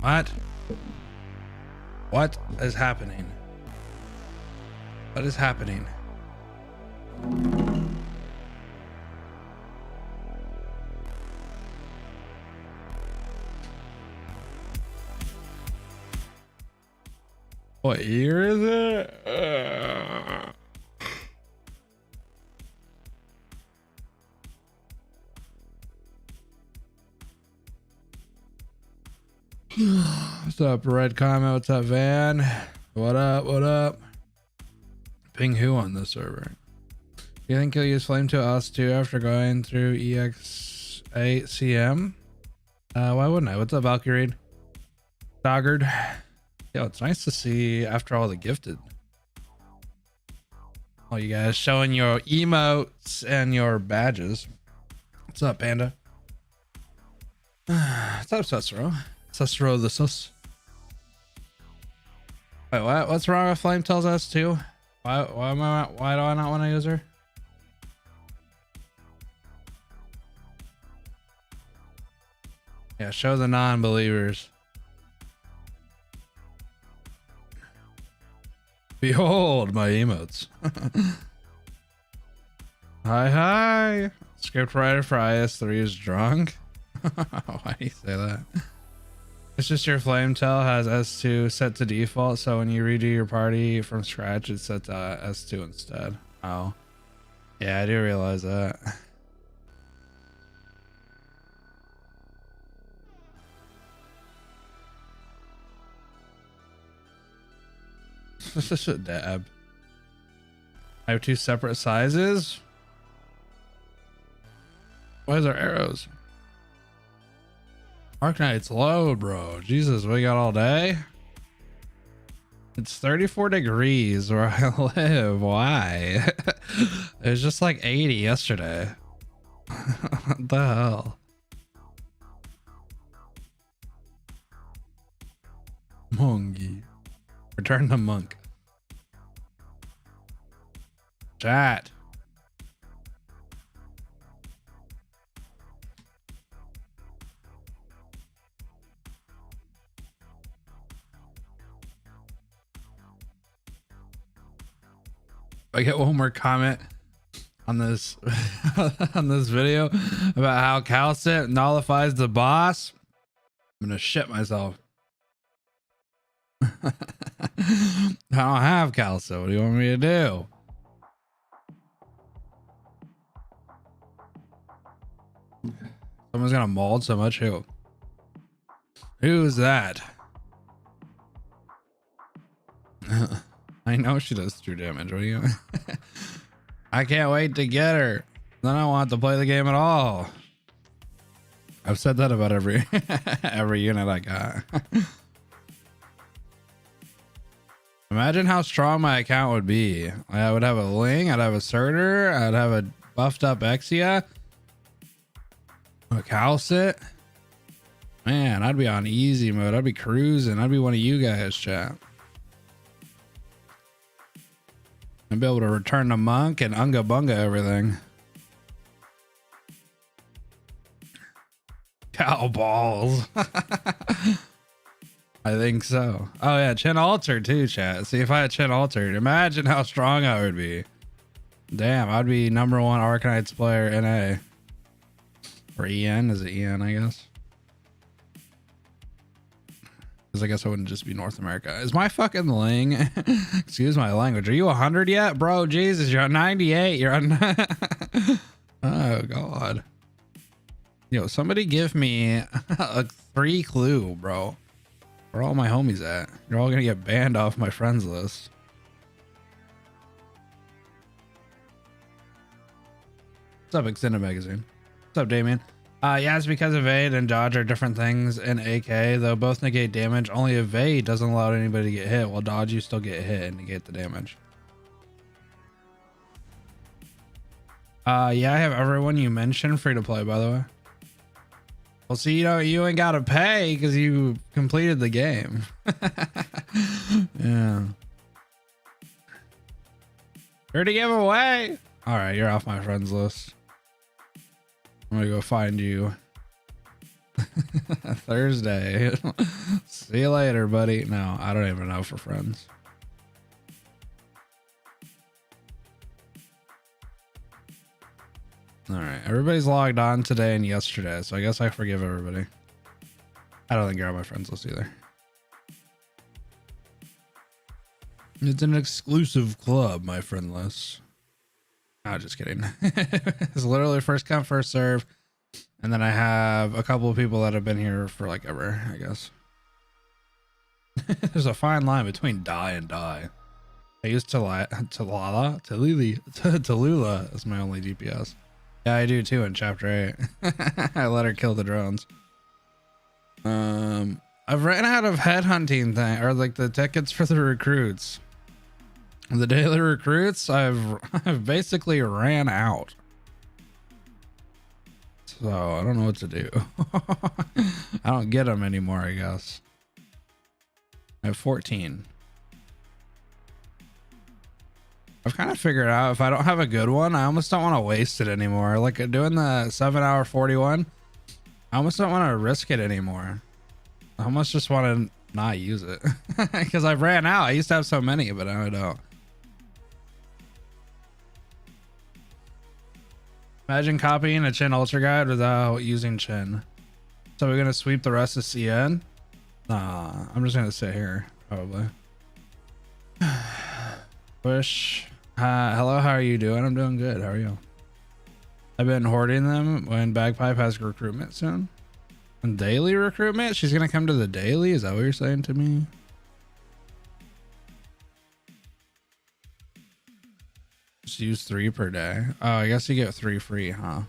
What? What is happening? What is happening? What year is it? What's up, Red Comment? What's up, Van? What up? What up? Ping who on this server? You think you'll use Flame to us too after going through EX8CM? Why wouldn't I? What's up, Valkyrie? Doggard. Yo, it's nice to see after all the gifted. All you guys showing your emotes and your badges. What's up, Panda? What's up, Cicero? Cicero the sus. Wait, what? What's wrong with Flame tells us too? Why do I not want to use her? Yeah, show the non-believers. Behold my emotes. Hi. Script writer for IS3 is drunk. Why do you say that? It's just your flame tell has S2 set to default, so when you redo your party from scratch, it's set to S2 instead. Oh. Yeah, I do realize that. This is a dab. I have two separate sizes. Why is our arrows? Arknights load, bro. Jesus, we got all day. It's 34 degrees where I live. Why? It was just like 80 yesterday. What the hell? Mongy. Return the monk. Chat. I get one more comment on this on this video about how Calcit nullifies the boss. I'm gonna shit myself. I don't have Calcit. What do you want me to do? Someone's gonna mold so much. Who's that? I know she does true damage. What are you? I can't wait to get her. Then I want to play the game at all. I've said that about every every unit I got. Imagine how strong my account would be. I would have a Ling, I'd have a Surtur, I'd have a buffed up Exia, a Calcit. Man, I'd be on easy mode. I'd be cruising. I'd be one of you guys, chat. I'd be able to return the monk and unga bunga everything. Cow balls. I think so. Oh yeah, Chin altered too, chat. See, if I had Chin altered, imagine how strong I would be. Damn, I'd be #1 Arknights player NA. Or EN, is it EN, I guess? Because I guess I wouldn't just be North America. Is my fucking Ling, excuse my language, are you 100 yet? Bro, Jesus, you're on 98. You're on, oh God. Yo, somebody give me a 3 clue, bro. Where all my homies at? You're all gonna get banned off my friends list. What's up, Extended Magazine? What's up, Damien? Yeah, it's because evade and dodge are different things in AK, though both negate damage. Only evade doesn't allow anybody to get hit, while dodge you still get hit and negate the damage. Yeah, I have everyone you mentioned free to play, by the way. Well, see, you ain't gotta pay because you completed the game. Yeah. Here to give away. All right, you're off my friends list. I'm gonna go find you. Thursday. See you later, buddy. No, I don't even know for friends. All right, everybody's logged on today and yesterday, so I guess I forgive everybody. I don't think you're on my friends list either. It's an exclusive club, my friend list. No, just kidding. It's literally first come, first serve. And then I have a couple of people that have been here for like ever, I guess. There's a fine line between die and die. I use Tallulah as my only DPS. Yeah, I do too in chapter 8. I let her kill the drones. I've ran out of headhunting thing, or like the tickets for the recruits. The daily recruits, I've basically ran out. So I don't know what to do. I don't get them anymore, I guess. I have 14. I've kind of figured out if I don't have a good one, I almost don't want to waste it anymore. Like doing the 7-hour 41, I almost don't want to risk it anymore. I almost just want to not use it because I've ran out. I used to have so many, but now I don't. Imagine copying a Chin Ultra Guide without using Chin. So we're gonna sweep the rest of CN? Nah, I'm just gonna sit here, probably. Push. Hello, how are you doing? I'm doing good. How are you? I've been hoarding them when Bagpipe has recruitment soon. And daily recruitment? She's gonna come to the daily? Is that what you're saying to me? Just use 3 per day. Oh, I guess you get 3 free, huh?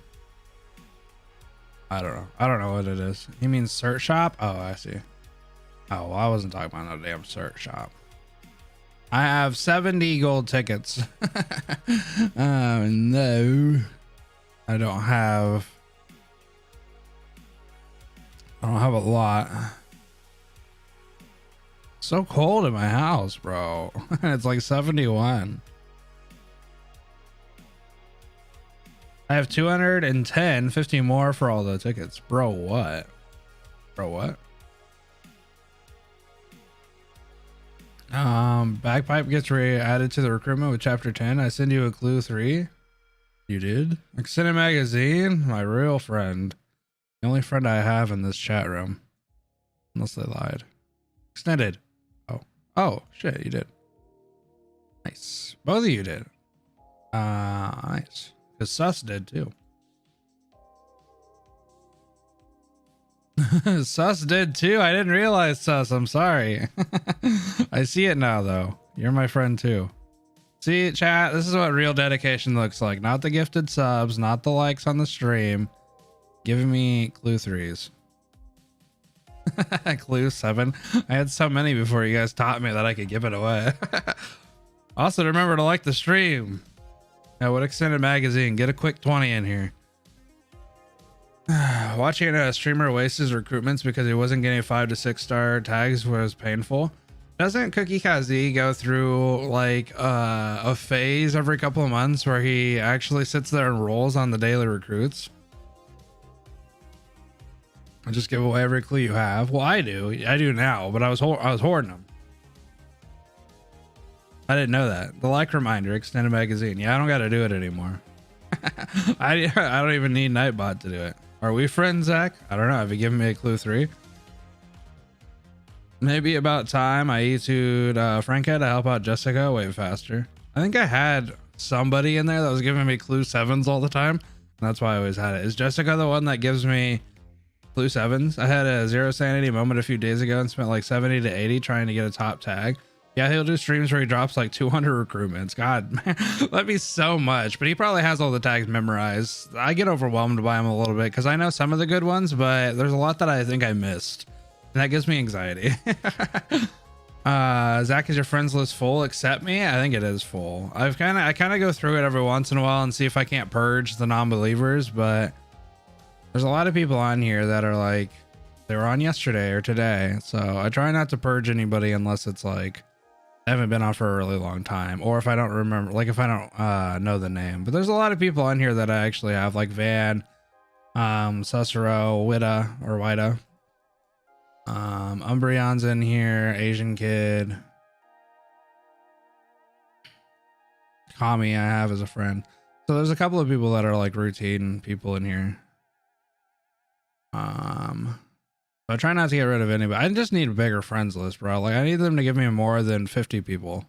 I don't know. I don't know what it is. You mean search shop? Oh, I see. Oh, well, I wasn't talking about no damn search shop. I have 70 gold tickets. Oh, no. I don't have a lot. So cold in my house, bro. It's like 71. I have 210, 50 more for all the tickets. Bro, what? Bro, what? Bagpipe gets added to the recruitment with chapter 10. I send you a clue 3. You did? Extended magazine? My real friend. The only friend I have in this chat room. Unless they lied. Extended. Oh, shit, you did. Nice. Both of you did. Nice. Because Sus did too. Sus did too. I didn't realize Sus. I'm sorry. I see it now though. You're my friend too. See, chat, this is what real dedication looks like. Not the gifted subs, not the likes on the stream. Giving me clue 3s. Clue 7. I had so many before you guys taught me that I could give it away. Also, remember to like the stream. Now, what extended magazine? Get a quick 20 in here. Watching a streamer waste his recruitments because he wasn't getting 5 to 6 star tags was painful. Doesn't Cookie Kazi go through like a phase every couple of months where he actually sits there and rolls on the daily recruits? I just give away every clue you have. Well, I do now, but I was hoarding them. I didn't know that. The like reminder, extended magazine. Yeah, I don't got to do it anymore. I don't even need Nightbot to do it. Are we friends, Zach? I don't know. Have you given me a clue 3? Maybe about time I ET'd Franca to help out Jessica way faster. I think I had somebody in there that was giving me clue 7s all the time. And that's why I always had it. Is Jessica the one that gives me clue 7s? I had a 0 sanity moment a few days ago and spent like 70 to 80 trying to get a top tag. Yeah, he'll do streams where he drops like 200 recruitments. God, man, that'd be so much. But he probably has all the tags memorized. I get overwhelmed by him a little bit because I know some of the good ones, but there's a lot that I think I missed. And that gives me anxiety. Zach, is your friends list full except me? I think it is full. I kind of go through it every once in a while and see if I can't purge the non-believers, but there's a lot of people on here that are like, they were on yesterday or today. So I try not to purge anybody unless it's like, I haven't been on for a really long time, or if I don't remember, like if I don't know the name. But there's a lot of people on here that I actually have, like Van, Cicero, Wida. Umbreon's in here, Asian kid. Kami I have as a friend. So there's a couple of people that are like routine people in here. So I try not to get rid of anybody. I just need a bigger friends list, bro. Like I need them to give me more than 50 people.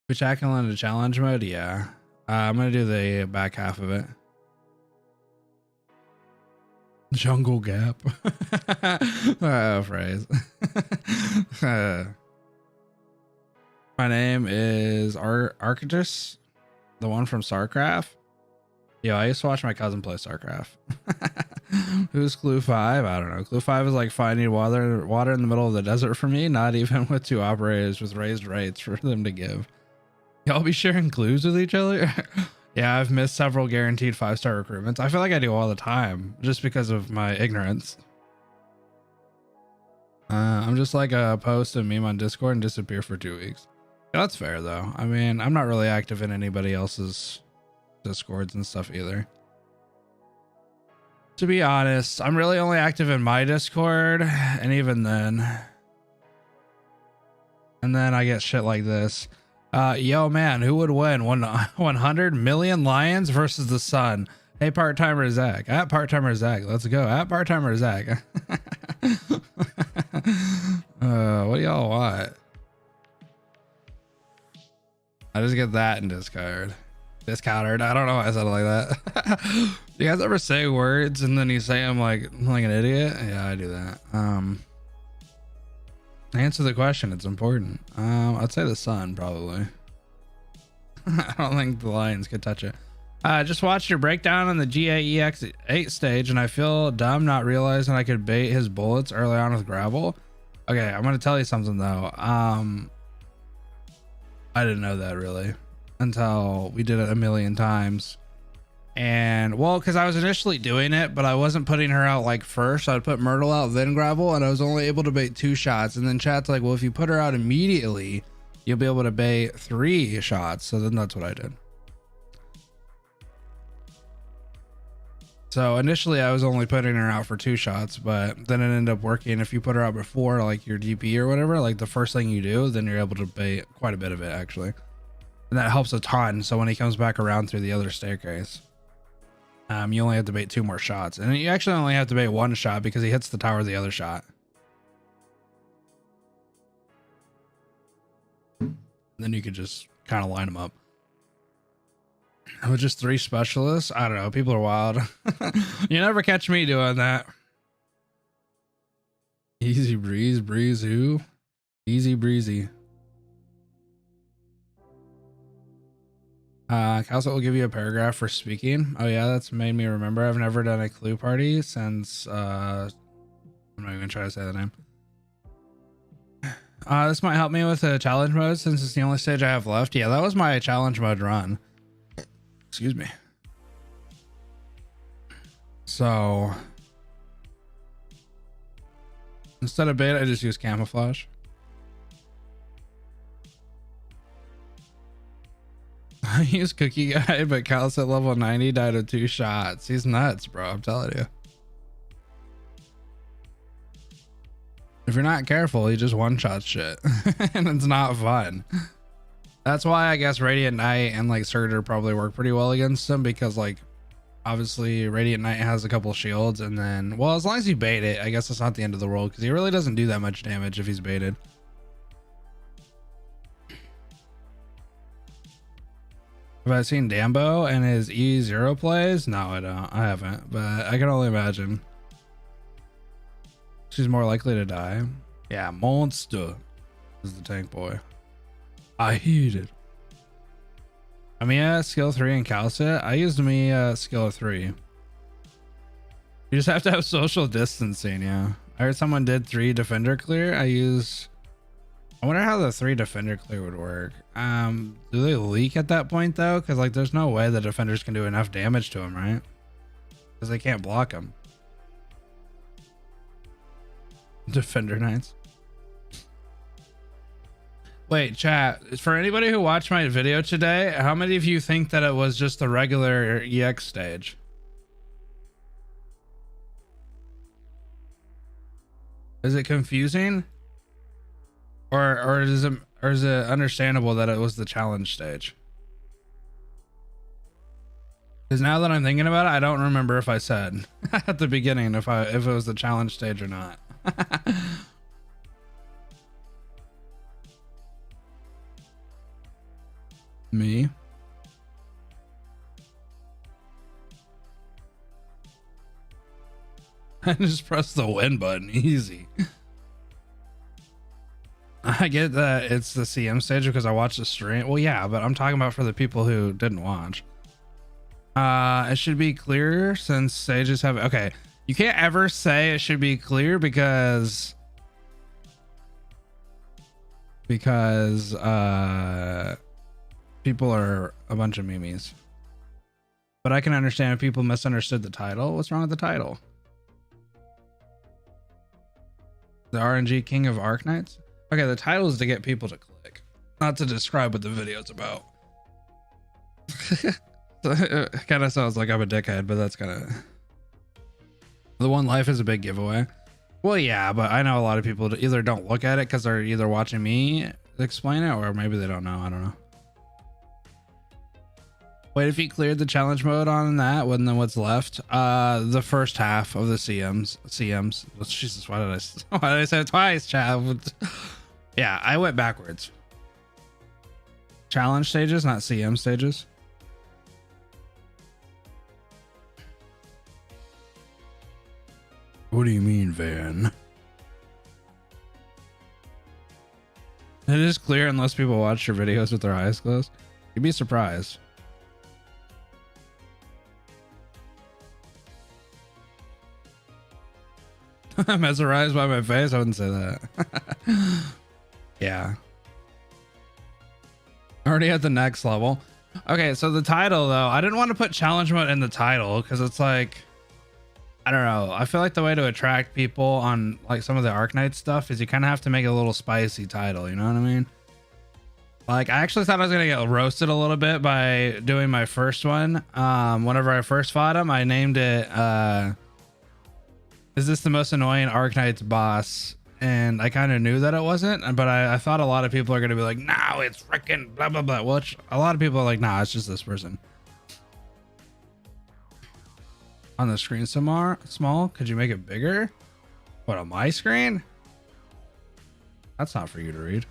We tackle into challenge mode? Yeah. I'm gonna do the back half of it. Jungle Gap. Phrase. My name is Arknights, the one from StarCraft. Yo, I used to watch my cousin play StarCraft. Who's Clue 5? I don't know. Clue 5 is like finding water in the middle of the desert for me, not even with two operators with raised rates for them to give. Y'all be sharing clues with each other? Yeah, I've missed several guaranteed 5-star recruitments. I feel like I do all the time just because of my ignorance. I'm just like a post and meme on Discord and disappear for 2 weeks. Yeah, that's fair though. I mean, I'm not really active in anybody else's Discords and stuff either. To be honest, I'm really only active in my Discord, and even then. And then I get shit like this. Yo man, who would win 100 million lions versus the sun? Hey, PartTimerZack. At PartTimerZack. Let's go. At PartTimerZack. What do y'all want? I just get that and discard. Discountered. I don't know why I said it like that. You guys ever say words and then you say them like an idiot? Yeah, I do that. Answer the question. It's important. I'd say the sun probably. I don't think the lions could touch it. Just watched your breakdown on the GAEX8 stage and I feel dumb not realizing I could bait his bullets early on with gravel. Okay, I'm gonna tell you something though. I didn't know that really until we did it a million times. And well, because I was initially doing it, but I wasn't putting her out like first. I'd put Myrtle out, then gravel, and I was only able to bait 2 shots. And then chat's like, well, if you put her out immediately, you'll be able to bait 3 shots. So then that's what I did. So initially I was only putting her out for 2 shots, but then it ended up working. If you put her out before like your DP or whatever, like the first thing you do, then you're able to bait quite a bit of it actually. And that helps a ton. So when he comes back around through the other staircase, you only have to bait 2 more shots, and you actually only have to bait 1 shot because he hits the tower the other shot. And then you could just kind of line them up. With just 3 specialists, I don't know. People are wild. You never catch me doing that. Easy breeze who? Easy breezy. Calcet will give you a paragraph for speaking. Oh yeah, that's made me remember. I've never done a clue party since I'm not even trying to say the name. This might help me with a challenge mode since it's the only stage I have left. Yeah, that was my challenge mode run. Excuse me. So instead of bait, I just use camouflage. I use Cookie Guy, but Cal's at level 90 died of 2 shots. He's nuts, bro. I'm telling you. If you're not careful, he just one-shot shit. And it's not fun. That's why I guess Radiant Knight and like Surtur probably work pretty well against him, because like obviously Radiant Knight has a couple shields, and then, well, as long as you bait it, I guess it's not the end of the world, because he really doesn't do that much damage if he's baited. Have I seen Dambo and his E0 plays? No, I don't. I haven't, but I can only imagine. She's more likely to die. Yeah, monster is the tank boy. I hate it. I mean, yeah, skill 3 and Calcet. I used me skill 3. You just have to have social distancing. Yeah, I heard someone did 3 defender clear. I wonder how the 3 defender clear would work. Do they leak at that point though? Because like there's no way the defenders can do enough damage to him, right? Because they can't block him. Defender Knights. Wait, chat, for anybody who watched my video today, how many of you think that it was just the regular EX stage? Is it confusing? Or is it understandable that it was the challenge stage? Because now that I'm thinking about it, I don't remember if I said at the beginning if it was the challenge stage or not. Me. I just press the win button. Easy. I get that it's the CM stage because I watched the stream. Well, yeah, but I'm talking about for the people who didn't watch. It should be clear since stages have. Okay, you can't ever say it should be clear because people are a bunch of memes. But I can understand if people misunderstood the title. What's wrong with the title? The RNG King of Arknights? Okay, the title is to get people to click, not to describe what the video's about. It kind of sounds like I'm a dickhead, but that's kind of... The one life is a big giveaway. Well, yeah, but I know a lot of people either don't look at it because they're either watching me explain it or maybe they don't know. I don't know. Wait, if he cleared the challenge mode on that, then what's left? The first half of the CMs. Jesus, why did I say it twice, chat? Yeah, I went backwards. Challenge stages, not CM stages. What do you mean, Van? It is clear unless people watch your videos with their eyes closed. You'd be surprised. Mesmerized by my face? I wouldn't say that. Yeah. Already at the next level. Okay, so the title though, I didn't want to put challenge mode in the title because it's like, I don't know. I feel like the way to attract people on like some of the Arknights stuff is you kind of have to make a little spicy title. You know what I mean? Like I actually thought I was going to get roasted a little bit by doing my first one. Whenever I first fought him, I named it, is this the most annoying Arknights boss? And I kind of knew that it wasn't, but I thought a lot of people are going to be like, no, it's freaking blah, blah, blah. Which a lot of people are like, nah, it's just this person. On the screen small, could you make it bigger? What, on my screen? That's not for you to read.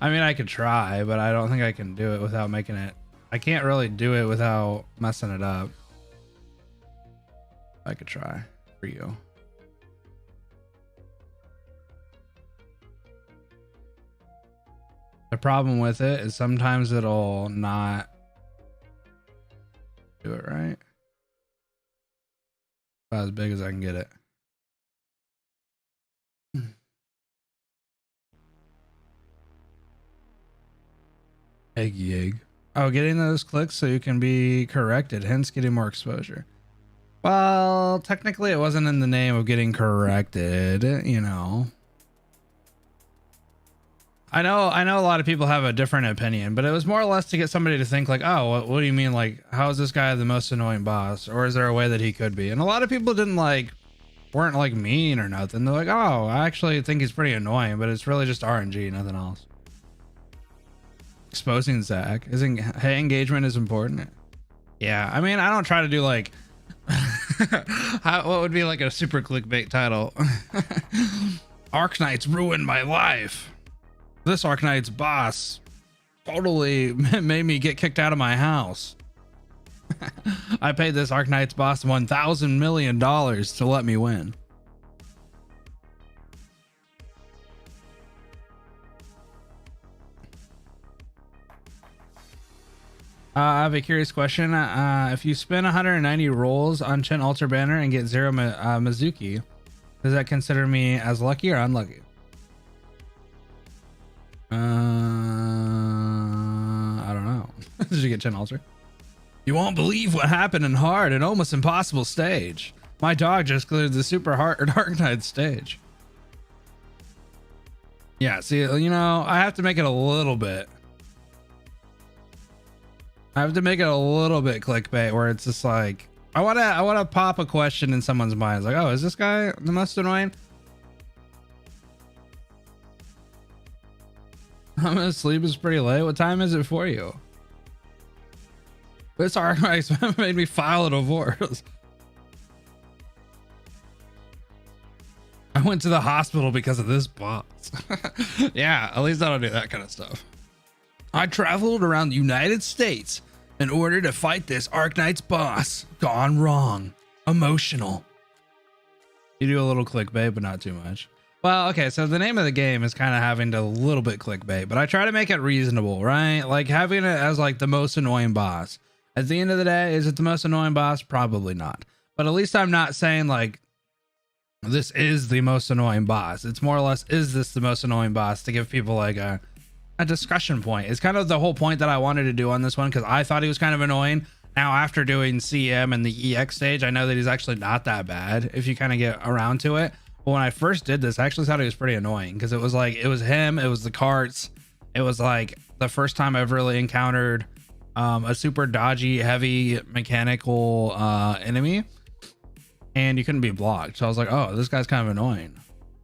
I mean, I could try, but I don't think I can do it without making it. I can't really do it without messing it up. I could try for you. The problem with it is sometimes it'll not do it right. About as big as I can get it. Egg. Oh, getting those clicks so you can be corrected, hence getting more exposure. Well, technically it wasn't in the name of getting corrected, you know. I know a lot of people have a different opinion, but it was more or less to get somebody to think like, oh, what do you mean? Like, how is this guy the most annoying boss? Or is there a way that he could be? And a lot of people weren't like mean or nothing. They're like, oh, I actually think he's pretty annoying, but it's really just RNG, nothing else. Exposing Zack. Hey, engagement is important. Yeah, I mean, I don't try to do like, what would be like a super clickbait title? Arknights ruined my life. This Arknights boss totally made me get kicked out of my house. I paid this Arknights boss $1,000 million to let me win. I have a curious question. If you spin 190 rolls on Chin Altar Banner and get 0 Mizuki, does that consider me as lucky or unlucky? I don't know. Did you get Chin Altar? You won't believe what happened in hard and almost impossible stage. My dog just cleared the super hard Arknights stage. Yeah, see, you know, I have to make it a little bit. I have to make it a little bit clickbait where it's just like, I want to pop a question in someone's mind. It's like, oh, is this guy the most annoying? I'm gonna sleep is pretty late. What time is it for you? This Arknights made me file a divorce. I went to the hospital because of this boss. Yeah, at least I don't do that kind of stuff. I traveled around the United States in order to fight this Arknights boss. Gone wrong. Emotional. You do a little clickbait, but not too much. Well, okay, so the name of the game is kind of having a little bit clickbait, but I try to make it reasonable, right? Like having it as like the most annoying boss. At the end of the day, is it the most annoying boss? Probably not. But at least I'm not saying like this is the most annoying boss. It's more or less, is this the most annoying boss, to give people like a discussion point. It's kind of the whole point that I wanted to do on this one, because I thought he was kind of annoying. Now, after doing CM and the EX stage, I know that he's actually not that bad if you kind of get around to it. But when I first did this, I actually thought he was pretty annoying, because it was like, it was him, it was the carts. It was like the first time I've really encountered a super dodgy, heavy mechanical enemy, and you couldn't be blocked. So I was like, oh, this guy's kind of annoying.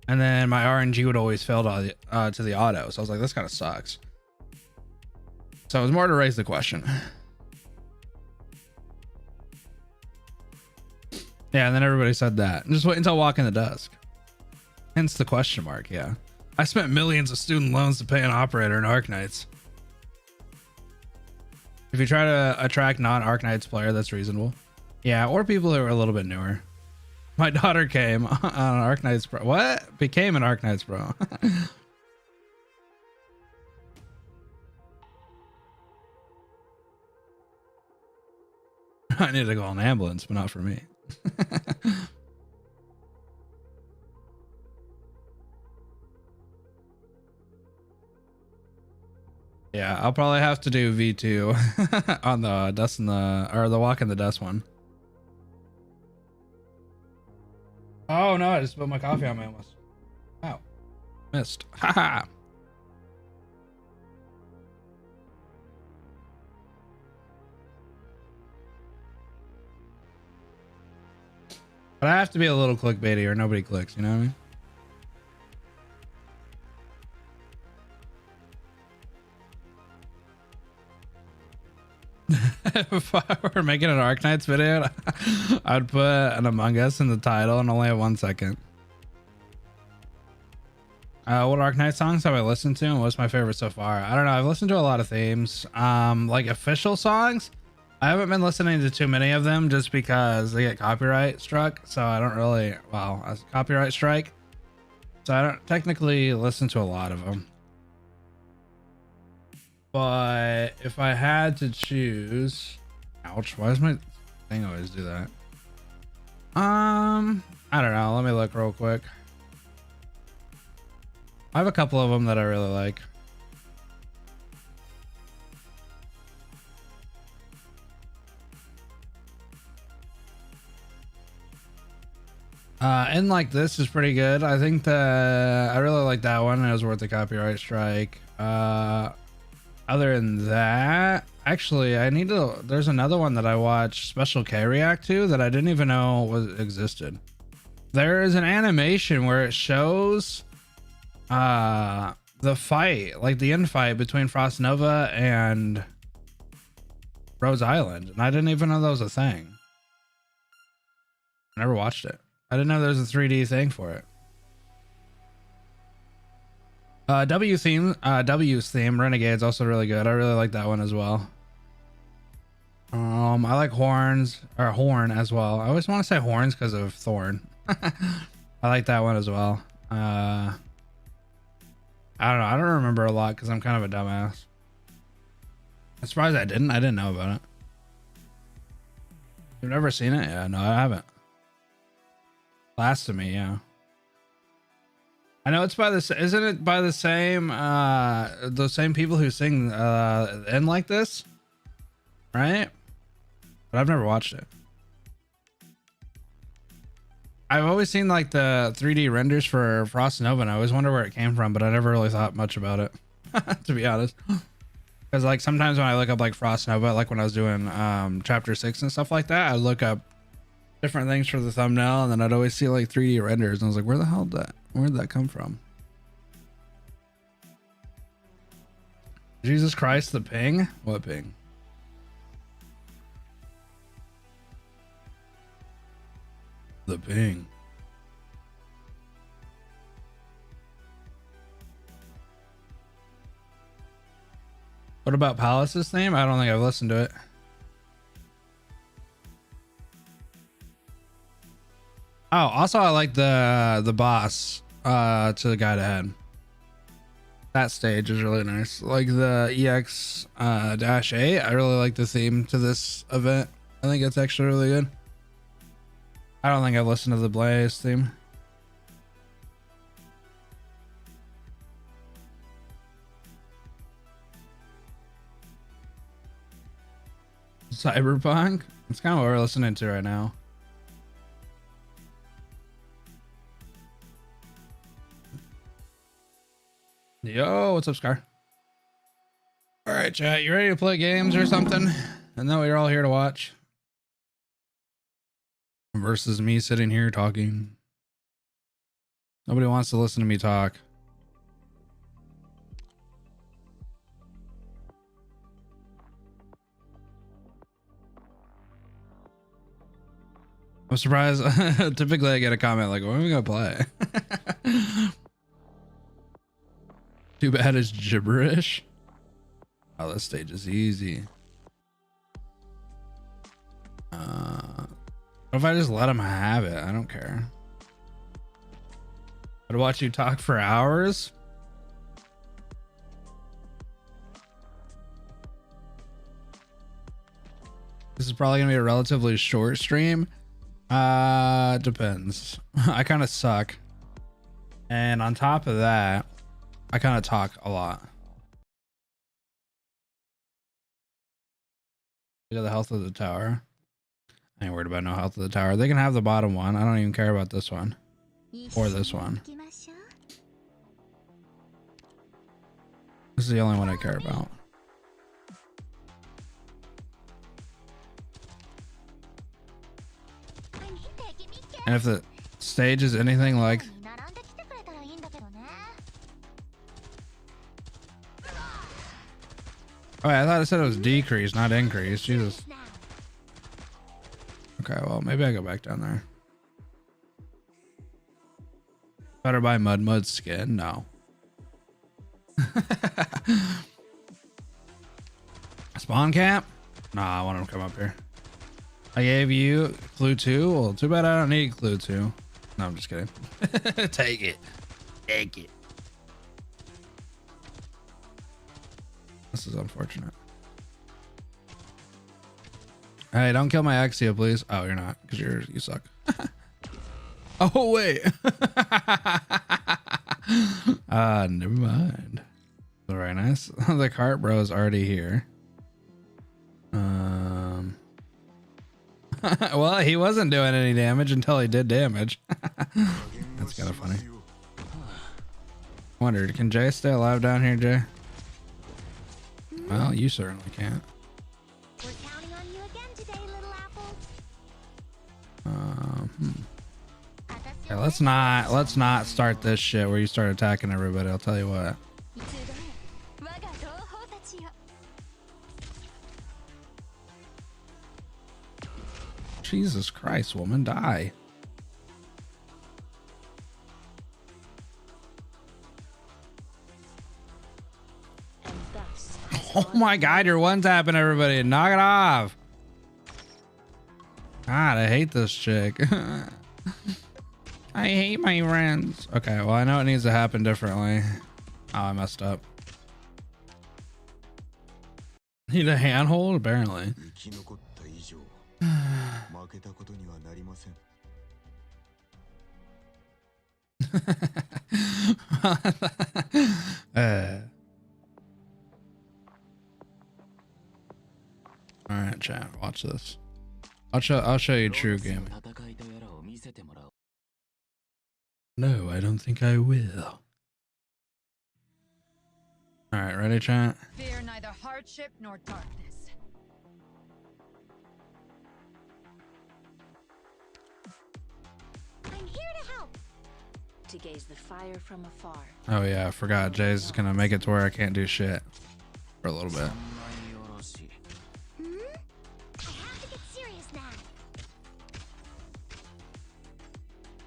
And then my RNG would always fail to the auto. So I was like, this kind of sucks. So it was more to raise the question. Yeah, and then everybody said that. Just wait until Walk in the Dusk. Hence the question mark, yeah. I spent millions of student loans to pay an operator in Arknights. If you try to attract non-Arknights player, that's reasonable. Yeah, or people who are a little bit newer. My daughter came on an Arknights Pro. What? Became an Arknights Pro. I need to call an ambulance, but not for me. Yeah, I'll probably have to do V2 on the Dust in the, or the Walk in the Dust one. Oh no, I just spilled my coffee on my almost. Wow. Missed. Haha. But I have to be a little clickbaity or nobody clicks, you know what I mean? If I were making an Arknights video, I'd put an Among Us in the title and only have 1 second. What Arknights songs have I listened to and what's my favorite so far? I don't know. I've listened to a lot of themes. Like official songs, I haven't been listening to too many of them just because they get copyright struck. So I don't really, well, a copyright strike. So I don't technically listen to a lot of them. But if I had to choose, ouch, why does my thing always do that? I don't know. Let me look real quick. I have a couple of them that I really like. And like this is pretty good. I think I really like that one. It was worth the copyright strike. Other than that, actually, there's another one that I watched Special K react to that I didn't even know existed. There is an animation where it shows the fight, like the end fight between Frost Nova and Rose Island, and I didn't even know that was a thing. I never watched it. I didn't know there was a 3D thing for it. W's theme, Renegade's also really good. I really like that one as well. I like Horn as well. I always want to say Horns because of Thorn. I like that one as well. I don't know. I don't remember a lot because I'm kind of a dumbass. I'm surprised I didn't know about it. You've never seen it? Yeah, no, I haven't. Blasphemy, yeah. I know it's by this, isn't it by the same those same people who sing End Like This? Right? But I've never watched it. I've always seen like the 3D renders for Frost Nova and I always wonder where it came from, but I never really thought much about it. To be honest. Because like sometimes when I look up like Frost Nova, like when I was doing chapter 6 and stuff like that, I'd look up different things for the thumbnail and then I'd always see like 3D renders and I was like, where the hell did that come from? Jesus Christ, the ping? What ping? The ping. What about Palace's theme? I don't think I've listened to it. Oh, also I like the boss to the guide ahead. That stage is really nice. Like the EX -8. I really like the theme to this event. I think it's actually really good. I don't think I've listened to the Blaze theme. Cyberpunk? It's kind of what we're listening to right now. Yo, what's up, Scar? All right, chat. You ready to play games or something? I know you're all here to watch. Versus me sitting here talking. Nobody wants to listen to me talk. I'm surprised. Typically I get a comment like, when are we gonna play? Too bad it's gibberish. Oh, this stage is easy. What if I just let him have it? I don't care. I'd watch you talk for hours. This is probably gonna be a relatively short stream. Depends. I kind of suck. And on top of that, I kind of talk a lot. Look at the health of the tower. I ain't worried about no health of the tower. They can have the bottom one. I don't even care about this one. Or this one. This is the only one I care about. And if the stage is anything like... Oh, I thought it said it was decreased, not increased. Jesus. Okay, well, maybe I go back down there. Better buy Mud skin? No. Spawn camp? Nah, I want him to come up here. I gave you clue 2. Well, too bad I don't need clue 2. No, I'm just kidding. Take it. Take it. This is unfortunate. Hey, don't kill my Axia, please. Oh, you're not, because you suck. Oh, wait. Never mind. Very nice. The cart bro is already here. Well, he wasn't doing any damage until he did damage. That's kind of funny. Wondered, can Jay stay alive down here, Jay? Well, you certainly can't. We're counting on you again today, little apple. Okay, let's not start this shit where you start attacking everybody. I'll tell you what. Jesus Christ, woman, die. Oh my God, you're one tapping everybody. Knock it off. God, I hate this chick. I hate my friends. Okay, well, I know it needs to happen differently. Oh, I messed up. Need a handhold? Apparently. All right, chat. Watch this. I'll show you true gaming. No, I don't think I will. All right, ready, chat? Fear neither hardship nor darkness. I'm here to help. To gaze the fire from afar. Oh yeah, I forgot. Jay's gonna make it to where I can't do shit. for a little bit. Hmm? I have to get serious now.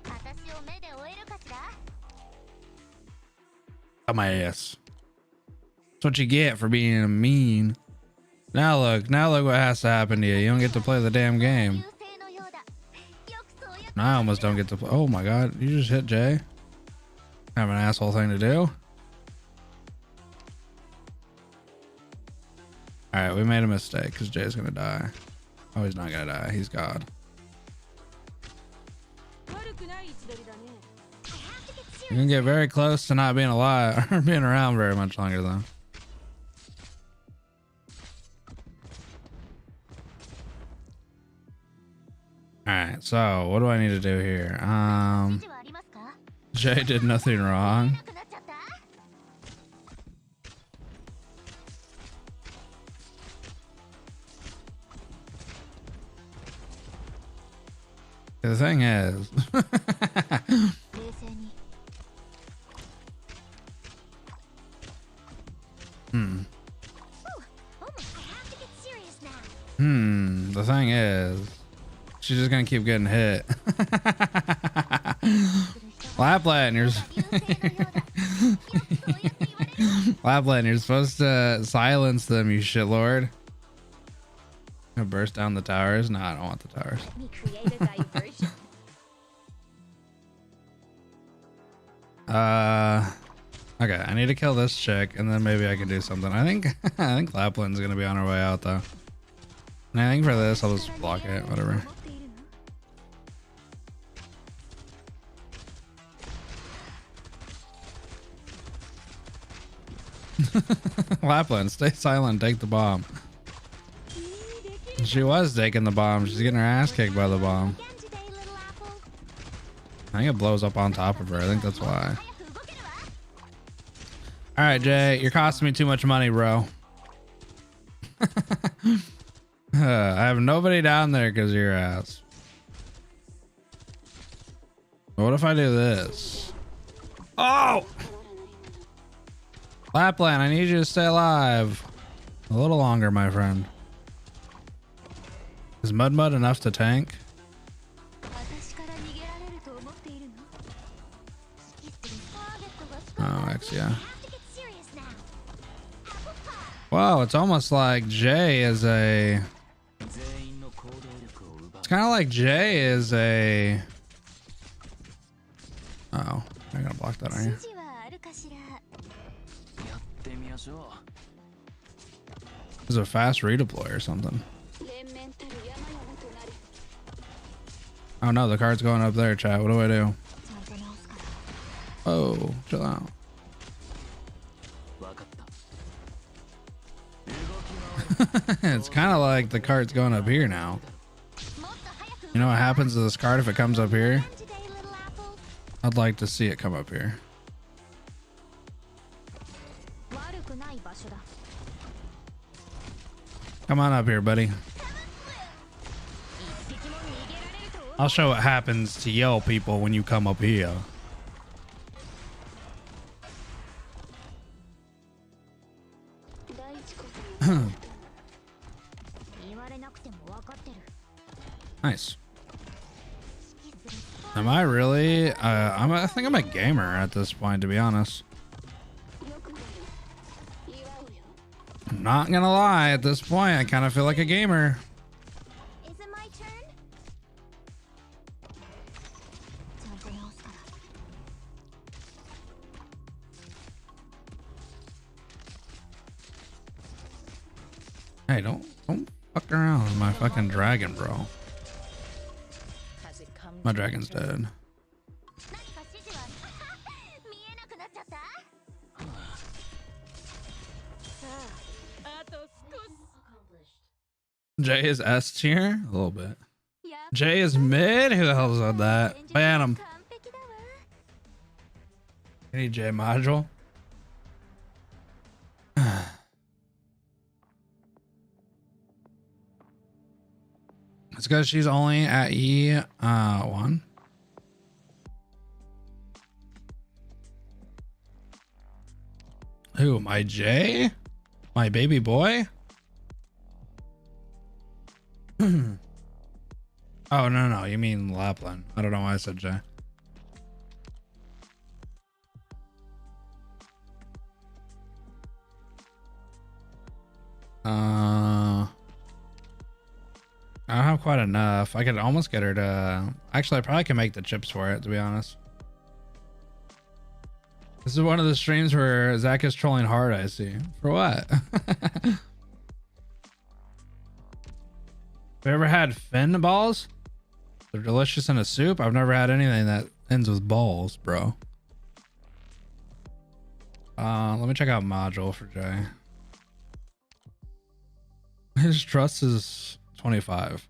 私を目で追えるかしら? On my ass. That's what you get for being mean. Now look what has to happen to you. You don't get to play the damn game. I almost don't get to play. Oh my god, you just hit Jay. Have an asshole thing to do. Alright, we made a mistake because Jay's gonna die. Oh, he's not gonna die. He's God. You can get very close to not being alive or being around very much longer though. Alright, so what do I need to do here? Jay did nothing wrong. The thing is, the thing is, she's just gonna keep getting hit. Lapland, Lapland, you're supposed to silence them, you shitlord. Gonna burst down the towers? No, I don't want the towers. Okay, I need to kill this chick and then maybe I can do something. I think Lapland's gonna be on her way out though. And I think for this I'll just block it, whatever. Lapland, stay silent, take the bomb. She was taking the bomb. She's getting her ass kicked by the bomb. I think it blows up on top of her. I think that's why. All right, Jay, you're costing me too much money, bro. I have nobody down there because of your ass. What if I do this? Oh! Lapland, I need you to stay alive. A little longer, my friend. Is Mud enough to tank? Oh, X, yeah. Wow, it's almost like Jay is a... It's kind of like Jay is a... Uh-oh, you're gonna block that, aren't you? This is a fast redeploy or something. Oh no, the card's going up there, chat. What do I do? Oh, chill out. It's kind of like the card's going up here now. You know what happens to this card if it comes up here? I'd like to see it come up here. Come on up here, buddy. I'll show what happens to yell people when you come up here. Nice. Am I really? I think I'm a gamer at this point, to be honest. I'm not gonna lie, at this point, I kind of feel like a gamer. Is it my turn? Hey, don't fuck around with my fucking dragon, bro. My dragon's dead. Jay is S tier? A little bit. Jay is mid? Who the hell said that? Ban him. Any J module? It's because she's only at E1. Who, my J? My baby boy? Oh, no. You mean Lapland. I don't know why I said Jay. I don't have quite enough. I could almost get her to... Actually, I probably can make the chips for it, to be honest. This is one of the streams where Zach is trolling hard, I see. For what? Have you ever had fin balls? They're delicious in a soup. I've never had anything that ends with balls, bro. Let me check out module for Jay. His trust is 25.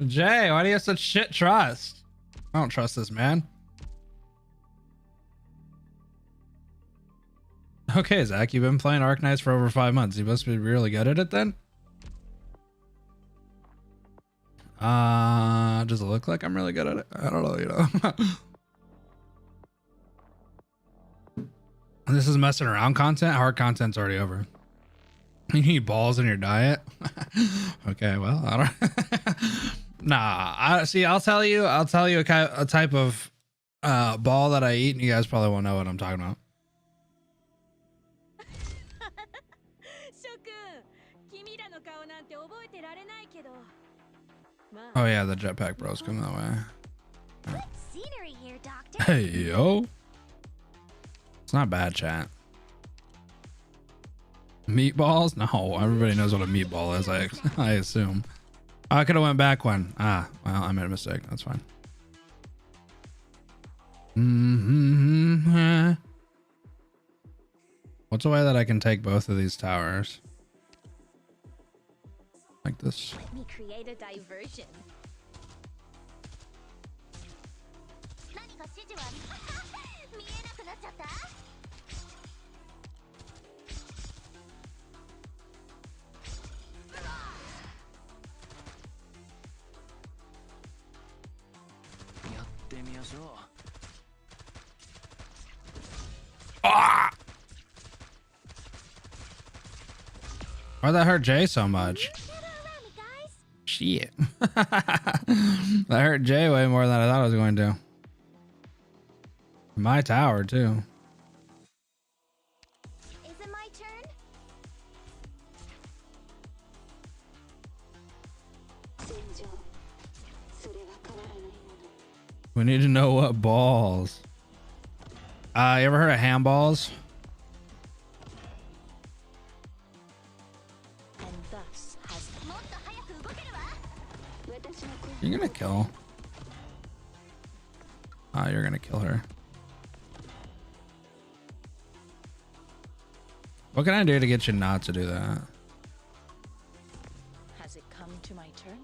Jay, why do you have such shit trust? I don't trust this man. Okay, Zach, you've been playing Arknights for over 5 months. You must be really good at it then. Does it look like I'm really good at it? I don't know, you know. This is messing around content. Hard content's already over. You need balls in your diet. Okay, well, I don't. Nah, I'll tell you a type of ball that I eat, and you guys probably won't know what I'm talking about. Oh yeah, the jetpack bros come that way. Good scenery here, Doctor. Hey yo, it's not bad, chat. Meatballs? No, everybody knows what a meatball is. I assume. I could have went back one. Well, I made a mistake. That's fine. What's a way that I can take both of these towers? Like this. Let me create a diversion. Ah! Why'd that hurt Jay so much? Shit. That hurt Jay way more than I thought it was going to. My tower too. Is it my turn? We need to know what balls. You ever heard of handballs? You're gonna kill. You're gonna kill her. What can I do to get you not to do that? Has it come to my turn?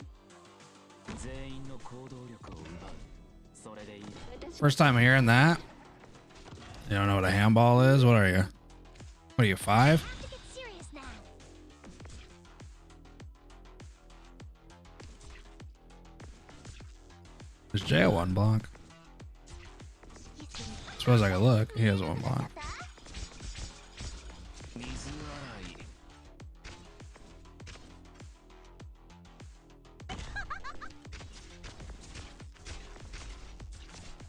First time hearing that. You don't know what a handball is? What are you? What are you, 5? Have to get serious now. Is Jay a 1 block? Suppose I could look. He has a 1 block.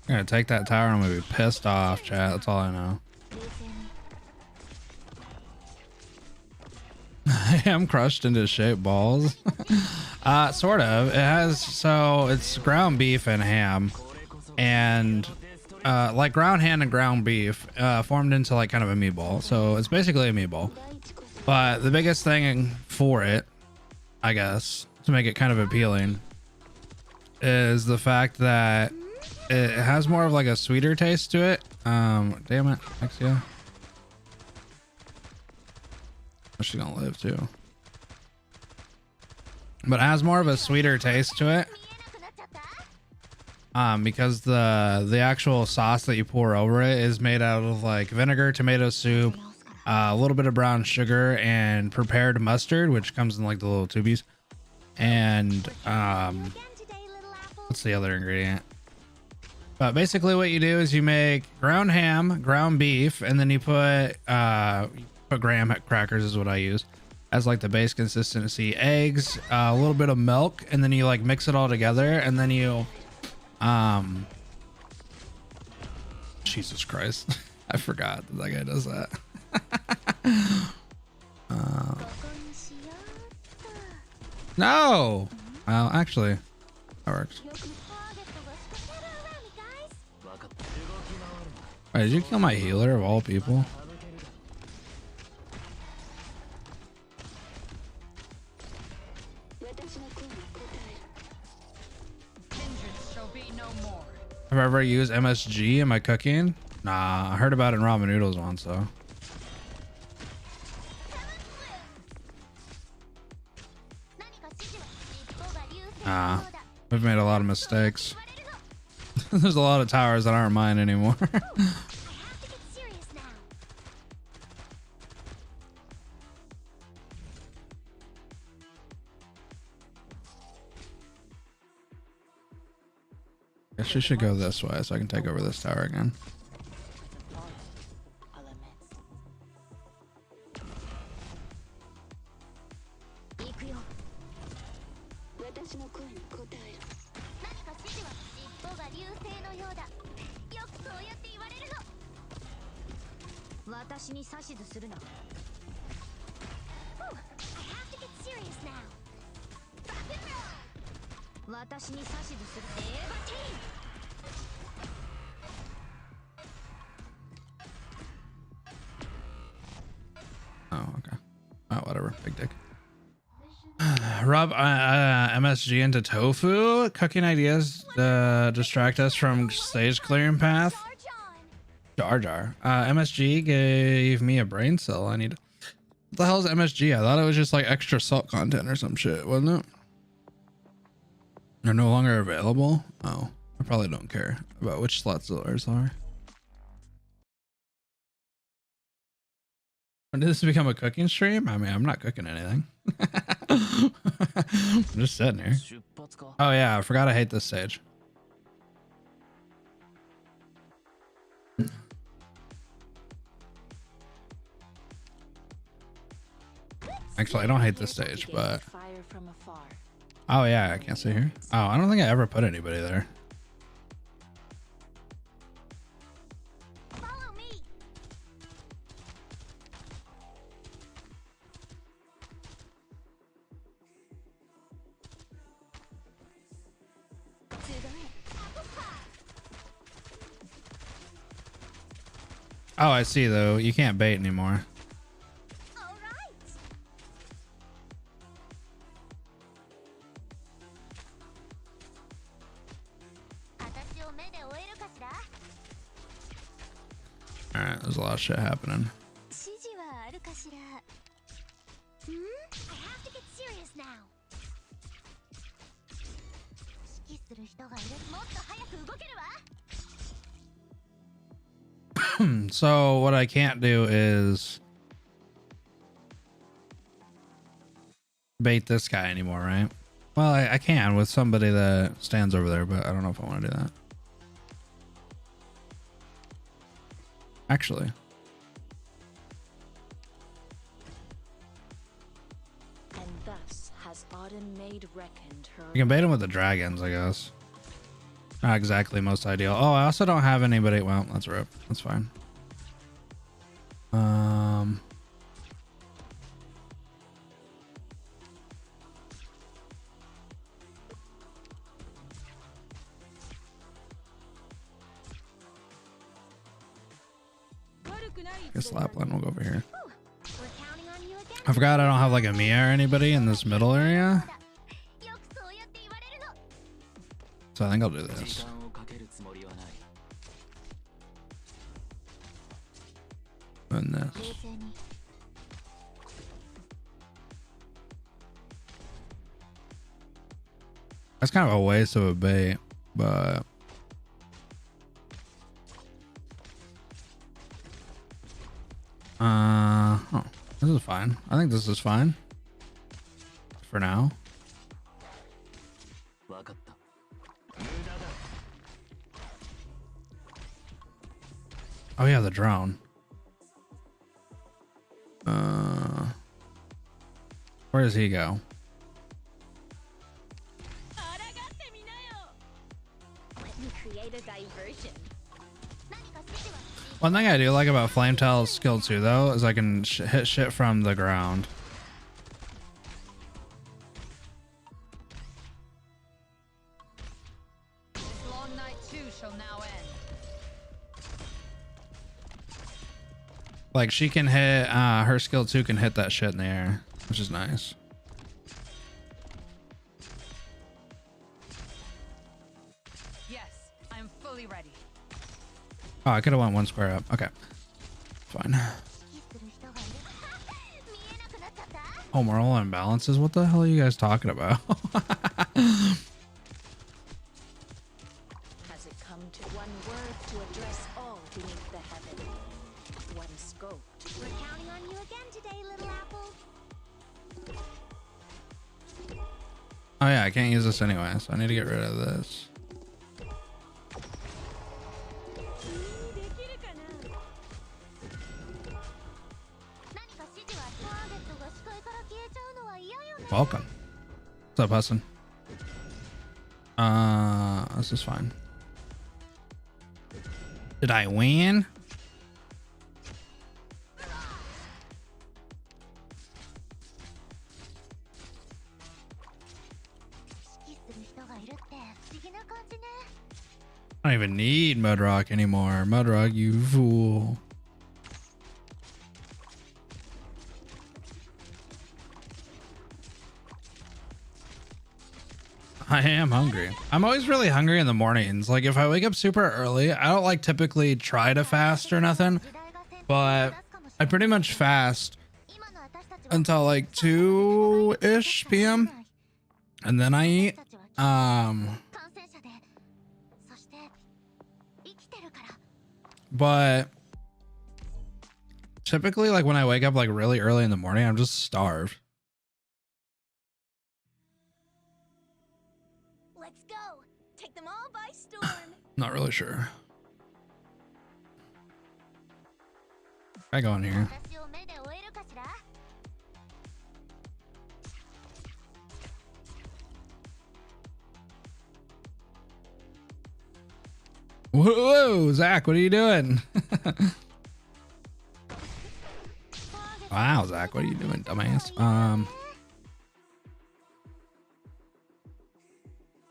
I'm gonna take that tower and I'm gonna be pissed off, chat. That's all I know. I am crushed into shape balls. Sort of. It has, so it's ground beef and ham, and like ground ham and ground beef formed into like kind of a meatball. So it's basically a meatball. But the biggest thing for it, I guess, to make it kind of appealing, is the fact that it has more of like a sweeter taste to it. Damn it, Exia. She's gonna live too. But it has more of a sweeter taste to it. Because the actual sauce that you pour over it is made out of like vinegar, tomato soup, a little bit of brown sugar, and prepared mustard, which comes in like the little tubies. And what's the other ingredient? But basically what you do is you make ground ham, ground beef, and then you put But graham crackers is what I use as like the base consistency. Eggs, a little bit of milk, and then you like mix it all together, and then you Jesus Christ. I forgot that guy does that. No. Well, actually, that works. Wait, did you kill my healer of all people? Vengeance shall be no more. Have I ever used MSG in my cooking? Nah, I heard about it in ramen noodles once though. Nah, we've made a lot of mistakes. There's a lot of towers that aren't mine anymore. Guess she should go this way so I can take over this tower again. Oh, okay. Oh, whatever. Big dick. Rub MSG into tofu. Cooking ideas distract us from stage clearing path. Jar Jar. MSG gave me a brain cell. I need. What the hell is MSG? I thought it was just like extra salt content or some shit, wasn't it? They're no longer available. Oh, I probably don't care about which slots those are. When did this become a cooking stream? I mean, I'm not cooking anything. I'm just sitting here. Oh yeah, I forgot I hate this stage. Actually, I don't hate this stage, but oh yeah, I can't see here. Oh, I don't think I ever put anybody there. Follow me. Oh, I see though. You can't bait anymore. All right. All right, there's a lot of shit happening. I have to get serious now. So what I can't do is bait this guy anymore, right? Well, I can with somebody that stands over there, but I don't know if I want to do that. Actually. And thus has Auden made reckoned her. You can bait him with the dragons, I guess. Not exactly most ideal. Oh, I also don't have anybody. Well, that's rip. That's fine. I guess Lapland will go over here. I forgot I don't have like a Mia or anybody in this middle area. So I think I'll do this. And this. That's kind of a waste of a bait, but oh, this is fine. I think this is fine for now. Oh yeah, the drone. Where does he go? Let me create a diversion. One thing I do like about Flame Tail's skill 2 though is I can hit shit from the ground. This long night too shall now end. Like she can hit, her skill 2 can hit that shit in the air, which is nice. Yes, I'm fully ready. Oh, I could have went one square up. Okay, fine. Oh, moral imbalances. What the hell are you guys talking about? Has it come to one word to address all beneath the heaven? One scope. We're counting on you again today, little apple. Oh yeah, I can't use this anyway, so I need to get rid of this. Welcome. What's up, Hudson? This is fine. Did I win? I don't even need Mudrock anymore. Mudrock, you fool. I am hungry. I'm always really hungry in the mornings. Like if I wake up super early, I don't like typically try to fast or nothing, but I pretty much fast until like 2-ish p.m. and then I eat. But typically like when I wake up like really early in the morning, I'm just starved. Let's go. Take them all by storm. Not really sure. I go in here. Whoa, Zach, what are you doing? Wow, Zach, what are you doing, dumbass?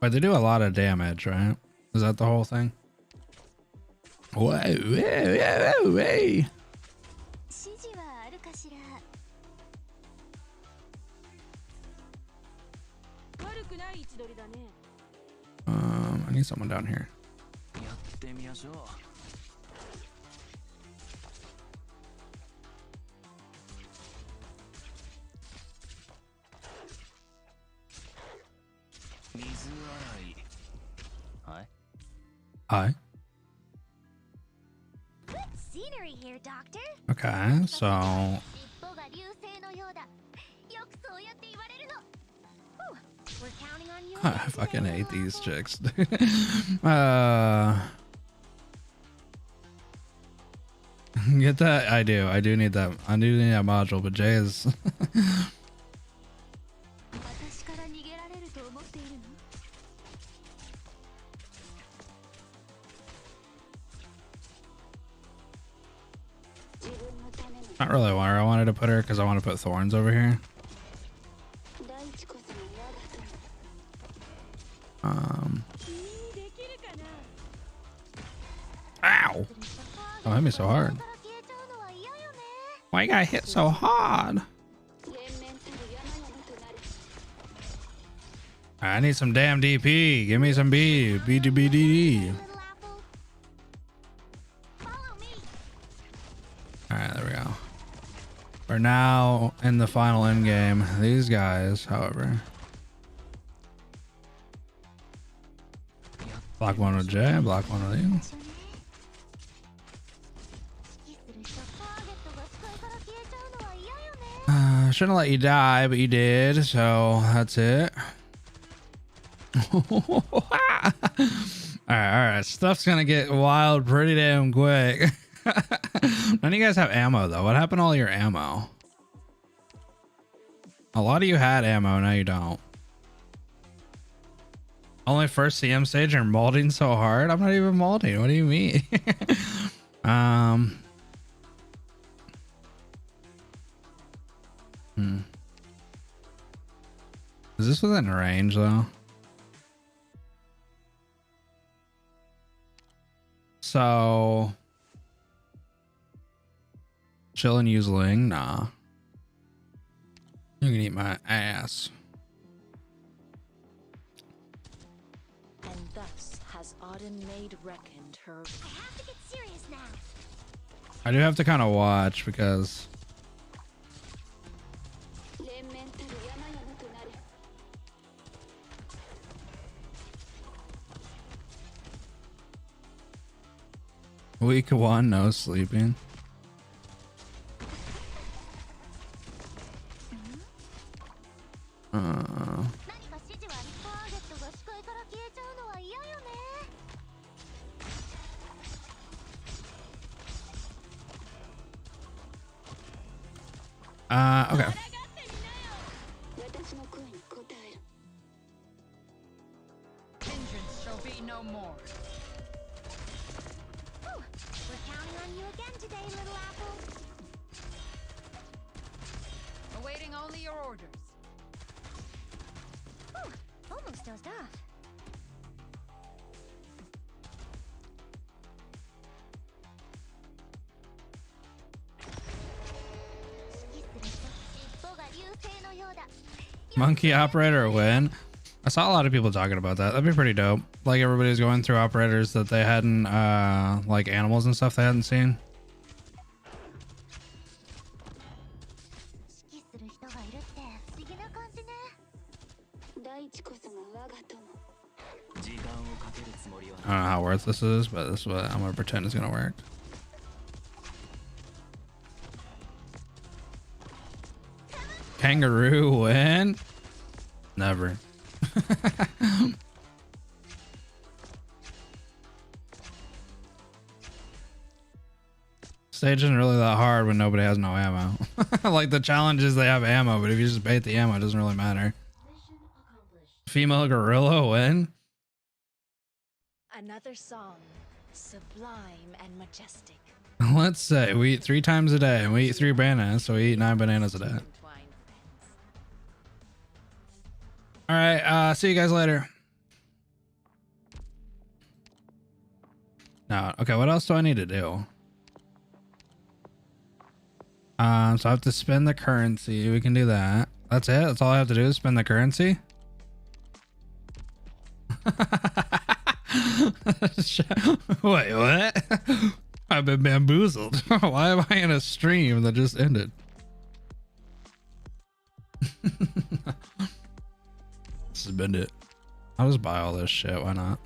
But they do a lot of damage, right? Is that the whole thing? Whoa, whoa, whoa, whoa, whoa. I need someone down here. Hi. Good scenery here, Doctor. Okay, so We're counting on you. I fucking hate these chicks. Get that? I do need that. I do need that module, but Jay is not really where I wanted to put her because I want to put thorns over here. Ow! Don't hit me so hard. Why you gotta hit so hard? I need some damn DP. Give me some BDBD. Alright, there we go. We're now in the final end game. These guys, however. Block one with Jay, block one with you. Shouldn't let you die, but you did, so that's it. Alright, stuff's gonna get wild pretty damn quick. None of you guys have ammo though. What happened to all your ammo? A lot of you had ammo, now you don't. Only first CM stage and molding so hard? I'm not even molding. What do you mean? Is this within range though? So chill and use Ling? Nah. You can eat my ass. And thus has Auden made reckoned her. I have to get serious now. I do have to kind of watch because week 1, no sleeping. Okay. Hindrance shall be no more. Whew. We're counting on you again today, little apple. Awaiting only your orders. Whew. Almost dozed off. Monkey operator win. I saw a lot of people talking about that. That'd be pretty dope. Like everybody's going through operators that they hadn't like animals and stuff they hadn't seen. I don't know how worth this is, but this is what I'm gonna pretend is gonna work. Kangaroo win? Never. Stage isn't really that hard when nobody has no ammo. Like the challenge is they have ammo, but if you just bait the ammo, it doesn't really matter. Female gorilla win? Another song, sublime and majestic. Let's say we eat 3 times a day and we eat 3 bananas, so we eat 9 bananas a day. All right, see you guys later. No, okay, what else do I need to do? So I have to spend the currency. We can do that. That's it? That's all I have to do is spend the currency? Wait, what? I've been bamboozled. Why am I in a stream that just ended? Spend it. I'll just buy all this shit. Why not?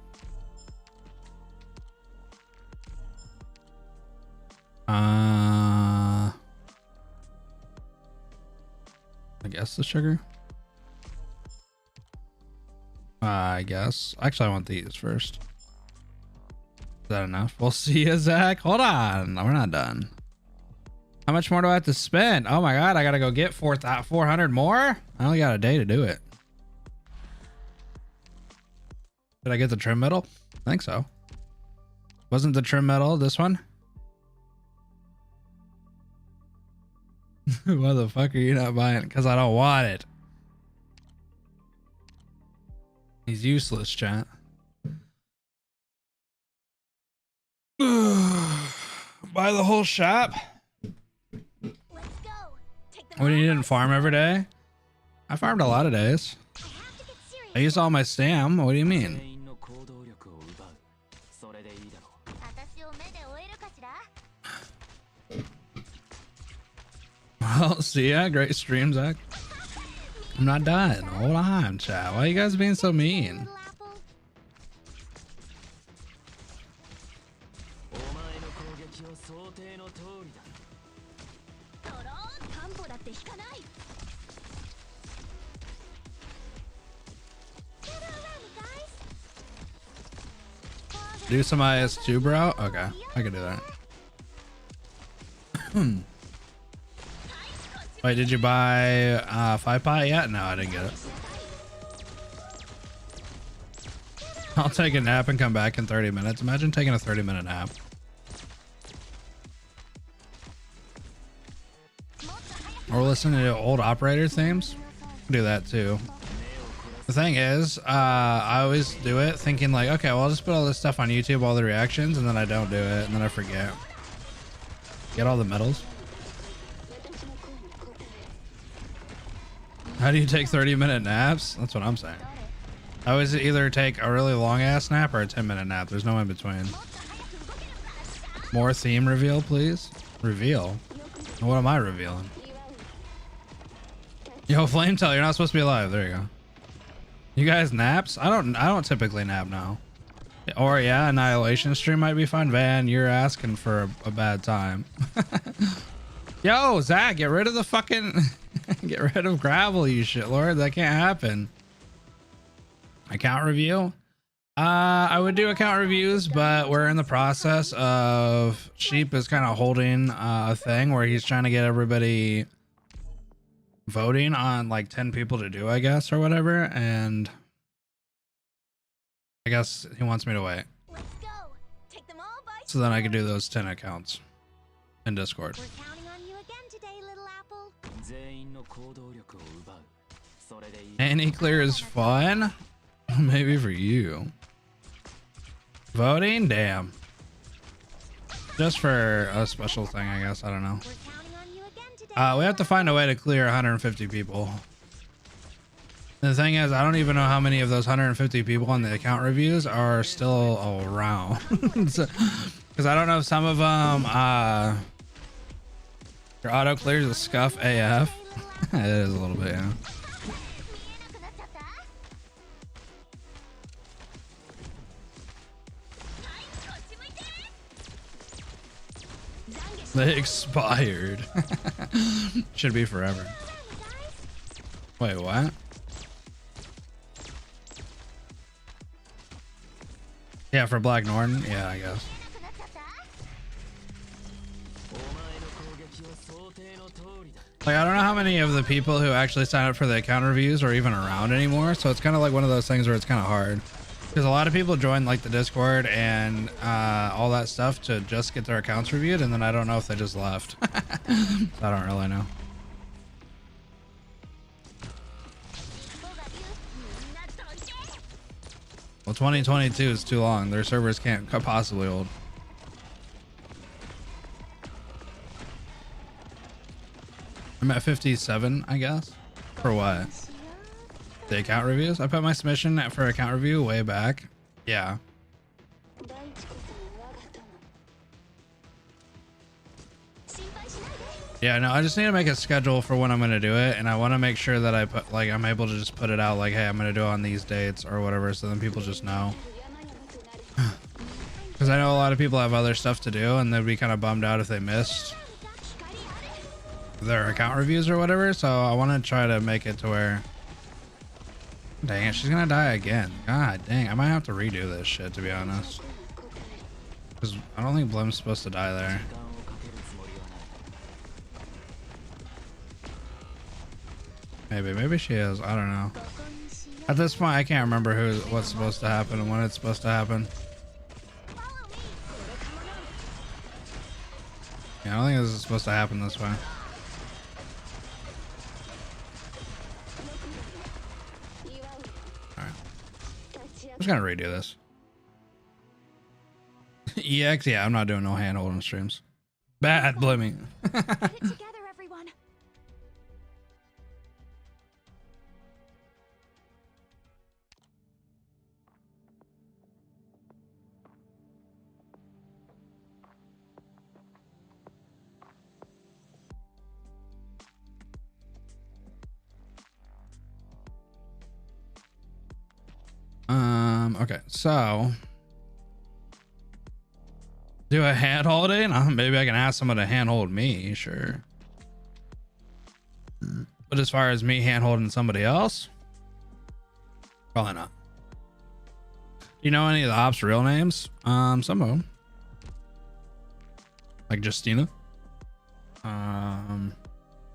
I guess the sugar. I guess. Actually, I want these first. Is that enough? We'll see you, Zach. Hold on. We're not done. How much more do I have to spend? Oh my god, I gotta go get 400 more? I only got a day to do it. Did I get the trim metal? I think so. Wasn't the trim metal this one? Why the fuck are you not buying it? Because I don't want it. He's useless, chat. Buy the whole shop? Let's go. Take the What, you didn't farm every day? I farmed a lot of days. I have to get serious. I used all my stam. What do you mean? 私を目で追えるかしら? Well, see ya. Great stream, Zach. I'm not done. Hold on, chat. Why are you guys being so mean? Little apple. Gather around me, guys. Do some IS2, bro? Okay, I can do that. Wait, did you buy 5 pot yet? No, I didn't get it. I'll take a nap and come back in 30 minutes. Imagine taking a 30-minute nap. Or listening to old operator themes. Do that too. The thing is, I always do it thinking like, okay, well, I'll just put all this stuff on YouTube, all the reactions, and then I don't do it, and then I forget. Get all the medals. How do you take 30-minute naps? That's what I'm saying. I always either take a really long ass nap or a 10-minute nap. There's no in between. More theme reveal, please. Reveal? What am I revealing? Yo, Flametail, you're not supposed to be alive. There you go. You guys naps? I don't typically nap now. Or yeah, Annihilation stream might be fun. Van, you're asking for a bad time. Yo, Zach, get rid of the fucking get rid of gravel, you shitlord. That can't happen. Account review? I would do account reviews, but we're in the process of Sheep is kind of holding a thing where he's trying to get everybody voting on like 10 people to do, I guess, or whatever, and I guess he wants me to wait. Let's go. Take them all by So then I can do those 10 accounts in Discord. We're counting on you again today, little apple. Any clear is fun? Maybe for you. Voting? Damn. Just for a special thing, I guess. I don't know. We're counting on you again today. We have to find a way to clear 150 people. The thing is, I don't even know how many of those 150 people on the account reviews are still around. Because I don't know if some of them, your auto clears a scuff AF. It is a little bit, yeah. They expired. Should be forever. Wait, what? Yeah, for Black Norton? Yeah, I guess. Like, I don't know how many of the people who actually sign up for the account reviews are even around anymore, so it's kind of like one of those things where it's kind of hard. Because a lot of people join like the Discord and all that stuff to just get their accounts reviewed, and then I don't know if they just left. I don't really know. Well, 2022 is too long. Their servers can't possibly hold. I'm at 57, I guess. For what? The account reviews? I put my submission for account review way back. Yeah. Yeah, no, I just need to make a schedule for when I'm going to do it. And I want to make sure that I put, like, I'm able to just put it out like, hey, I'm going to do it on these dates or whatever. So then people just know. Because I know a lot of people have other stuff to do and they'd be kind of bummed out if they missed their account reviews or whatever. So I want to try to make it to where... Dang it, she's gonna die again. God dang, I might have to redo this shit, to be honest. Because I don't think Blim's supposed to die there. Maybe she is. I don't know. At this point, I can't remember what's supposed to happen and when it's supposed to happen. Yeah, I don't think this is supposed to happen this way. I'm just gonna redo this. EX, yeah, I'm not doing no hand holding streams. Bad Blimmy. Get it together, everyone. Okay, so do a hand holding? Maybe I can ask someone to hand hold me, sure. But as far as me hand holding somebody else, probably not. Do you know any of the ops' real names? Some of them. Like Justina.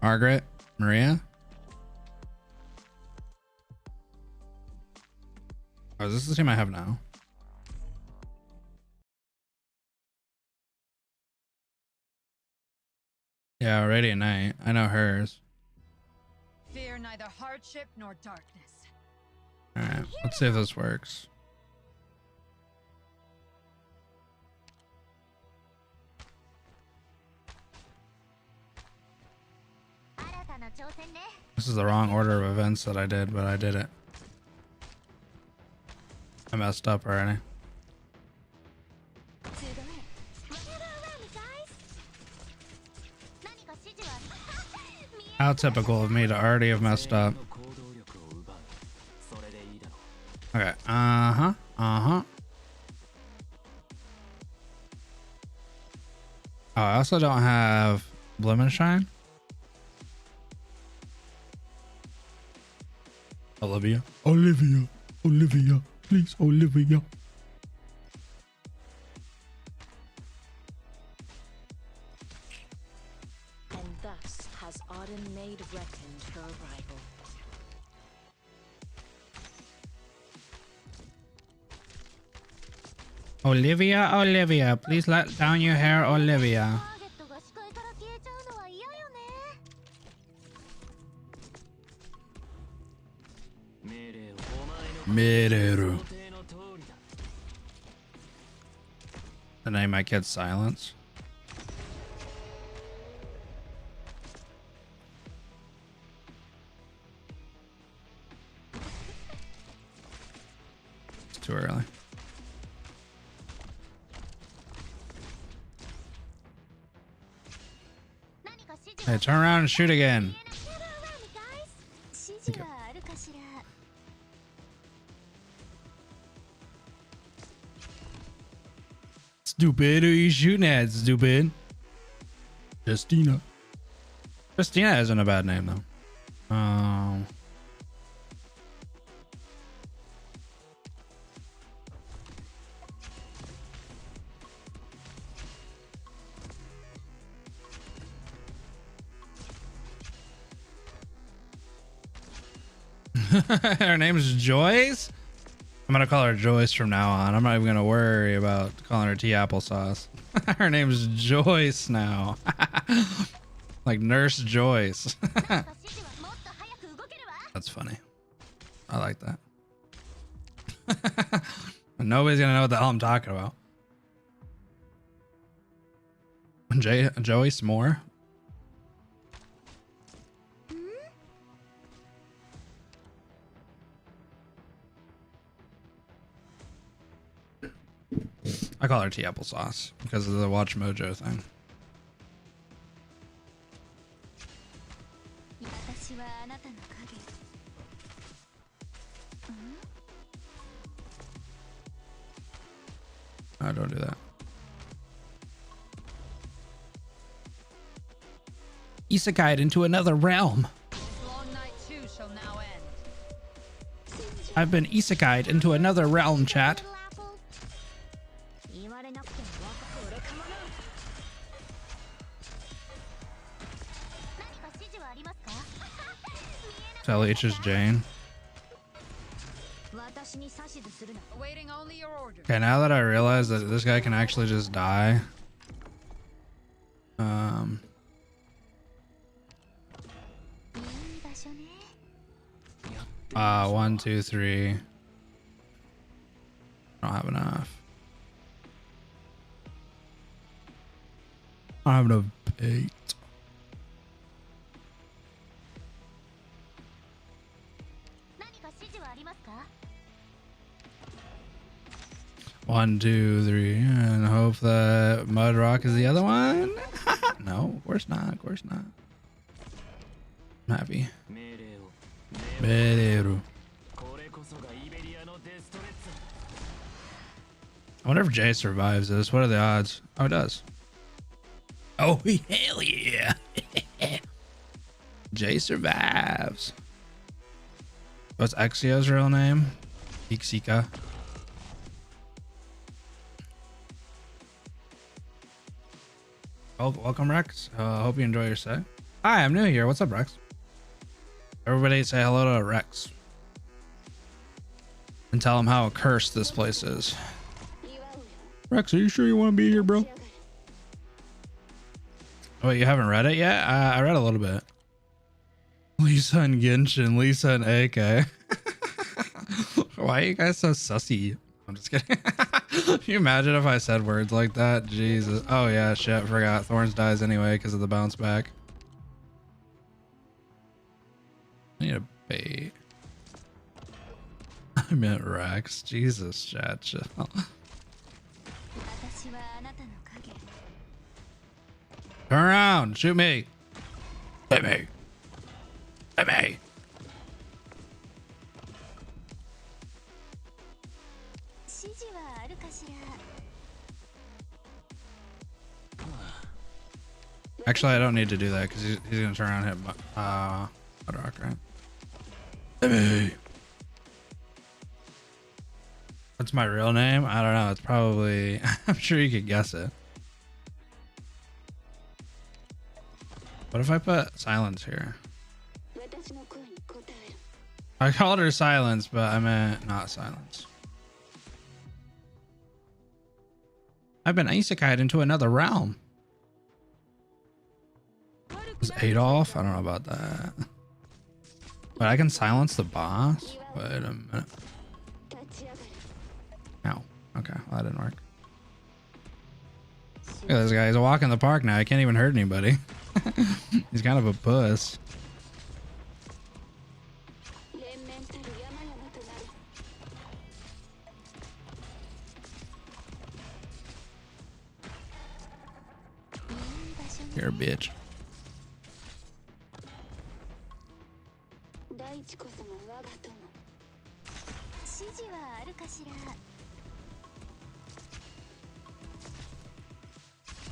Margaret. Maria? Oh, is this the team I have now? Yeah, Radiant Knight. I know hers. Fear neither hardship nor darkness. Alright, let's see if this works. This is the wrong order of events that I did, but I did it. I messed up already. How typical of me to already have messed up. Okay, uh-huh. Oh, I also don't have Bloom and Shine. Olivia, please, Olivia. And thus has Auden made reckoned her rival. Olivia, please let down your hair, Olivia. Mireru. The name my kid's Silence. It's too early. Hey, turn around and shoot again. Thank you. Stupid, who are you shooting at, stupid? Justina. Justina isn't a bad name, though. Her name's Joyce? I'm gonna call her Joyce from now on. I'm not even gonna worry about calling her tea applesauce. Her name's Joyce now. Like Nurse Joyce. That's funny. I like that. Nobody's gonna know what the hell I'm talking about. Joyce Moore. I call her tea applesauce because of the Watch Mojo thing. Oh, don't do that. Isekai'd into another realm. This long night too shall now end. I've been isekai'd into another realm, chat. LH's Jane. Awaiting only your order. Okay, now that I realize that this guy can actually just die. 1, 2, 3. I don't have enough. I don't have enough bait. One, 2, 3, and hope that Mud Rock is the other one. No, of course not. Of course not. I'm happy. Mereru. I wonder if Jay survives this. What are the odds? Oh, it does. Oh, hell yeah. Jay survives. What's Exio's real name? Ixika. Oh, welcome, Rex. Hope you enjoy your set. Hi, I'm new here. What's up, Rex? Everybody say hello to Rex. And tell him how cursed this place is. Rex, are you sure you want to be here, bro? Oh, you haven't read it yet? I read a little bit. Lisa and Genshin, Lisa and AK. Why are you guys so sussy? I'm just kidding. Can you imagine if I said words like that? Jesus. Oh yeah, shit, forgot. Thorns dies anyway because of the bounce back. I need a bait. I meant Rex. Jesus, chat. Chill. Turn around. Shoot me. Hit me. Hit me. Actually, I don't need to do that because he's gonna turn around and hit rock, right? Hit me. What's my real name? I don't know. It's probably I'm sure you could guess it. What if I put silence here? I called her silence, but I meant not silence. I've been isekai'd into another realm. Is Adolf? I don't know about that. But I can silence the boss? Wait a minute. Ow. Okay, well, that didn't work. Look at this guy. He's a walk in the park now. He can't even hurt anybody. He's kind of a puss. You're a bitch.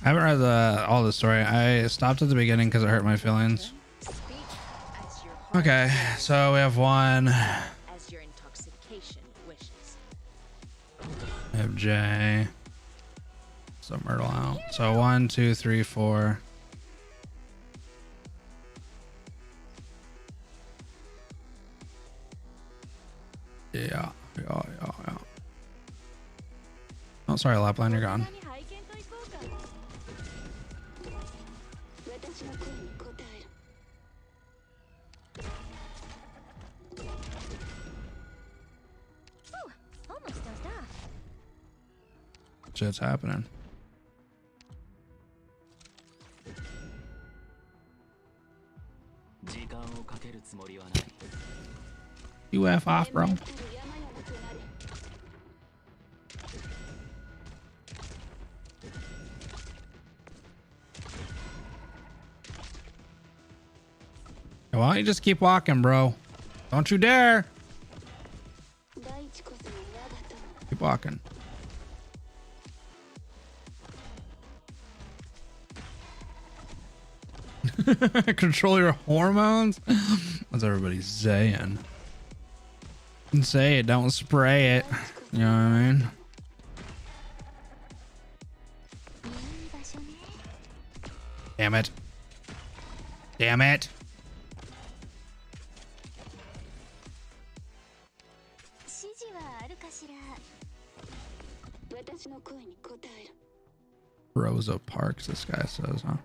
I haven't read all the story. I stopped at the beginning because it hurt my feelings. Okay, so we have one. As your intoxication wishes. We have J. So Myrtle out. So 1, 2, 3, 4. Yeah. Oh, sorry, Lapland, you're gone. Shit's happening. You F off, bro. Why don't you just keep walking, bro? Don't you dare. Keep walking. Control your hormones? What's everybody saying? Say it, don't spray it. You know what I mean? Damn it. Damn it. Rosa Parks, this guy says, huh?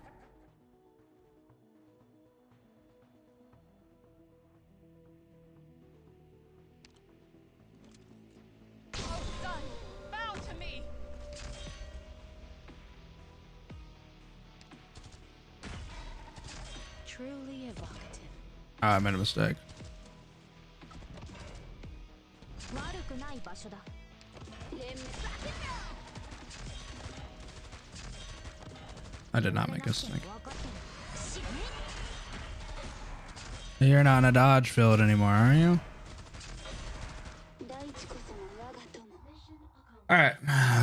Truly evocative. I made a mistake. I did not make a mistake. You're not in a dodge field anymore, are you? Alright,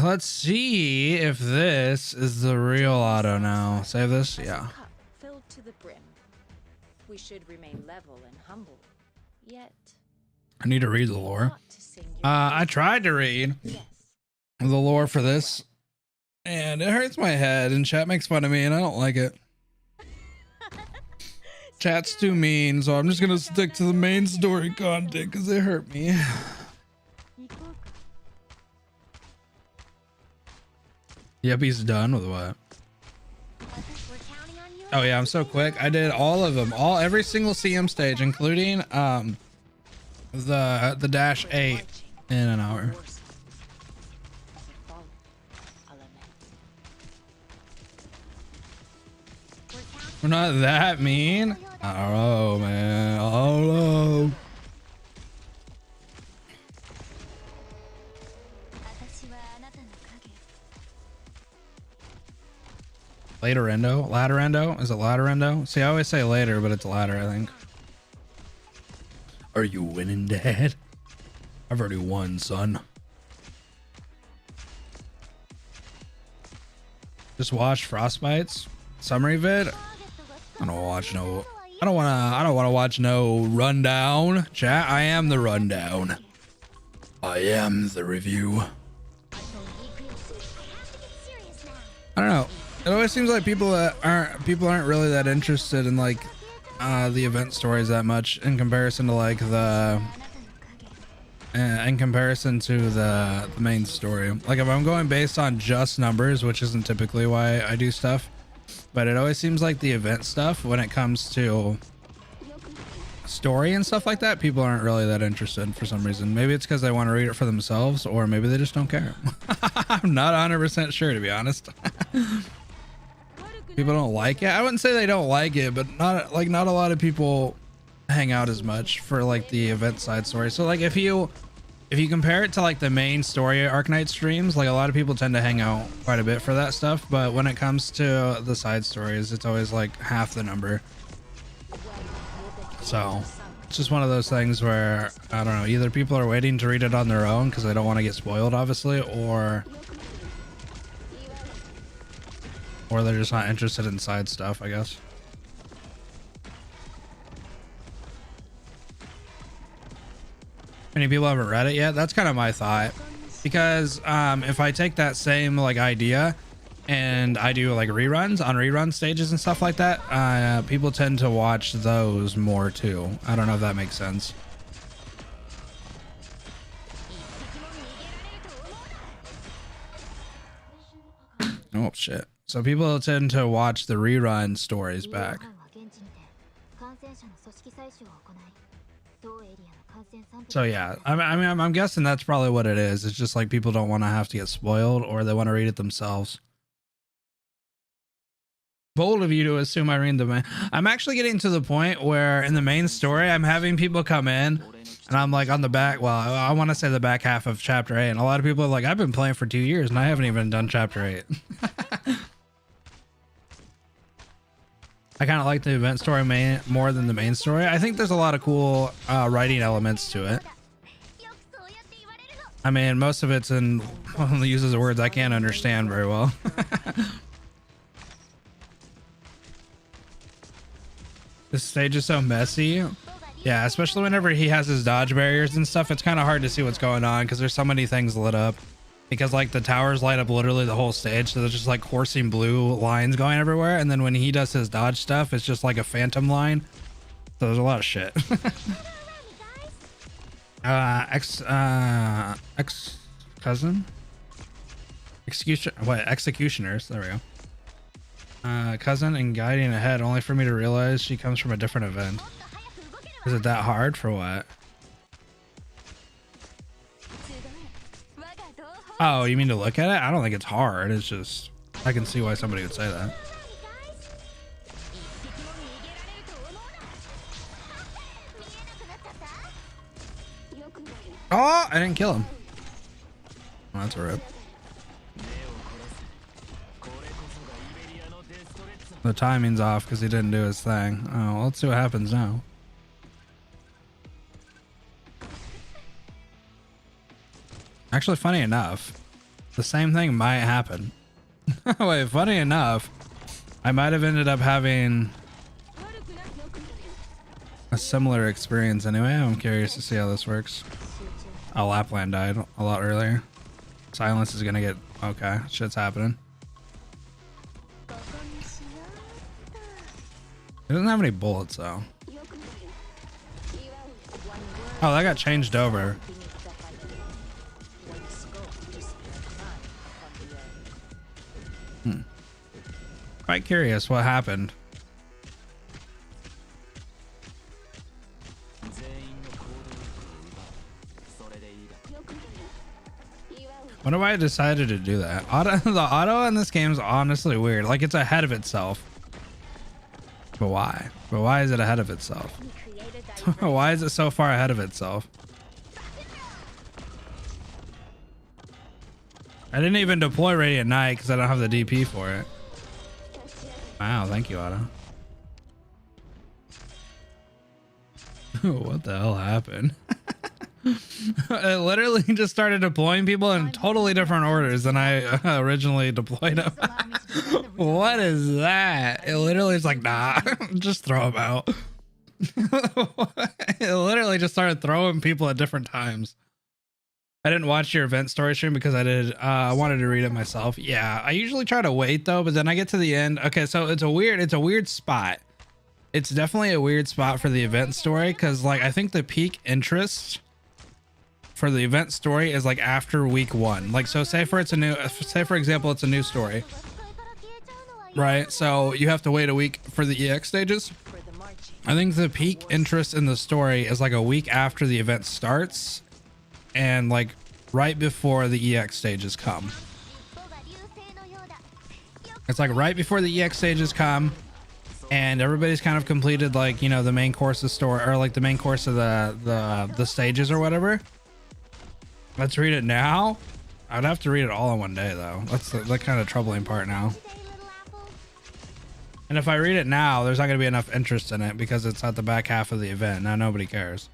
let's see if this is the real auto now. Save this? Yeah. Filled to the brim. We should remain level and humble. Yet I need to read the lore. I tried to read the lore for this, and it hurts my head, and chat makes fun of me, and I don't like it. Chat's too mean, so I'm just gonna stick to the main story content because it hurt me. Yep, he's done with what? Oh yeah, I'm so quick. I did all of them, every single CM stage, including the dash 8 in an hour. We're not that mean. I don't know, man. I don't know. Laterendo? Laterendo? Is it Laterendo? See, I always say later, but it's latter, I think. Are you winning, Dad? I've already won, son. Just watch Frostbite's summary vid. I don't watch no. I don't want to watch no rundown. Chat. I am the rundown. I am the review. I don't know. It always seems like people aren't really that interested in like the event stories that much in comparison to like the main story. Like if I'm going based on just numbers, which isn't typically why I do stuff, but it always seems like the event stuff when it comes to story and stuff like that, people aren't really that interested for some reason. Maybe it's because they want to read it for themselves, or maybe they just don't care. I'm not 100% sure, to be honest. People don't like it. I wouldn't say they don't like it, but not a lot of people hang out as much for like the event side story. So like if you compare it to like the main story Arknights streams, like a lot of people tend to hang out quite a bit for that stuff, but when it comes to the side stories, it's always like half the number. So it's just one of those things where I don't know, either people are waiting to read it on their own because they don't want to get spoiled, obviously, or they're just not interested in side stuff, I guess. Many people haven't read it yet. That's kind of my thought, because if I take that same like idea and I do like reruns on rerun stages and stuff like that, people tend to watch those more too. I don't know if that makes sense. Oh shit. So people tend to watch the rerun stories back. So yeah, I'm guessing that's probably what it is. It's just like people don't want to have to get spoiled, or they want to read it themselves. Bold of you to assume I read the main. I'm actually getting to the point where in the main story, I'm having people come in and I'm like on the back. Well, I want to say the back half of chapter 8. And a lot of people are like, I've been playing for 2 years and I haven't even done chapter 8. I kind of like the event story more than the main story. I think there's a lot of cool writing elements to it. I mean, most of it's in the uses of words I can't understand very well. This stage is so messy. Yeah, especially whenever he has his dodge barriers and stuff, it's kind of hard to see what's going on because there's so many things lit up. Because like the towers light up literally the whole stage, so there's just like coursing blue lines going everywhere, and then when he does his dodge stuff, it's just like a phantom line. So there's a lot of shit. Ex cousin? Executioners, there we go. Cousin and guiding ahead, only for me to realize she comes from a different event. Is it that hard for what? Oh, you mean to look at it? I don't think it's hard. It's just, I can see why somebody would say that. Oh, I didn't kill him. Oh, that's a rip. The timing's off because he didn't do his thing. Oh, well, let's see what happens now. Actually, funny enough, the same thing might happen. Wait, funny enough, I might have ended up having a similar experience anyway. I'm curious to see how this works. Oh, Lapland died a lot earlier. Silence is gonna get... Okay, shit's happening. It doesn't have any bullets though. Oh, that got changed over. Quite curious what happened. Wonder why I decided to do that. The auto in this game is honestly weird. Like it's ahead of itself. But why? But why is it ahead of itself? Why is it so far ahead of itself? I didn't even deploy Radiant Knight because I don't have the DP for it. Wow, thank you, Otto. What the hell happened? I literally just started deploying people in totally different orders than I originally deployed them. What is that? It literally is like, nah, just throw them out. It literally just started throwing people at different times. I didn't watch your event story stream because I wanted to read it myself. Yeah, I usually try to wait though, but then I get to the end. Okay, so it's a weird spot. It's definitely a weird spot for the event story because like I think the peak interest for the event story is like after week 1. Like so say for example it's a new story. Right? So you have to wait a week for the EX stages. I think the peak interest in the story is like a week after the event starts and like right before the EX stages come. It's like right before the EX stages come and everybody's kind of completed like, you know, the main course of story or like the main course of the stages or whatever. Let's read it now. I'd have to read it all in one day though. That's the kind of troubling part now. And if I read it now, there's not going to be enough interest in it because it's at the back half of the event. Now nobody cares.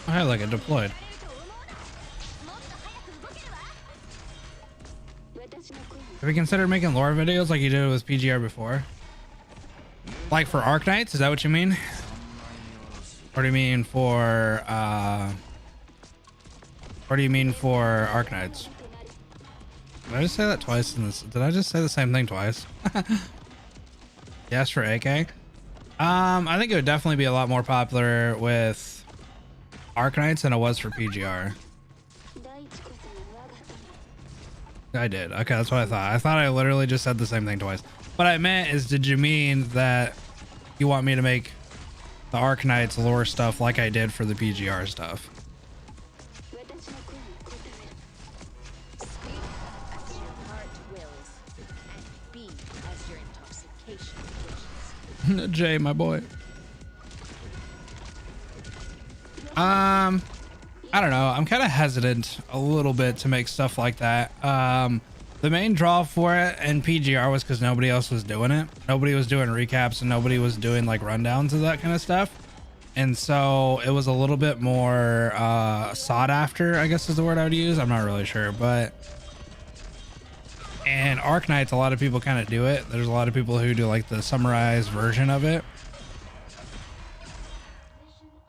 I had like it deployed. Have you considered making lore videos like you did with PGR before? Like for Arknights, is that what you mean? Or do you mean for Arknights? Did I just say that twice in this? Did I just say the same thing twice? Yes, for AK. I think it would definitely be a lot more popular with Arknights than it was for PGR. I did. Okay, that's what I thought. I thought I literally just said the same thing twice. What I meant is, did you mean that you want me to make the Arknights lore stuff like I did for the PGR stuff? Jay, my boy. I don't know. I'm kind of hesitant a little bit to make stuff like that. The main draw for it in PGR was because nobody else was doing it. Nobody was doing recaps and nobody was doing like rundowns of that kind of stuff. And so it was a little bit more sought after, I guess is the word I would use. I'm not really sure, but and Arknights, a lot of people kind of do it. There's a lot of people who do like the summarized version of it.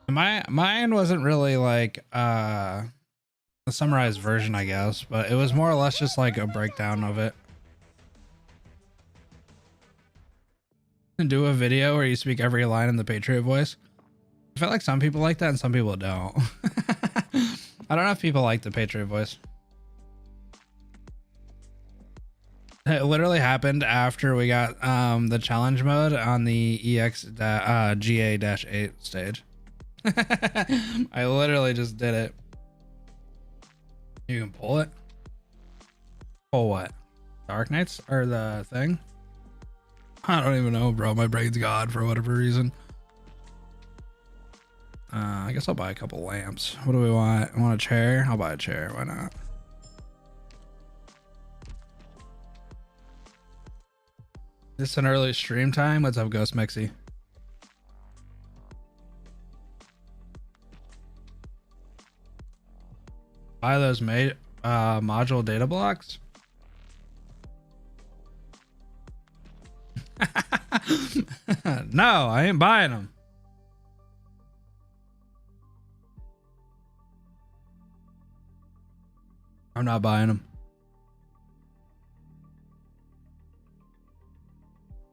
Mine wasn't really like a summarized version, I guess, but it was more or less just like a breakdown of it. Do a video where you speak every line in the Patriot voice. I feel like some people like that and some people don't. I don't know if people like the Patriot voice. It literally happened after we got the challenge mode on the GA-8 stage. I literally just did it. You can pull it. Pull what? Arknights or the thing? I don't even know, bro. My brain's gone for whatever reason. I guess I'll buy a couple lamps. What do we want? I want a chair? I'll buy a chair. Why not? This an early stream time? What's up, Ghost Mexi? Buy those module data blocks. No, I ain't buying them. I'm not buying them.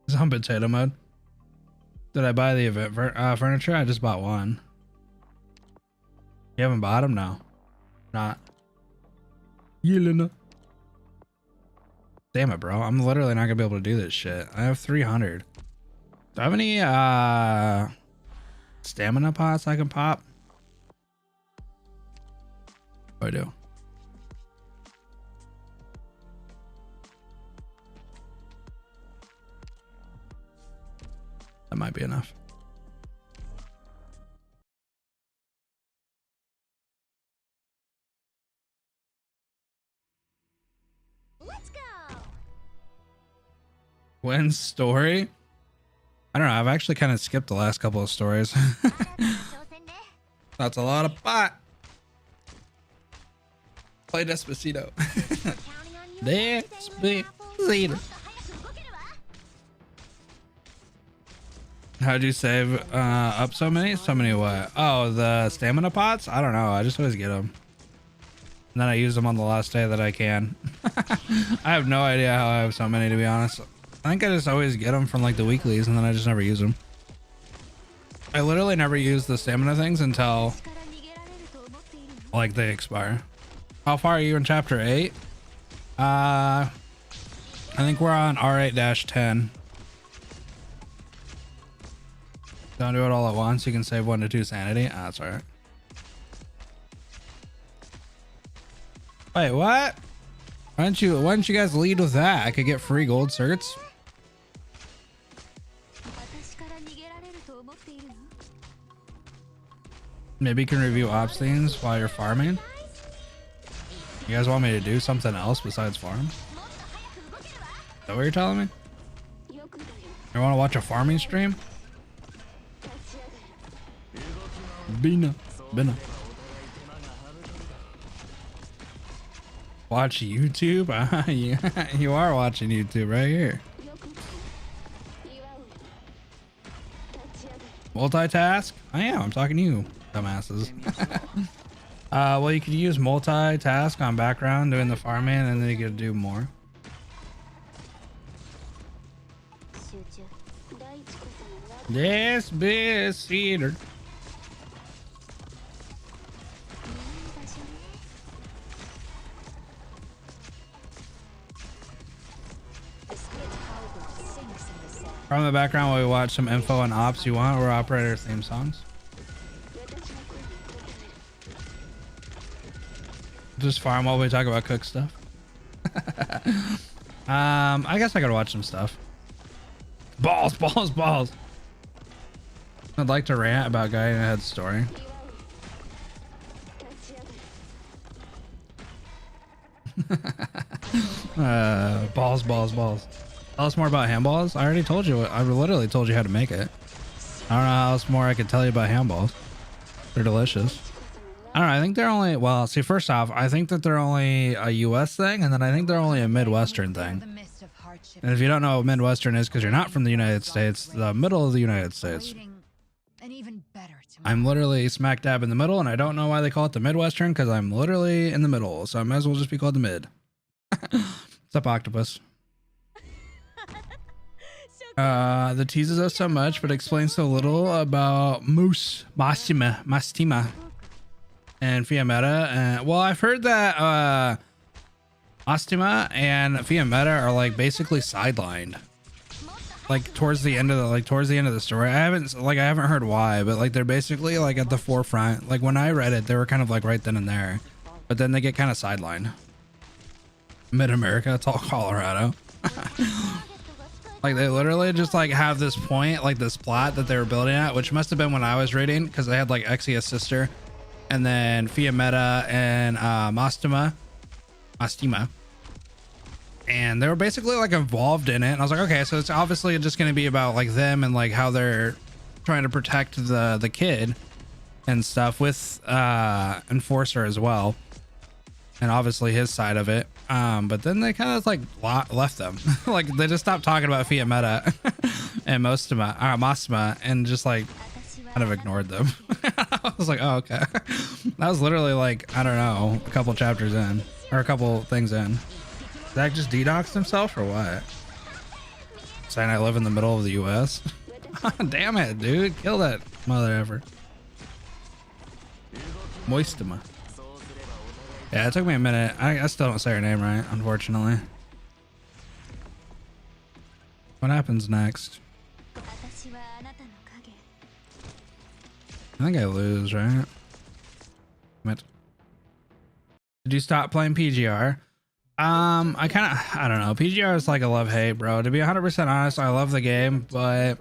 It's on potato mode. Did I buy the event furniture? I just bought one. You haven't bought them? No. Not. Yelena. Damn it, bro. I'm literally not gonna be able to do this shit. I have 300. Do I have any stamina pots I can pop? Oh, I do. That might be enough. Let's go. Gwen's story? I don't know. I've actually kind of skipped the last couple of stories. That's a lot of pot. Play Despacito. Despacito. How'd you save up so many? So many what? Oh, the stamina pots? I don't know. I just always get them. And then I use them on the last day that I can. I have no idea how I have so many, to be honest. I think I just always get them from like the weeklies and then I just never use them. I literally never use the stamina things until like they expire. How far are you in chapter 8? I think we're on R8-10. Don't do it all at once. You can save 1 to 2 sanity. Ah, that's alright. Wait, what? Why don't you guys lead with that? I could get free gold certs. Maybe you can review ops things while you're farming. You guys want me to do something else besides farm? Is that what you're telling me? You want to watch a farming stream? Bina. Watch YouTube? You are watching YouTube right here. Multitask? I am. I'm talking to you, dumbasses. Well, you could use multitask on background doing the farming, and then you could do more. Yes, best eater. From the background while we watch some info on ops you want or operator theme songs. Just farm while we talk about cook stuff. I guess I gotta watch some stuff. Balls. I'd like to rant about Guy in a Head story. Balls. Tell us more about handballs. I already told you. I literally told you how to make it. I don't know how else more I could tell you about handballs. They're delicious. I don't know. I think they're only, well, see, first off, I think that they're only a US thing, and then I think they're only a Midwestern thing. And if you don't know what Midwestern is because you're not from the United States, the middle of the United States. I'm literally smack dab in the middle, and I don't know why they call it the Midwestern because I'm literally in the middle, so I might as well just be called the mid. What's up, Octopus? That teases us so much, but explains so little about Mastima, and Fiametta. And well, I've heard that Mastima and Fiametta are like basically sidelined, like towards the end of the story. I haven't heard why, but like they're basically like at the forefront. Like when I read it, they were kind of like right then and there, but then they get kind of sidelined. Mid-America, it's all Colorado. Like they literally just like have this point, like this plot that they were building at, which must have been when I was reading, because they had like Exia's sister and then Fiametta and Mastima, and they were basically like involved in it. And I was like, okay, so it's obviously just going to be about like them and like how they're trying to protect the kid and stuff with Enforcer as well, and obviously his side of it. But then they kind of like left them. Like they just stopped talking about Fiametta and Masma, and just like kind of ignored them. I was like, oh, okay. That was literally like, I don't know, a couple chapters in, or a couple things in. Zach just dedoxed himself or what? Saying I live in the middle of the US? Damn it, dude. Kill that mother ever. Moistama. Yeah, it took me a minute. I still don't say her name right, unfortunately. What happens next? I think I lose, right? Did you stop playing PGR? I don't know. PGR is like a love-hate, bro. To be 100% honest, I love the game, but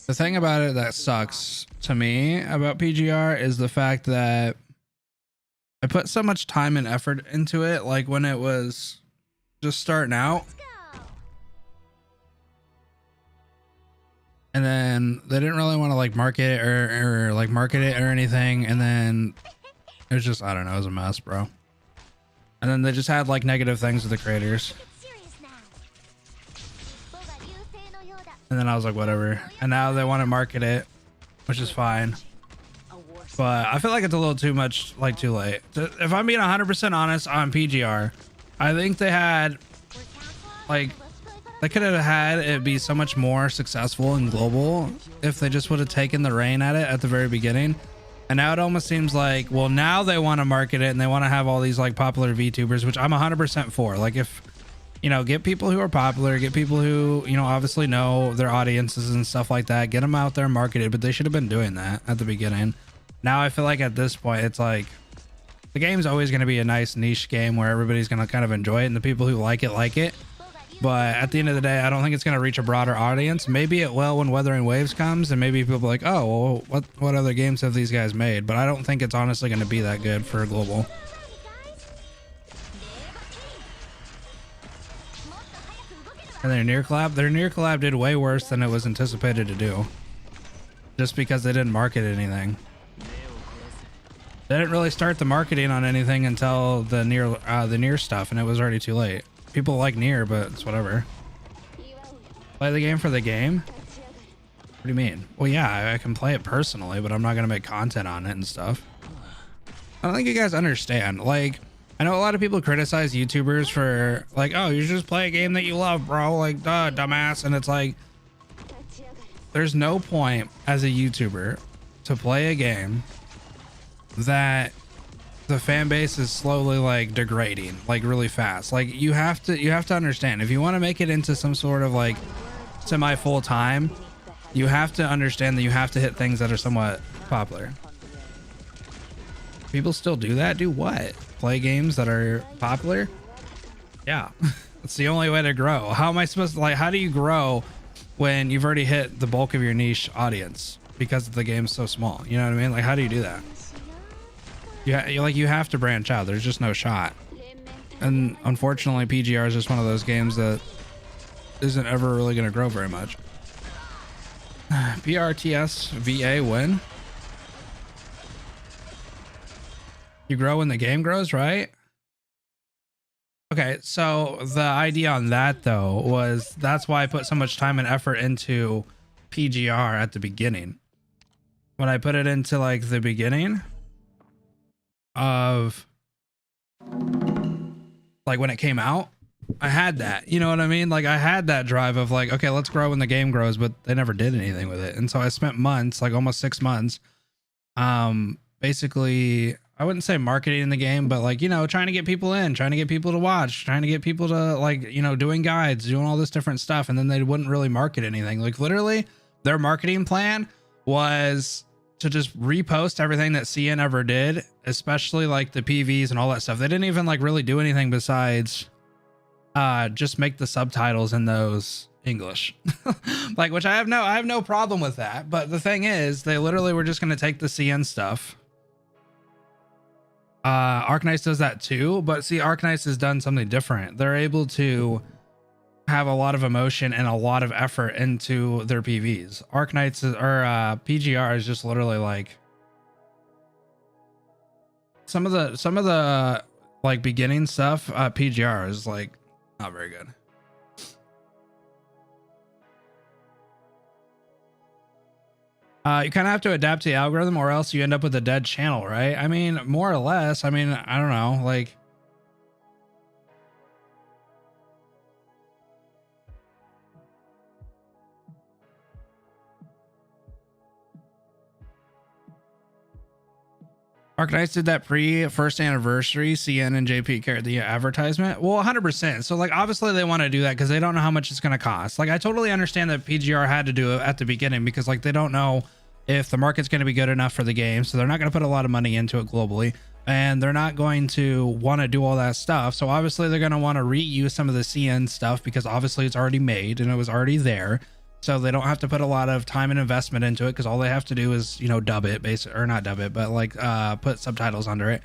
the thing about it that sucks to me about PGR is the fact that I put so much time and effort into it, like when it was just starting out. And then they didn't really want to like market it or like market it or anything. And then it was just, I don't know, it was a mess, bro. And then they just had like negative things with the creators. And then I was like, whatever. And now they want to market it, which is fine. But I feel like it's a little too much, like too late. If I'm being 100% honest on PGR, I think they had like, they could have had it be so much more successful and global if they just would have taken the reign at it at the very beginning. And now it almost seems like, well, now they want to market it and they want to have all these like popular VTubers, which I'm 100% for. Like if, you know, get people who are popular, get people who, you know, obviously know their audiences and stuff like that, get them out there and market it. But they should have been doing that at the beginning. Now I feel like at this point, it's like the game's always going to be a nice niche game where everybody's going to kind of enjoy it. And the people who like it. But at the end of the day, I don't think it's going to reach a broader audience. Maybe it will when Wuthering Waves comes, and maybe people are like, oh, well, what other games have these guys made? But I don't think it's honestly going to be that good for global. And their near collab did way worse than it was anticipated to do, just because they didn't market anything. They didn't really start the marketing on anything until the near stuff, and it was already too late. People like Nier, but it's whatever. Play the game for the game? What do you mean? Well, yeah, I can play it personally, but I'm not gonna make content on it and stuff. I don't think you guys understand. Like, I know a lot of people criticize YouTubers for like, oh, you just play a game that you love, bro. Like, duh, dumbass. And it's like, there's no point as a YouTuber to play a game that the fan base is slowly like degrading like really fast. Like you have to understand, if you want to make it into some sort of like semi full time, you have to understand that you have to hit things that are somewhat popular. People still do that. Do what? Play games that are popular? Yeah. It's the only way to grow. How am I supposed to, like, how do you grow when you've already hit the bulk of your niche audience because the game's so small? You know what I mean? Like, how do you do that? You have to branch out. There's just no shot. And unfortunately, PGR is just one of those games that isn't ever really going to grow very much. PRTSVA win. You grow when the game grows, right? Okay, so the idea on that though was that's why I put so much time and effort into PGR at the beginning. When I put it into like the beginning of like when it came out, I had that, you know what I mean? Like I had that drive of like, okay, let's grow when the game grows, but they never did anything with it. And so I spent months, like almost 6 months, basically, I wouldn't say marketing the game, but like, you know, trying to get people in, trying to get people to watch, trying to get people to like, you know, doing guides, doing all this different stuff. And then they wouldn't really market anything. Like literally their marketing plan was to just repost everything that CN ever did, especially like the PVs and all that stuff. They didn't even like really do anything besides just make the subtitles in those English. Like, which I have no problem with that. But the thing is, they literally were just going to take the CN stuff. Arknights does that too, but see, Arknights has done something different. They're able to have a lot of emotion and a lot of effort into their PVs. Arknights or PGR is just literally like some of the like beginning stuff. PGR is like not very good. You kind of have to adapt to the algorithm or else you end up with a dead channel, right? I mean, more or less. I mean, I don't know, like, Arknights did that pre-first anniversary. CN and JP carried the advertisement. Well, 100%. So like, obviously they want to do that because they don't know how much it's going to cost. Like, I totally understand that PGR had to do it at the beginning because like they don't know if the market's going to be good enough for the game. So they're not going to put a lot of money into it globally, and they're not going to want to do all that stuff. So obviously they're going to want to reuse some of the CN stuff because obviously it's already made and it was already there. So they don't have to put a lot of time and investment into it because all they have to do is, you know, dub it, basically, or not dub it, but like put subtitles under it.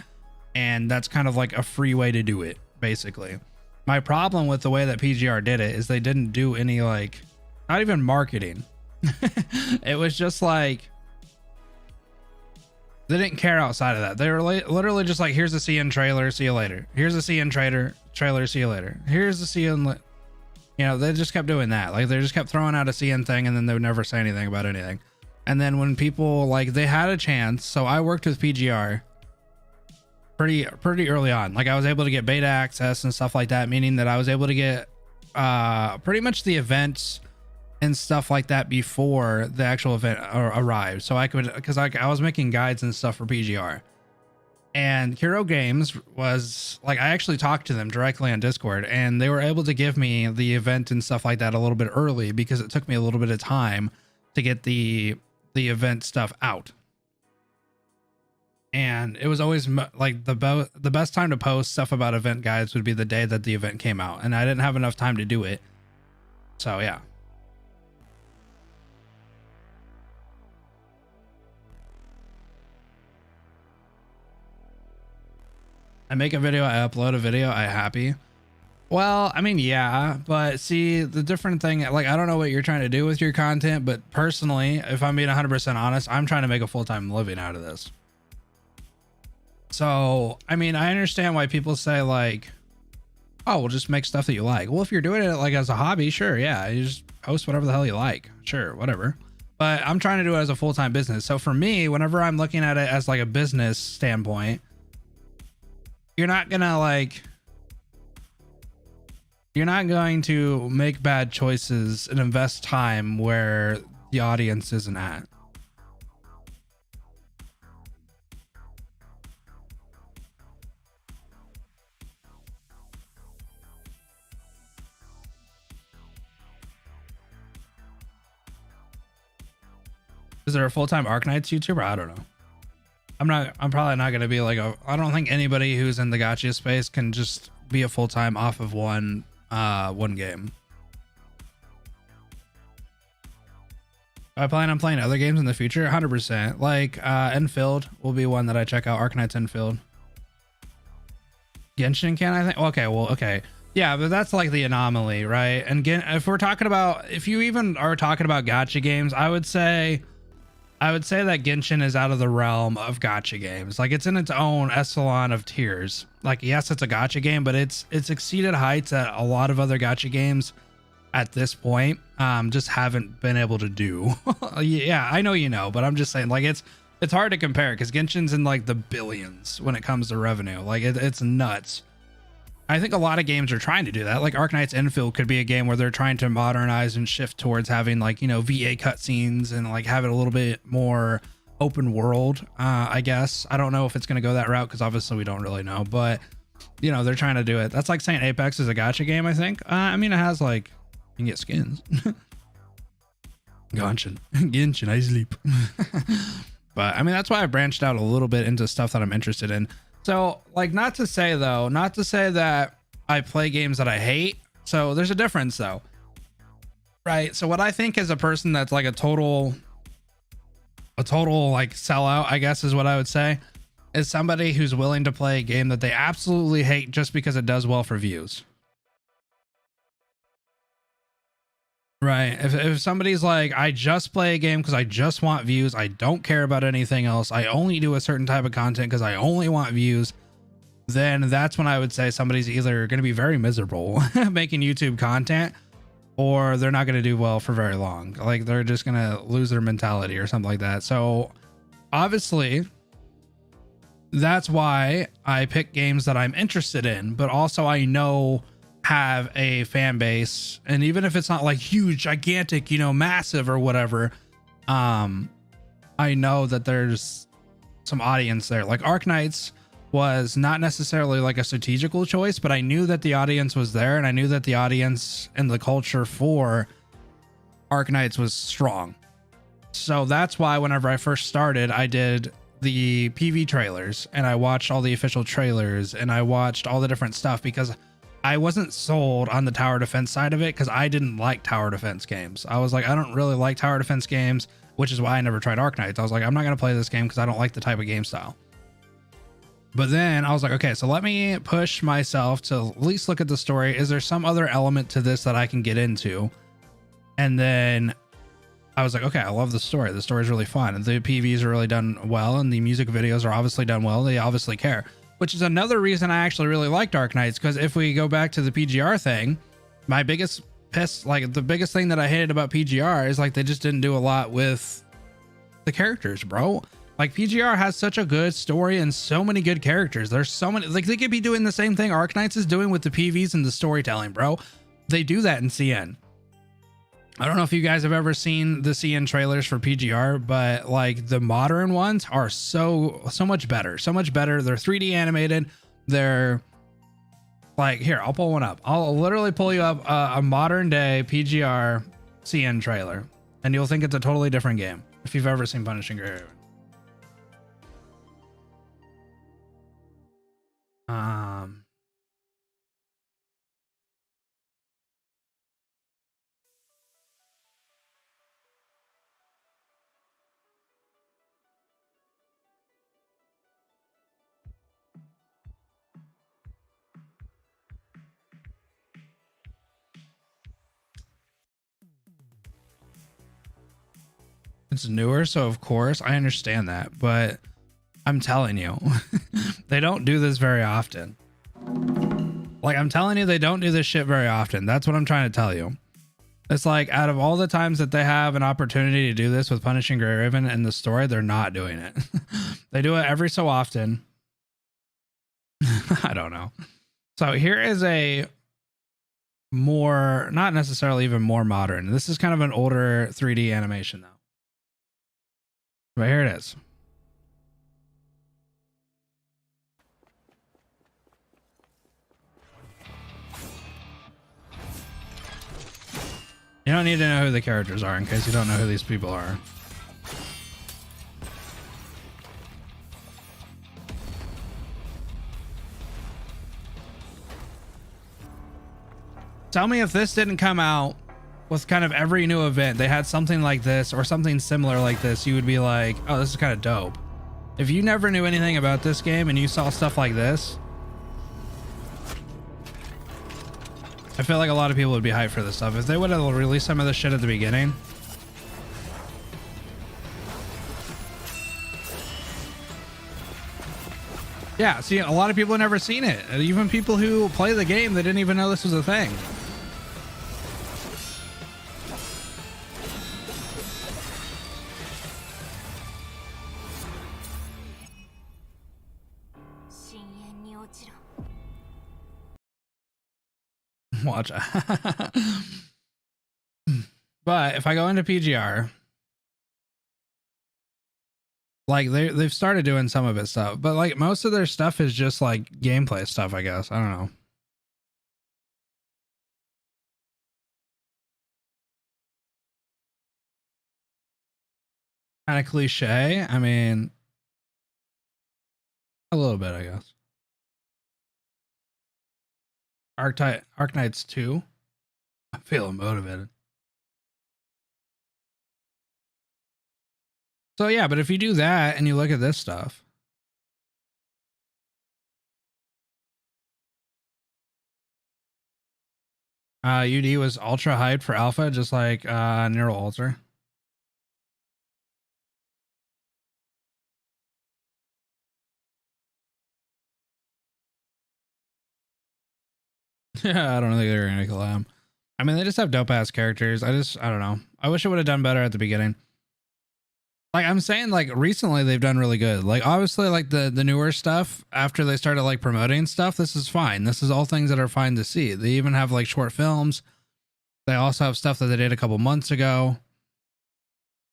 And that's kind of like a free way to do it, basically. My problem with the way that PGR did it is they didn't do any, like, not even marketing. It was just like, they didn't care outside of that. They were literally just like, here's the CN trailer, see you later. Here's the CN trailer, see you later. Here's the CN, you know, they just kept doing that. Like, they just kept throwing out a CN thing and then they would never say anything about anything. And then when people, like, they had a chance. So I worked with PGR pretty early on. Like, I was able to get beta access and stuff like that, meaning that I was able to get pretty much the events and stuff like that before the actual event arrived. So I could, because I was making guides and stuff for PGR. And Hero Games was like, I actually talked to them directly on Discord and they were able to give me the event and stuff like that a little bit early because it took me a little bit of time to get the event stuff out. And it was always like the best time to post stuff about event guides would be the day that the event came out. And I didn't have enough time to do it. So yeah. I make a video, I upload a video, I happy. Well, I mean, yeah, but see, the different thing, like, I don't know what you're trying to do with your content, but personally, if I'm being 100% honest, I'm trying to make a full-time living out of this. So, I mean, I understand why people say like, oh, we'll just make stuff that you like. Well, if you're doing it like as a hobby, sure. Yeah. You just post whatever the hell you like. Sure. Whatever. But I'm trying to do it as a full-time business. So for me, whenever I'm looking at it as like a business standpoint, you're not gonna like, you're not going to make bad choices and invest time where the audience isn't at. Is there a full-time Arknights YouTuber? I don't know. I'm probably not going to be like I don't think anybody who's in the gacha space can just be a full-time off of one game. I plan on playing other games in the future, 100%. Like Enfield will be one that I check out. Arknights Enfield. Genshin can, I think. Okay, well, okay. Yeah, but that's like the anomaly, right? And again, if we're talking about, if you even are talking about gacha games, I would say that Genshin is out of the realm of gacha games. Like, it's in its own echelon of tiers. Like, yes, it's a gacha game, but it's exceeded heights that a lot of other gacha games at this point just haven't been able to do. Yeah, I know, you know, but I'm just saying, like, it's hard to compare because Genshin's in like the billions when it comes to revenue. Like, it's nuts. I think a lot of games are trying to do that. Like Arknights Enfield could be a game where they're trying to modernize and shift towards having, like, you know, VA cutscenes and like have it a little bit more open world. I guess I don't know if it's going to go that route because obviously we don't really know, but you know, they're trying to do it. That's like saying Apex is a gacha game. I think. I mean, it has like, you can get skins. Genshin, I sleep. But I mean, that's why I branched out a little bit into stuff that I'm interested in. So, like, not to say that I play games that I hate. So there's a difference though. Right. So what I think is a person that's like a total like sellout, I guess is what I would say, is somebody who's willing to play a game that they absolutely hate just because it does well for views. Right. If somebody's like, I just play a game because I just want views, I don't care about anything else, I only do a certain type of content because I only want views, then that's when I would say somebody's either going to be very miserable making YouTube content, or they're not going to do well for very long. Like they're just going to lose their mentality or something like that. So obviously that's why I pick games that I'm interested in, but also I know have a fan base. And even if it's not like huge, gigantic, you know, massive or whatever, I know that there's some audience there. Like Arknights was not necessarily like a strategical choice, but I knew that the audience was there, and I knew that the audience and the culture for Arknights was strong. So that's why whenever I first started, I did the PV trailers and I watched all the official trailers and I watched all the different stuff, because I wasn't sold on the tower defense side of it, because I didn't like tower defense games. I was like, I don't really like tower defense games, which is why I never tried Arknights. I was like, I'm not going to play this game because I don't like the type of game style. But then I was like, okay, so let me push myself to at least look at the story. Is there some other element to this that I can get into? And then I was like, okay, I love the story. The story is really fun. And the PVs are really done well. And the music videos are obviously done well. They obviously care, which is another reason I actually really liked Arknights. Because if we go back to the PGR thing, my biggest the biggest thing that I hated about PGR is like they just didn't do a lot with the characters, bro. Like PGR has such a good story and so many good characters. There's so many, like they could be doing the same thing Arknights is doing with the PVs and the storytelling, bro. They do that in CN. I don't know if you guys have ever seen the CN trailers for PGR, but like the modern ones are so much better, so much better. They're 3D animated. They're like, here, I'll pull one up. I'll literally pull you up a modern day PGR CN trailer, and you'll think it's a totally different game if you've ever seen Punishing Gray Raven. It's newer, so of course I understand that, but I'm telling you, they don't do this very often. Like I'm telling you, they don't do this shit very often. That's what I'm trying to tell you. It's like out of all the times that they have an opportunity to do this with Punishing Gray Raven and the story, they're not doing it. They do it every so often. I don't know. So here is a more, not necessarily even more modern. This is kind of an older 3D animation though. But here it is. You don't need to know who the characters are in case you don't know who these people are. Tell me if this didn't come out with kind of every new event, they had something like this or something similar like this, you would be like, oh, this is kind of dope. If you never knew anything about this game and you saw stuff like this, I feel like a lot of people would be hyped for this stuff. If they would have released some of this shit at the beginning. Yeah, see, a lot of people have never seen it. Even people who play the game, they didn't even know this was a thing. Watch. But if I go into PGR, like they've started doing some of it stuff, but like most of their stuff is just like gameplay stuff, I guess. I don't know. Kind of cliche. I mean, a little bit, I guess. Arknights 2. I'm feeling motivated. So yeah, but if you do that and you look at this stuff, UD was ultra hyped for alpha, just like Neural Alter. Yeah, I don't think they're gonna collab. I mean, they just have dope ass characters. I don't know. I wish it would have done better at the beginning. Like I'm saying, like recently they've done really good. Like obviously like the newer stuff after they started like promoting stuff, this is fine. This is all things that are fine to see. They even have like short films. They also have stuff that they did a couple months ago.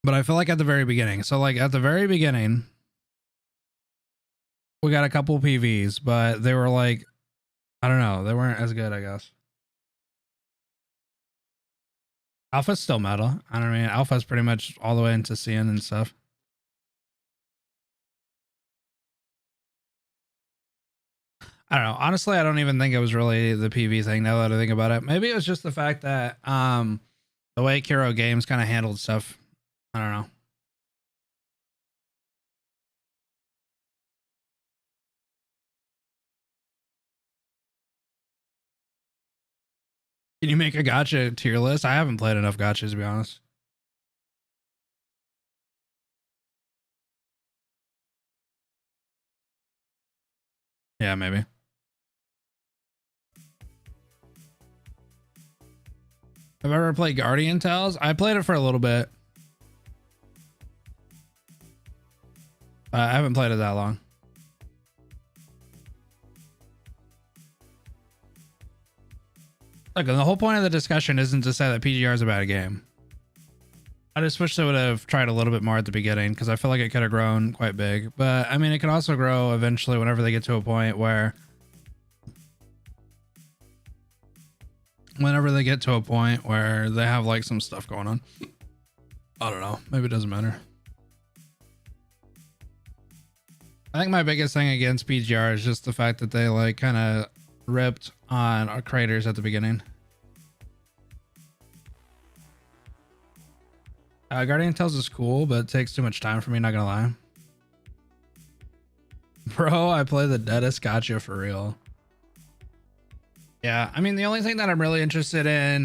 But I feel like at the very beginning. So like at the very beginning, we got a couple PVs, but they were like, I don't know, they weren't as good, I guess. Alpha's still meta. I don't mean Alpha's pretty much all the way into CN and stuff. I don't know. Honestly, I don't even think it was really the PV thing now that I think about it. Maybe it was just the fact that the way Kiro Games kind of handled stuff. I don't know. Can you make a gacha tier list? I haven't played enough gachas to be honest. Yeah, maybe. Have I ever played Guardian Tales? I played it for a little bit. I haven't played it that long. Look, the whole point of the discussion isn't to say that PGR is a bad game. I just wish they would have tried a little bit more at the beginning because I feel like it could have grown quite big. But I mean, it can also grow eventually whenever they get to a point where they have like some stuff going on. I don't know. Maybe it doesn't matter. I think my biggest thing against PGR is just the fact that they like kind of ripped on our creators at the beginning. Guardian Tales is cool, but it takes too much time for me, not gonna lie. Bro, I play the deadest gacha for real. Yeah, I mean, the only thing that I'm really interested in,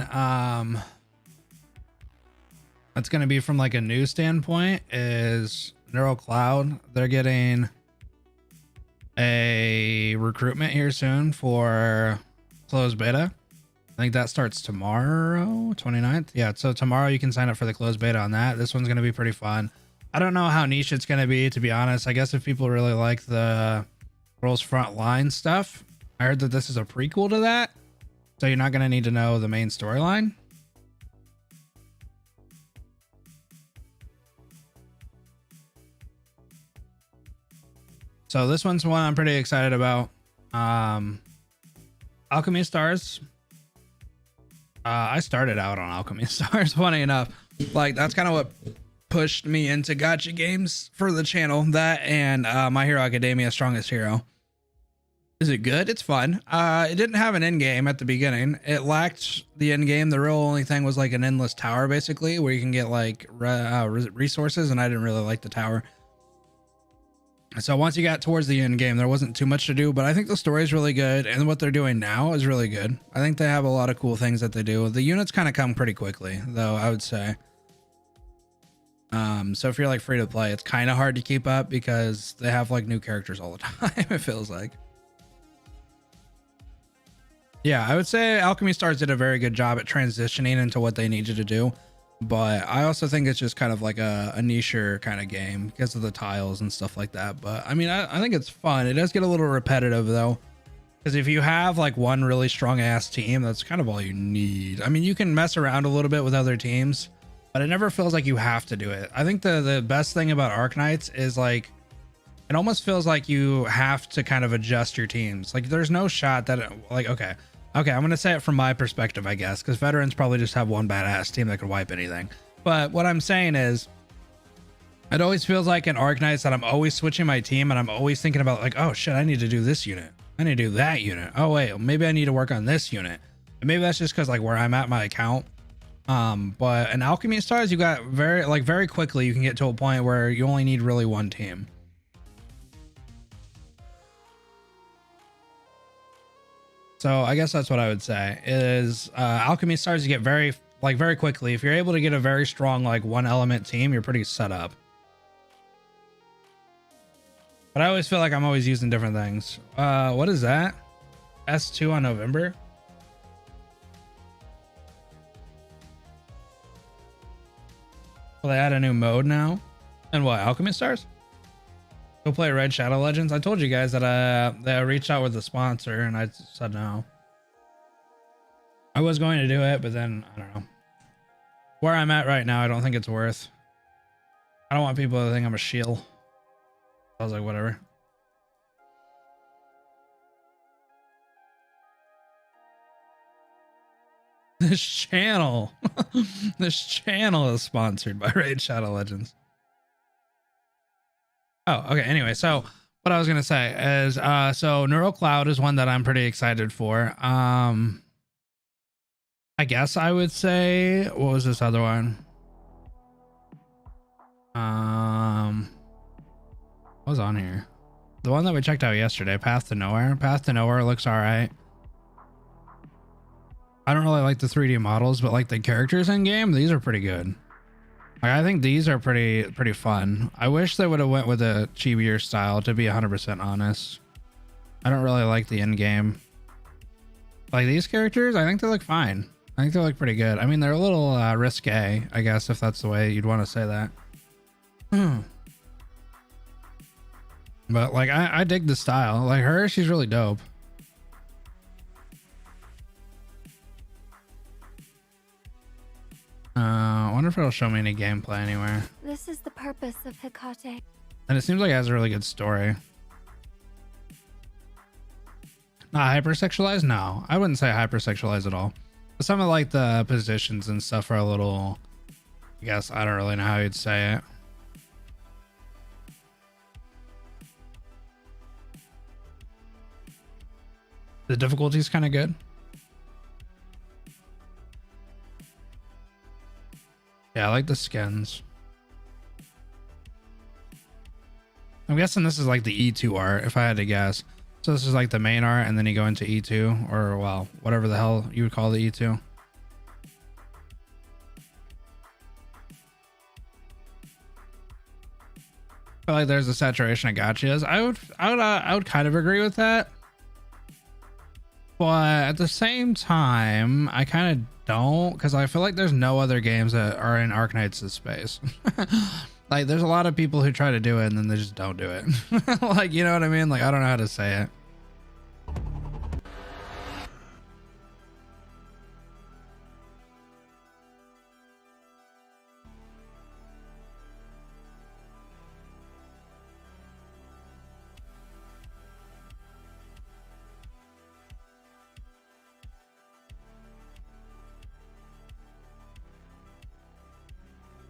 that's gonna be from like a news standpoint is Neural Cloud. They're getting a recruitment here soon for closed beta. I think that starts tomorrow, 29th. Yeah, so tomorrow you can sign up for the closed beta on that. This one's going to be pretty fun. I don't know how niche it's going to be, to be honest. I guess if people really like the Girls Front Line stuff, I heard that this is a prequel to that. So you're not going to need to know the main storyline. So this one's one I'm pretty excited about. Alchemy Stars. I started out on Alchemy Stars, funny enough. Like, that's kind of what pushed me into gacha games for the channel. That and My Hero Academia Strongest Hero. Is it good? It's fun. It didn't have an end game at the beginning. It lacked the end game. The real only thing was like an endless tower, basically, where you can get like resources, and I didn't really like the tower. So once you got towards the end game, there wasn't too much to do, but I think the story is really good, and what they're doing now is really good. I think they have a lot of cool things that they do. The units kind of come pretty quickly, though, I would say. So if you're like free to play, it's kind of hard to keep up because they have like new characters all the time, it feels like. Yeah, I would say Alchemy Stars did a very good job at transitioning into what they needed to do. But I also think it's just kind of like a niche kind of game because of the tiles and stuff like that. But I mean, I think it's fun. It does get a little repetitive though, because if you have like one really strong ass team, that's kind of all you need. I mean, you can mess around a little bit with other teams, but it never feels like you have to do it. I think the best thing about Arknights is like, it almost feels like you have to kind of adjust your teams. Like there's no shot that okay, I'm going to say it from my perspective, I guess, because veterans probably just have one badass team that could wipe anything. But what I'm saying is, it always feels like in Arknights that I'm always switching my team, and I'm always thinking about like, oh shit, I need to do this unit. I need to do that unit. Oh wait, maybe I need to work on this unit. And maybe that's just because like where I'm at my account. But in Alchemy Stars, you got very quickly you can get to a point where you only need really one team. So I guess that's what I would say is Alchemy Stars, you get very quickly. If you're able to get a very strong like one element team, you're pretty set up. But I always feel like I'm always using different things. What is that? S2 on November? Will they add a new mode now? And what, Alchemy Stars? Go play Red Shadow Legends? I told you guys that they reached out with a sponsor and I said no. I was going to do it, but then I don't know. Where I'm at right now, I don't think it's worth. I don't want people to think I'm a shield. I was like, whatever. This channel, this channel is sponsored by Raid Shadow Legends. Oh, okay. Anyway, so what I was gonna say is, so Neural Cloud is one that I'm pretty excited for. I guess I would say, what was this other one? What was on here? The one that we checked out yesterday, Path to Nowhere. Path to Nowhere looks all right. I don't really like the 3D models, but like the characters in game, these are pretty good. Like, I think these are pretty fun. I wish they would have went with a chibier style, to be 100% honest. I don't really like the in game. Like these characters, I think they look fine. I think they look pretty good. I mean, they're a little risque, I guess, if that's the way you'd want to say that. But like, I dig the style. Like her, she's really dope. I wonder if it'll show me any gameplay anywhere. This is the purpose of Hecate. And it seems like it has a really good story. Not hypersexualized? No, I wouldn't say hypersexualized at all. But some of like the positions and stuff are a little, I guess, I don't really know how you'd say it. The difficulty's kind of good. Yeah, I like the skins. I'm guessing this is like the E2 art, if I had to guess. So this is like the main art, and then you go into E2, or well, whatever the hell you would call the E2. I feel like there's a saturation of gachas. I would kind of agree with that. But at the same time, I kind of don't, because I feel like there's no other games that are in Arknights' space. Like there's a lot of people who try to do it and then they just don't do it. Like, you know what I mean? Like, I don't know how to say it.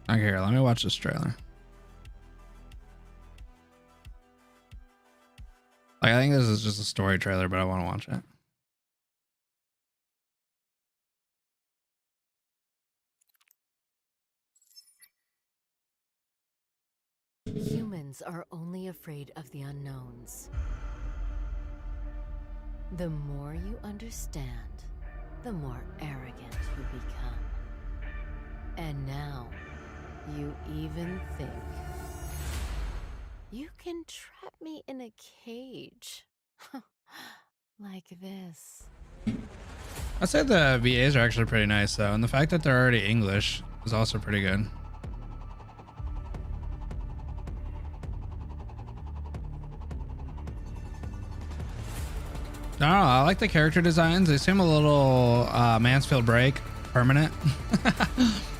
Okay, here, let me watch this trailer. Like, I think this is just a story trailer, but I want to watch it. Humans are only afraid of the unknowns. The more you understand, the more arrogant you become. And now, you even think you can trap me in a cage like this. I'd say the VAs are actually pretty nice though, and the fact that they're already English is also pretty good. I don't know, I like the character designs. They seem a little Mansfield Break permanent.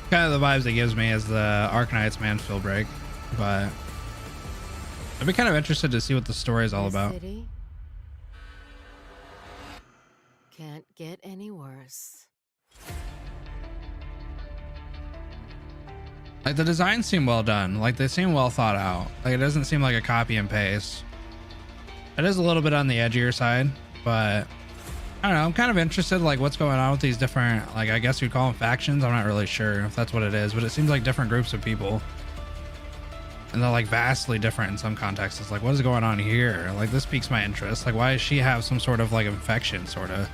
Kind of the vibes it gives me as the Arknights Mansfield Break, but I'd be kind of interested to see what the story is all about. City can't get any worse. Like the designs seem well done, like they seem well thought out. Like it doesn't seem like a copy and paste. It is a little bit on the edgier side, but I don't know, I'm kind of interested like what's going on with these different, like I guess you'd call them factions. I'm not really sure if that's what it is, but it seems like different groups of people. And they're like vastly different in some contexts. It's like, what is going on here? Like this piques my interest. Like why does she have some sort of like infection sort of?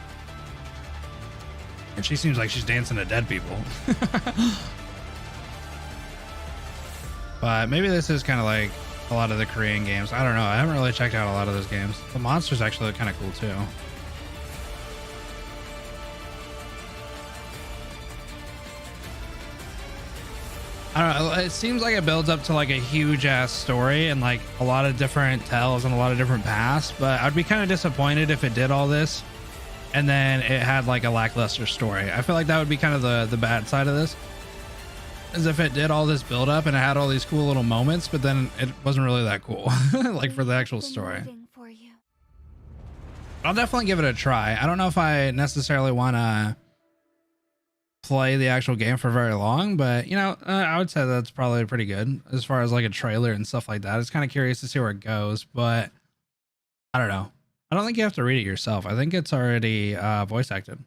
And she seems like she's dancing to dead people. But maybe this is kind of like a lot of the Korean games. I don't know. I haven't really checked out a lot of those games. The monsters actually look kind of cool too. I don't know, it seems like it builds up to like a huge ass story and like a lot of different tells and a lot of different paths, but I'd be kind of disappointed if it did all this and then it had like a lackluster story. I feel like that would be kind of the bad side of this, is if it did all this build up and it had all these cool little moments, but then it wasn't really that cool like for the actual story. For you. I'll definitely give it a try. I don't know if I necessarily want to play the actual game for very long, but you know, I would say that's probably pretty good as far as like a trailer and stuff like that. It's kind of curious to see where it goes, but I don't know. I don't think you have to read it yourself. I think it's already voice acted.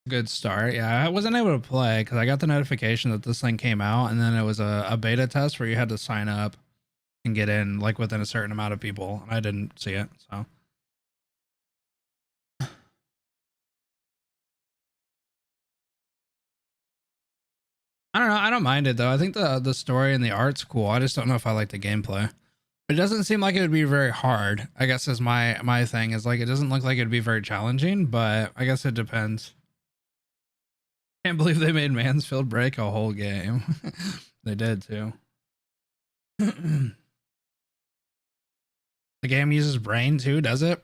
Good start. Yeah, I wasn't able to play because I got the notification that this thing came out, and then it was a beta test where you had to sign up and get in like within a certain amount of people. I didn't see it, so. I don't know. I don't mind it though. I think the story and the art's cool. I just don't know if I like the gameplay. It doesn't seem like it would be very hard, I guess, is my thing. Is like it doesn't look like it'd be very challenging, but I guess it depends. Can't believe they made Mansfield break a whole game. They did too. The game uses brain too, does it?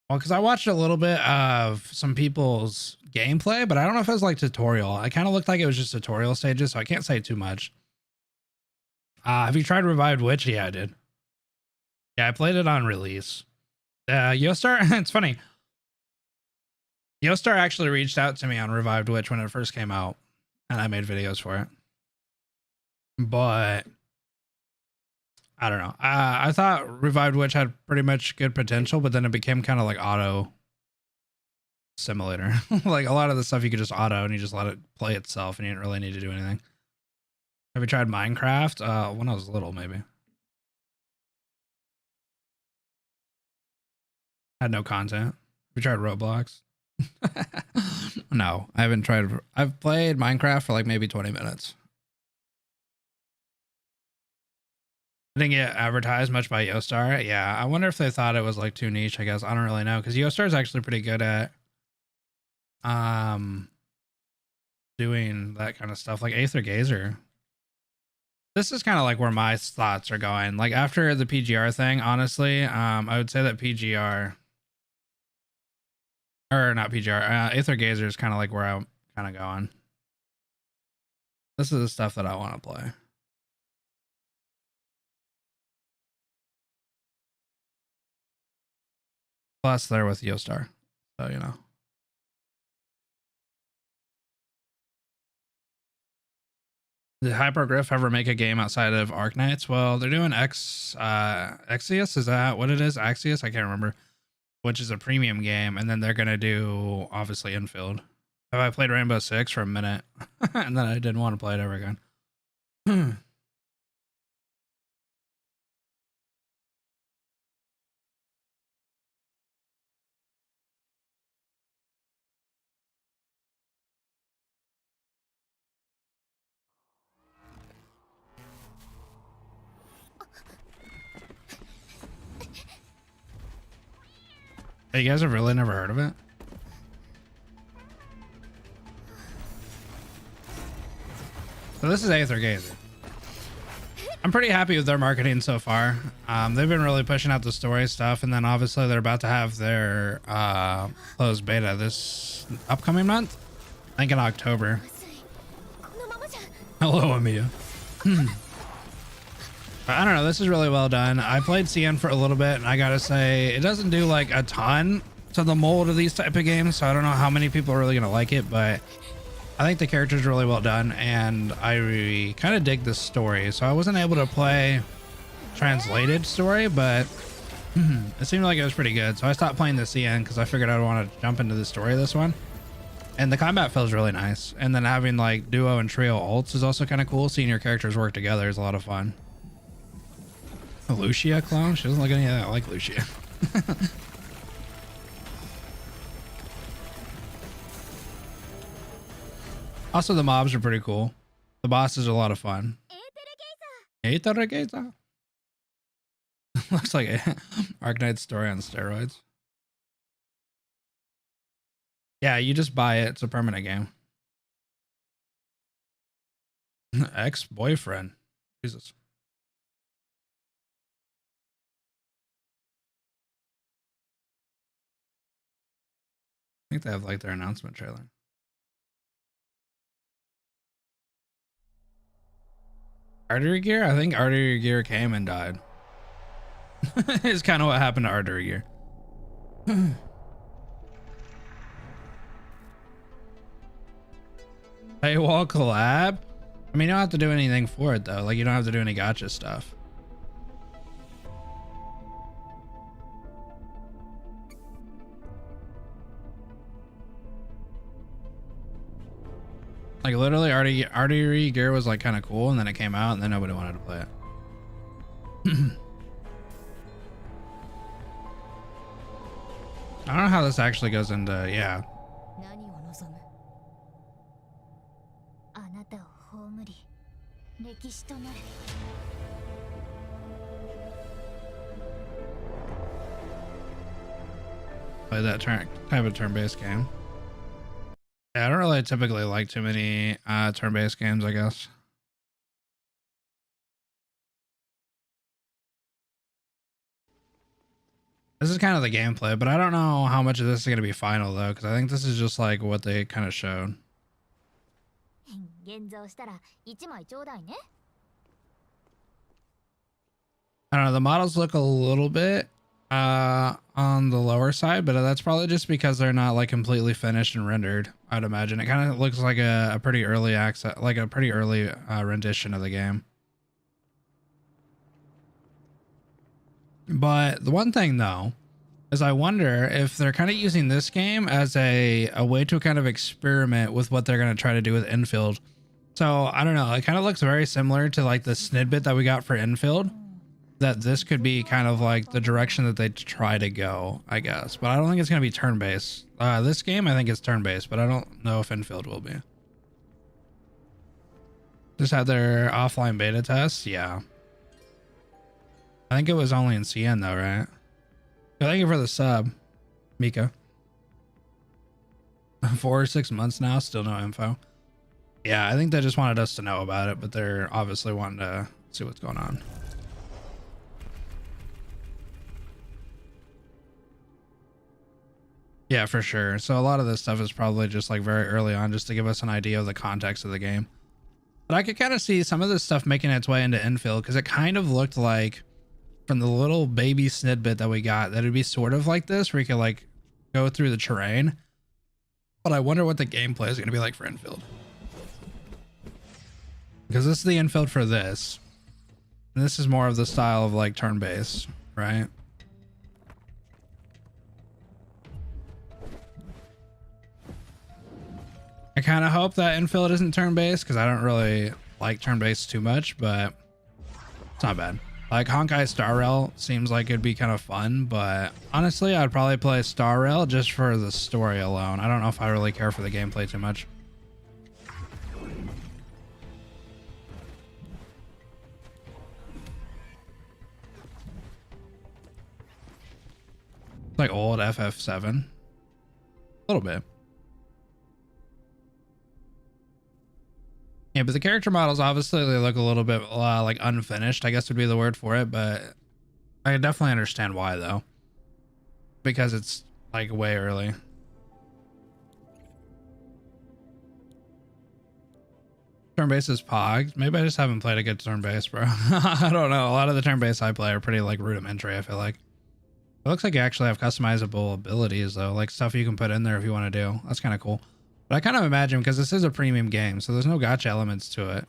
Well, because I watched a little bit of some people's gameplay, but I don't know if it was like tutorial. I kind of looked like it was just tutorial stages, so I can't say too much. Have you tried Revived Witch? Yeah, I did. Yeah, I played it on release. Yostar, it's funny. Yostar actually reached out to me on Revived Witch when it first came out, and I made videos for it. But I don't know. I thought Revived Witch had pretty much good potential, but then it became kind of like auto simulator. Like a lot of the stuff you could just auto and you just let it play itself and you didn't really need to do anything. Have you tried Minecraft? When I was little, maybe. Had no content. Have you tried Roblox? No, I haven't tried. I've played Minecraft for like maybe 20 minutes. I didn't get advertised much by Yostar. Yeah, I wonder if they thought it was like too niche. I guess I don't really know, because Yostar is actually pretty good at doing that kind of stuff, like Aether Gazer. This is kind of like where my thoughts are going. Like after the PGR thing, honestly, I would say that PGR, or not PGR, Aether Gazer is kind of like where I'm kind of going. This is the stuff that I want to play. Plus they're with Yostar, so you know. Did hypergryph ever make a game outside of Arknights? Well, they're doing Axios, is that what it is? Axios, I can't remember, which is a premium game, and then they're gonna do obviously Infield. Have I played Rainbow Six for a minute and then I didn't want to play it ever again. Hey, you guys have really never heard of it? So this is Aether Gazer. I'm pretty happy with their marketing so far. They've been really pushing out the story stuff, and then obviously they're about to have their closed beta this upcoming month. I think in October. Hello, Amiya. I don't know. This is really well done. I played CN for a little bit, and I gotta say, it doesn't do like a ton to the mold of these type of games, so I don't know how many people are really gonna like it, but I think the character's really well done, and I kind of dig this story. So I wasn't able to play translated story, but it seemed like it was pretty good. So I stopped playing the CN because I figured I'd want to jump into the story of this one. And the combat feels really nice. And then having like duo and trio ults is also kind of cool. Seeing your characters work together is a lot of fun. A Lucia clone? She doesn't look anything like Lucia. Also, the mobs are pretty cool. The bosses are a lot of fun. Aether Gazer. Looks like a Arknights story on steroids. Yeah, you just buy it. It's a permanent game. Ex-boyfriend. Jesus. I think they have like their announcement trailer. Artery gear? I think artery gear came and died. It's kind of what happened to artery gear. Paywall collab? I mean, you don't have to do anything for it though. Like, you don't have to do any gacha stuff. Like, literally, artery gear was like kind of cool, and then it came out, and then nobody wanted to play it. I don't know how this actually goes into, yeah. 何を望むあなたを葬り歴史となる Play that type of turn-based game. Yeah, I don't really typically like too many turn-based games, I guess. This is kind of the gameplay, but I don't know how much of this is going to be final though, because I think this is just like what they kind of showed. 現像したら1枚ちょうだいね I don't know, the models look a little bit on the lower side, but that's probably just because they're not like completely finished and rendered. I'd imagine it kind of looks like a pretty early access, like a pretty early rendition of the game. But the one thing though is I wonder if they're kind of using this game as a way to kind of experiment with what they're going to try to do with Infield. So I don't know, it kind of looks very similar to like the snidbit that we got for Infield, that this could be kind of like the direction that they try to go, I guess. But I don't think it's going to be turn-based. This game, I think it's turn-based, but I don't know if Infield will be. Just had their offline beta test. Yeah. I think it was only in CN though, right? Thank you for the sub, Mika. 4 or 6 months now, still no info. Yeah, I think they just wanted us to know about it, but they're obviously wanting to see what's going on. Yeah, for sure. So a lot of this stuff is probably just like very early on, just to give us an idea of the context of the game. But I could kind of see some of this stuff making its way into Infield, because it kind of looked like, from the little baby snidbit that we got, that it'd be sort of like this, where you could like go through the terrain. But I wonder what the gameplay is going to be like for Infield, because this is the Infield for this, and this is more of the style of like turn-based, right? I kind of hope that Infield isn't turn-based, because I don't really like turn-based too much, but it's not bad. Like Honkai Star Rail seems like it'd be kind of fun, but honestly, I'd probably play Star Rail just for the story alone. I don't know if I really care for the gameplay too much. It's like old FF7. A little bit. Yeah, but the character models, obviously, they look a little bit like unfinished, I guess would be the word for it. But I definitely understand why, though, because it's like way early. Turn-based is Pog. Maybe I just haven't played a good turn-based, bro. I don't know. A lot of the turn-based I play are pretty like rudimentary, I feel like. It looks like you actually have customizable abilities, though, like stuff you can put in there if you want to do. That's kind of cool. But I kind of imagine, because this is a premium game, so there's no gacha elements to it.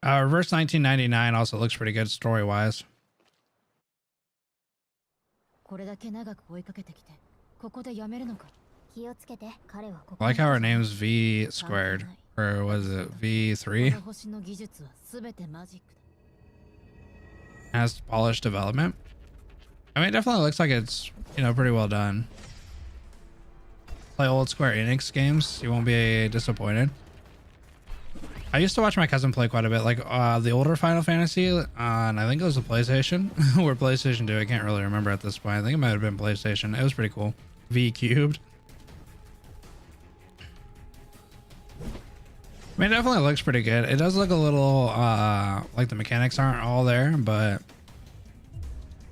Reverse 1999 also looks pretty good story-wise. これだけ長く追いかけてきてここでやめるのか気をつけて彼はここ I like how her name's V squared. Or was it V3? この星の技術は全てマジックだ Has polished development. I mean, it definitely looks like it's, you know, pretty well done. Play old Square Enix games, you won't be disappointed. I used to watch my cousin play quite a bit, like the older Final Fantasy on, I think it was the PlayStation or PlayStation 2. I can't really remember at this point. I think it might have been PlayStation. It was pretty cool. V cubed. I mean, it definitely looks pretty good. It does look a little like the mechanics aren't all there, but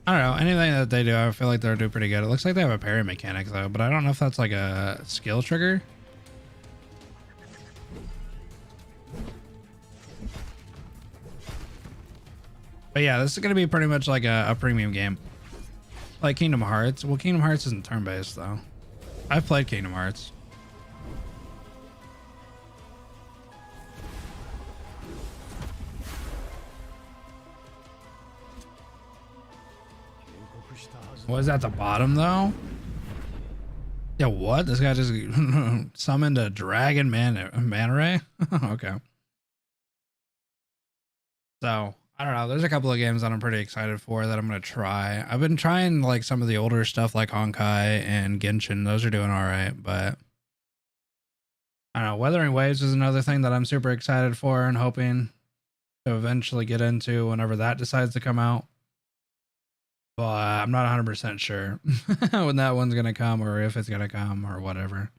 I don't know. Anything that they do, I feel like they'll do pretty good. It looks like they have a parry mechanic though, but I don't know if that's like a skill trigger. But yeah, this is going to be pretty much like a premium game. Like Kingdom Hearts. Well, Kingdom Hearts isn't turn-based though. I've played Kingdom Hearts. Was at the bottom though? Yeah, what? This guy just summoned a dragon manta ray? Okay. So, I don't know. There's a couple of games that I'm pretty excited for that I'm going to try. I've been trying like some of the older stuff like Honkai and Genshin. Those are doing all right, but I don't know. Wuthering Waves is another thing that I'm super excited for and hoping to eventually get into whenever that decides to come out. But I'm not 100% sure when that one's going to come or if it's going to come or whatever.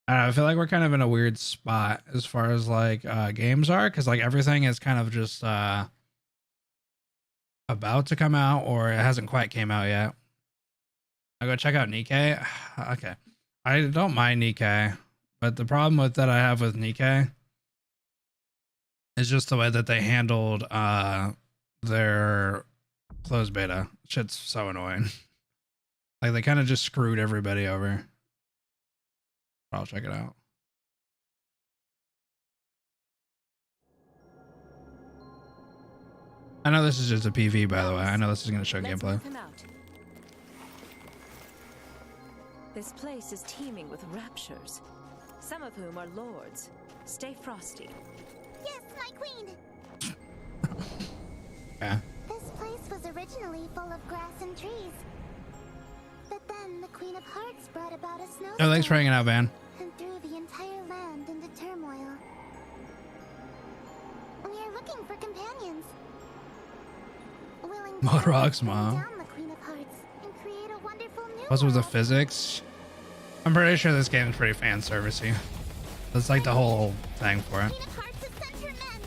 I don't know, I feel like we're kind of in a weird spot as far as like games are, because like everything is kind of just about to come out or it hasn't quite came out yet. I'll go check out Nikkei. Okay. I don't mind Nikkei, but the problem with that I have with Nikkei is just the way that they handled their closed beta. Shit's so annoying. Like they kind of just screwed everybody over. I'll check it out. I know this is just a PV, by the way. I know this is going to show gameplay. This place is teeming with raptures, some of whom are lords. Stay frosty. Yes, my queen. Yeah. This place was originally full of grass and trees. But then the Queen of Hearts brought about a snowstorm. Oh, thanks for hanging out, Van. And threw the entire land into turmoil. We are looking for companions. Willing Mod to rocks, bring Mom. down the Queen of Hearts and create a wonderful new What's with the world. physics? I'm pretty sure this game is pretty fan servicey. That's like the whole thing for it. Queen of Hearts has sent her men.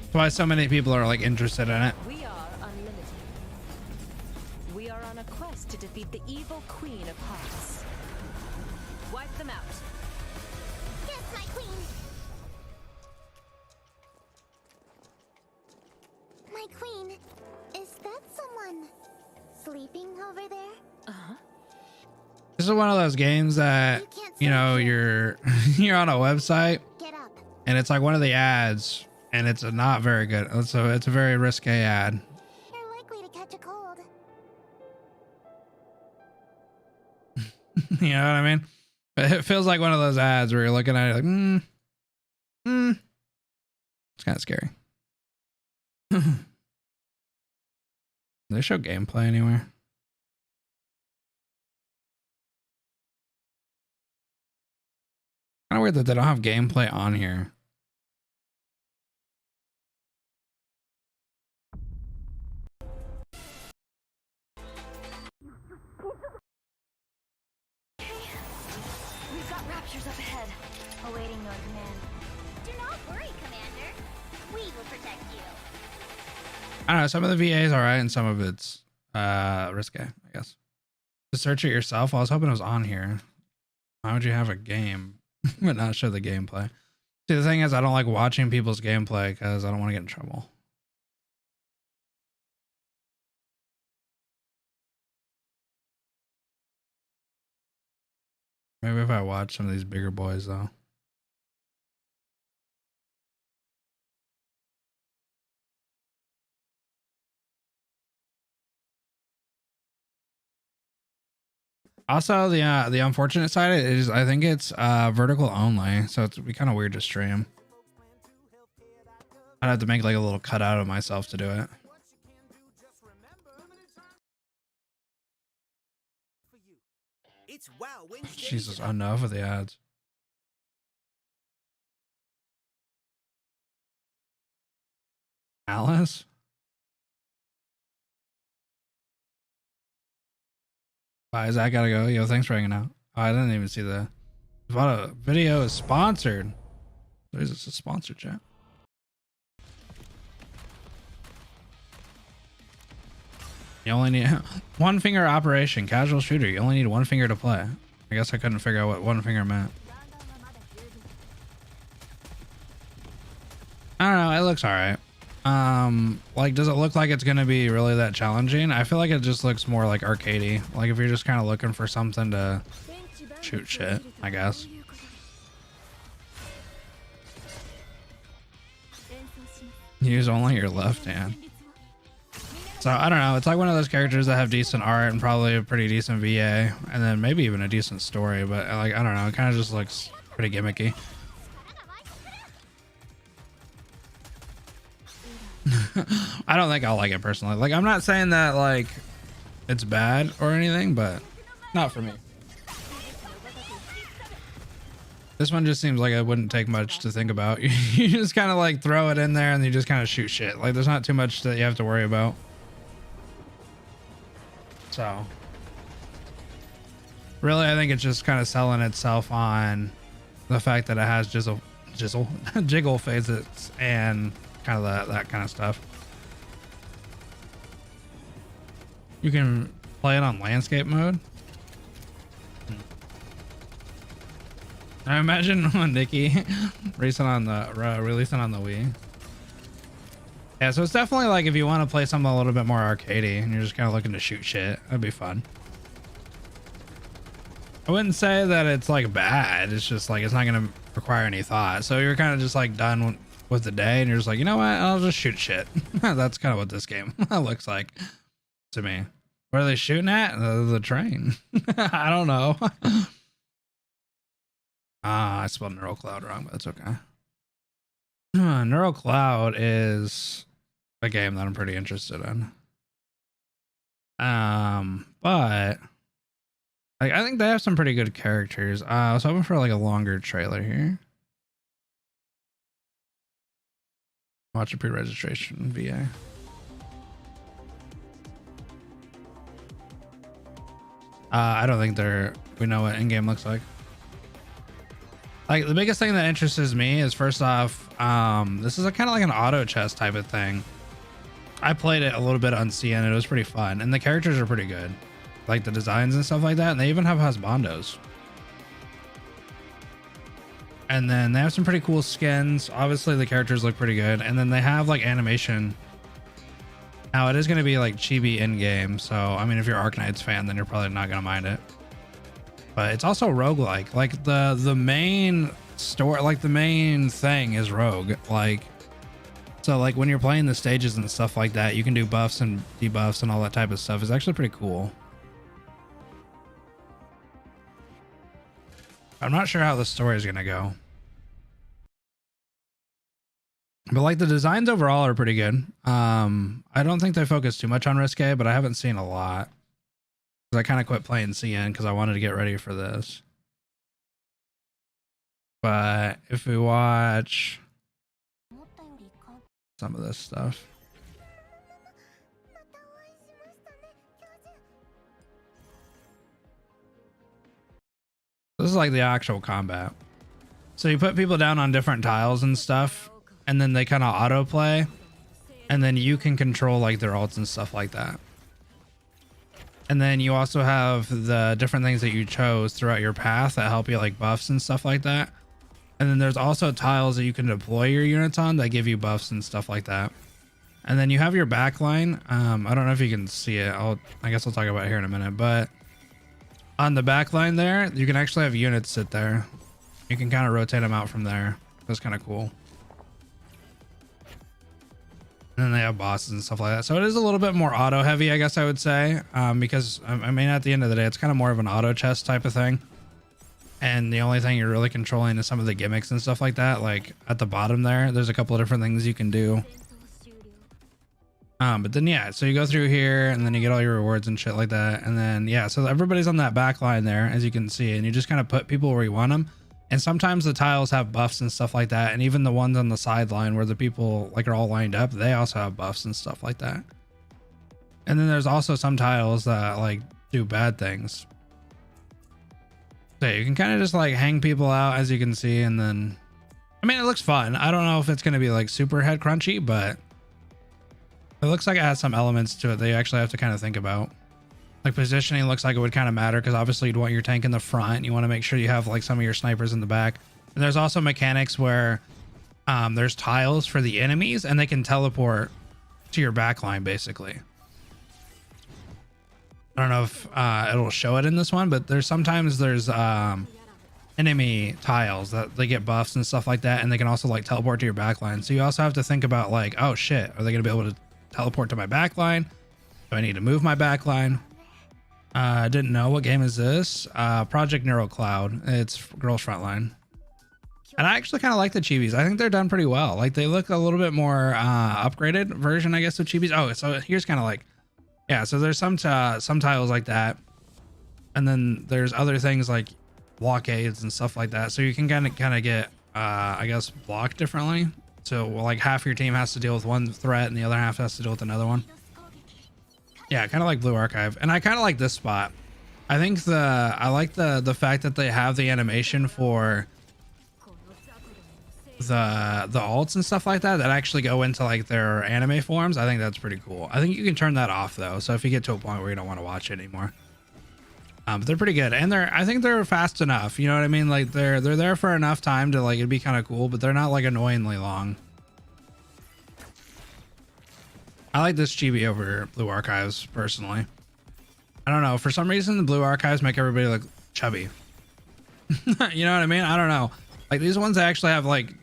That's why so many people are like interested in it. We are unlimited. We are on a quest to defeat the evil Queen of Hearts. Wipe them out. Yes, my queen. My queen, is that someone sleeping over there? Uh-huh. This is one of those games that, you know, you're on a website Get up. and it's like one of the ads and it's not very good. So it's a very risque ad. You're likely to catch a cold. You know what I mean? But it feels like one of those ads where you're looking at it like, It's kind of scary. They show gameplay anywhere? Kind of weird that they don't have gameplay on here. We've got raptures up ahead, awaiting your command. Do not worry, Commander. We will protect you. I don't know. Some of the VA is all right, and some of it's risque, I guess. To search it yourself. I was hoping it was on here. Why would you have a game but not show the gameplay? See, the thing is, I don't like watching people's gameplay because I don't want to get in trouble. Maybe if I watch some of these bigger boys, though. Also, the unfortunate side is I think it's vertical only, so it'd be kind of weird to stream. I'd have to make like a little cutout of myself to do it. It's Wow Wednesday. Jesus, enough of the ads. Alice? Bye, Zach, gotta go. Yo, thanks for hanging out. Oh, I didn't even see the video is sponsored. There's a sponsored chat. You only need one finger operation, casual shooter. You only need one finger to play. I guess I couldn't figure out what one finger meant. I don't know. It looks all right. Like, does it look like it's gonna be really that challenging? I feel like it just looks more like arcadey. Like if you're just kind of looking for something to shoot shit, I guess. Use only your left hand. So I don't know. It's like one of those characters that have decent art and probably a pretty decent VA, and then maybe even a decent story. But like, I don't know. It kind of just looks pretty gimmicky. I don't think I'll like it personally. Like, I'm not saying that like it's bad or anything, but not for me. This one just seems like it wouldn't take much to think about. You just kind of like throw it in there and you just kind of shoot shit. Like, there's not too much that you have to worry about. So really, I think it's just kind of selling itself on the fact that it has jiggle phases and kind of that kind of stuff. You can play it on landscape mode. I imagine when Nikkei releasing on the Wii. Yeah, so it's definitely like if you want to play something a little bit more arcadey and you're just kind of looking to shoot shit, that'd be fun. I wouldn't say that it's like bad. It's just like it's not gonna require any thought. So you're kind of just like done with the day and you're just like, you know what? I'll just shoot shit. That's kind of what this game looks like to me. What are they shooting at? The train. I don't know. I spelled Neural Cloud wrong, but that's okay. Neural Cloud is a game that I'm pretty interested in. But like, I think they have some pretty good characters. I was hoping for like a longer trailer here. Watch a pre-registration VA. I don't think we know what in-game looks like. Like, the biggest thing that interests me is, first off, this is kind of like an auto chess type of thing. I played it a little bit on CN and it was pretty fun, and the characters are pretty good, like the designs and stuff like that, and they even have husbandos. And then they have some pretty cool skins. Obviously the characters look pretty good, and then they have like animation. Now it is going to be like chibi in game, so I mean, if you're Arknights fan, then you're probably not going to mind it. But it's also roguelike. Like the main story, like the main thing is rogue. Like, so like when you're playing the stages and stuff like that, you can do buffs and debuffs and all that type of stuff. It's actually pretty cool. I'm not sure how the story is gonna go, but like the designs overall are pretty good. I don't think they focus too much on risque, but I haven't seen a lot. I kind of quit playing CN because I wanted to get ready for this. But if we watch some of this stuff, this is like the actual combat. So you put people down on different tiles and stuff, and then they kind of autoplay, and then you can control like their ults and stuff like that. And then you also have the different things that you chose throughout your path that help you, like buffs and stuff like that. And then there's also tiles that you can deploy your units on that give you buffs and stuff like that. And then you have your backline. I don't know if you can see it. I guess I'll talk about it here in a minute. But on the backline there, you can actually have units sit there. You can kind of rotate them out from there. That's kind of cool. And then they have bosses and stuff like that. So it is a little bit more auto heavy, I guess I would say. Because I mean, at the end of the day, it's kind of more of an auto chess type of thing. And the only thing you're really controlling is some of the gimmicks and stuff like that. Like at the bottom there, there's a couple of different things you can do. But then yeah, so you go through here and then you get all your rewards and shit like that. And then yeah, so everybody's on that back line there, as you can see, and you just kind of put people where you want them. And sometimes the tiles have buffs and stuff like that. And even the ones on the sideline where the people like are all lined up, they also have buffs and stuff like that. And then there's also some tiles that like do bad things. So you can kind of just like hang people out, as you can see. And then, I mean, it looks fun. I don't know if it's going to be like super head crunchy, but it looks like it has some elements to it that you actually have to kind of think about. Like positioning looks like it would kind of matter because obviously you'd want your tank in the front. You want to make sure you have like some of your snipers in the back. And there's also mechanics where there's tiles for the enemies and they can teleport to your backline basically. I don't know if it'll show it in this one, but sometimes there's enemy tiles that they get buffs and stuff like that, and they can also like teleport to your backline. So you also have to think about like, oh shit, are they gonna be able to teleport to my backline? Do I need to move my backline? I didn't know. What game is this? Project Neural Cloud. It's Girls Frontline. And I actually kind of like the chibis. I think they're done pretty well. Like they look a little bit more upgraded version, I guess, of chibis. Oh, so here's kind of like, yeah, so there's some tiles like that, and then there's other things like blockades and stuff like that. So you can kind of get, I guess, blocked differently. So like half your team has to deal with one threat, and the other half has to deal with another one. Yeah, kind of like Blue Archive, and I kind of like this spot. I think I like the fact that they have the animation for the alts and stuff like that actually go into like their anime forms. I think that's pretty cool. I think you can turn that off though, so if you get to a point where you don't want to watch it anymore. But they're pretty good, and I think they're fast enough, you know what I mean? Like they're there for enough time to like it'd be kind of cool, but they're not like annoyingly long. I like this chibi over Blue Archives personally. I don't know, for some reason the Blue Archives make everybody look chubby. You know what I mean? I don't know, like these ones actually have like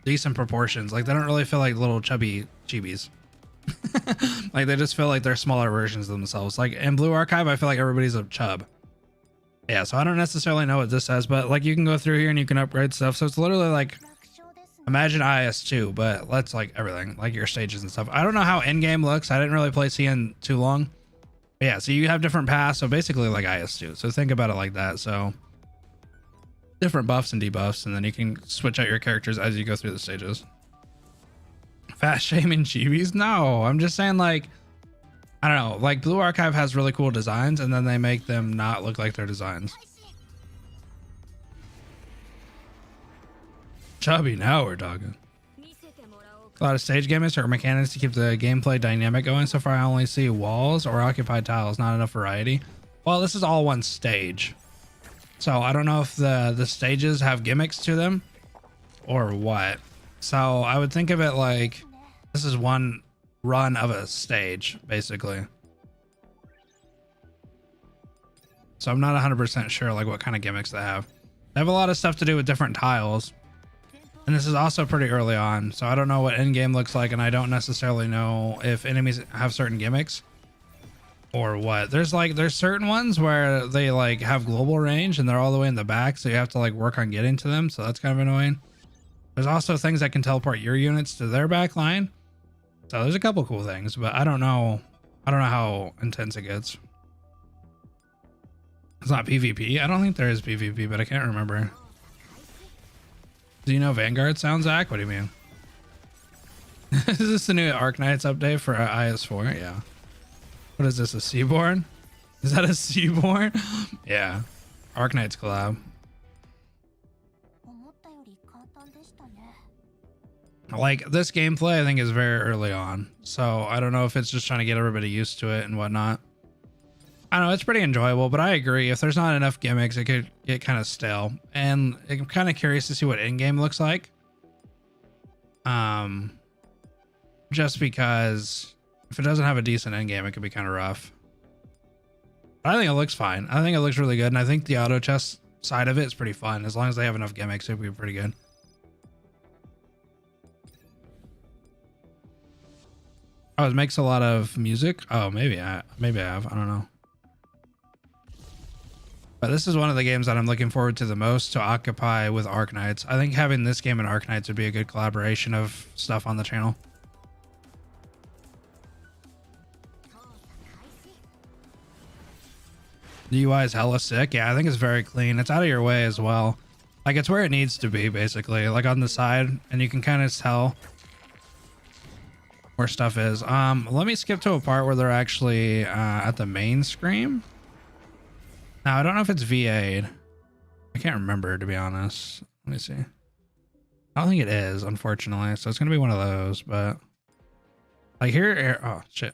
decent proportions. Like they don't really feel like little chubby chibis. Like they just feel like they're smaller versions of themselves. Like in Blue Archive, I feel like everybody's a chub. Yeah, so I don't necessarily know what this says, but like you can go through here and you can upgrade stuff. So it's literally like, imagine IS2, but let's like everything, like your stages and stuff. I don't know how in-game looks. I didn't really play CN too long. But yeah, so you have different paths. So basically like IS2. So think about it like that. So different buffs and debuffs, and then you can switch out your characters as you go through the stages. Fast shaming chibis? No, I'm just saying like, I don't know, like Blue Archive has really cool designs and then they make them not look like their designs. Chubby, now we're talking. A lot of stage gimmicks or mechanics to keep the gameplay dynamic going. So far I only see walls or occupied tiles, not enough variety. Well, this is all one stage. So I don't know if the stages have gimmicks to them or what. So I would think of it like this is one run of a stage, basically. So I'm not 100% sure like what kind of gimmicks they have. They have a lot of stuff to do with different tiles. And this is also pretty early on. So I don't know what in-game looks like, and I don't necessarily know if enemies have certain gimmicks or what. There's certain ones where they like have global range and they're all the way in the back, so you have to like work on getting to them, so that's kind of annoying. There's also things that can teleport your units to their back line. So there's a couple cool things, but I don't know how intense it gets. It's not PvP. I don't think there is PvP, but I can't remember. Do you know Vanguard sound, Zach? What do you mean? Is this the new Arknights update for IS4? Yeah. What is this, a Seaborn? Is that a Seaborn? Yeah. Arknights collab. Like, this gameplay I think is very early on. So I don't know if it's just trying to get everybody used to it and whatnot. I don't know, it's pretty enjoyable, but I agree. If there's not enough gimmicks, it could get kind of stale. And I'm kind of curious to see what in-game looks like. Just because if it doesn't have a decent in-game, it could be kind of rough. But I think it looks fine. I think it looks really good. And I think the auto chest side of it is pretty fun. As long as they have enough gimmicks, it'll be pretty good. Oh, it makes a lot of music. Oh, maybe I have. I don't know. But this is one of the games that I'm looking forward to the most to occupy with Arknights. I think having this game and Arknights would be a good collaboration of stuff on the channel. The UI is hella sick. Yeah, I think it's very clean. It's out of your way as well. Like it's where it needs to be, basically, like on the side, and you can kind of tell where stuff is. Let me skip to a part where they're actually at the main screen. Now, I don't know if it's VA'd. I can't remember, to be honest. Let me see. I don't think it is, unfortunately. So it's going to be one of those, but like here, oh shit.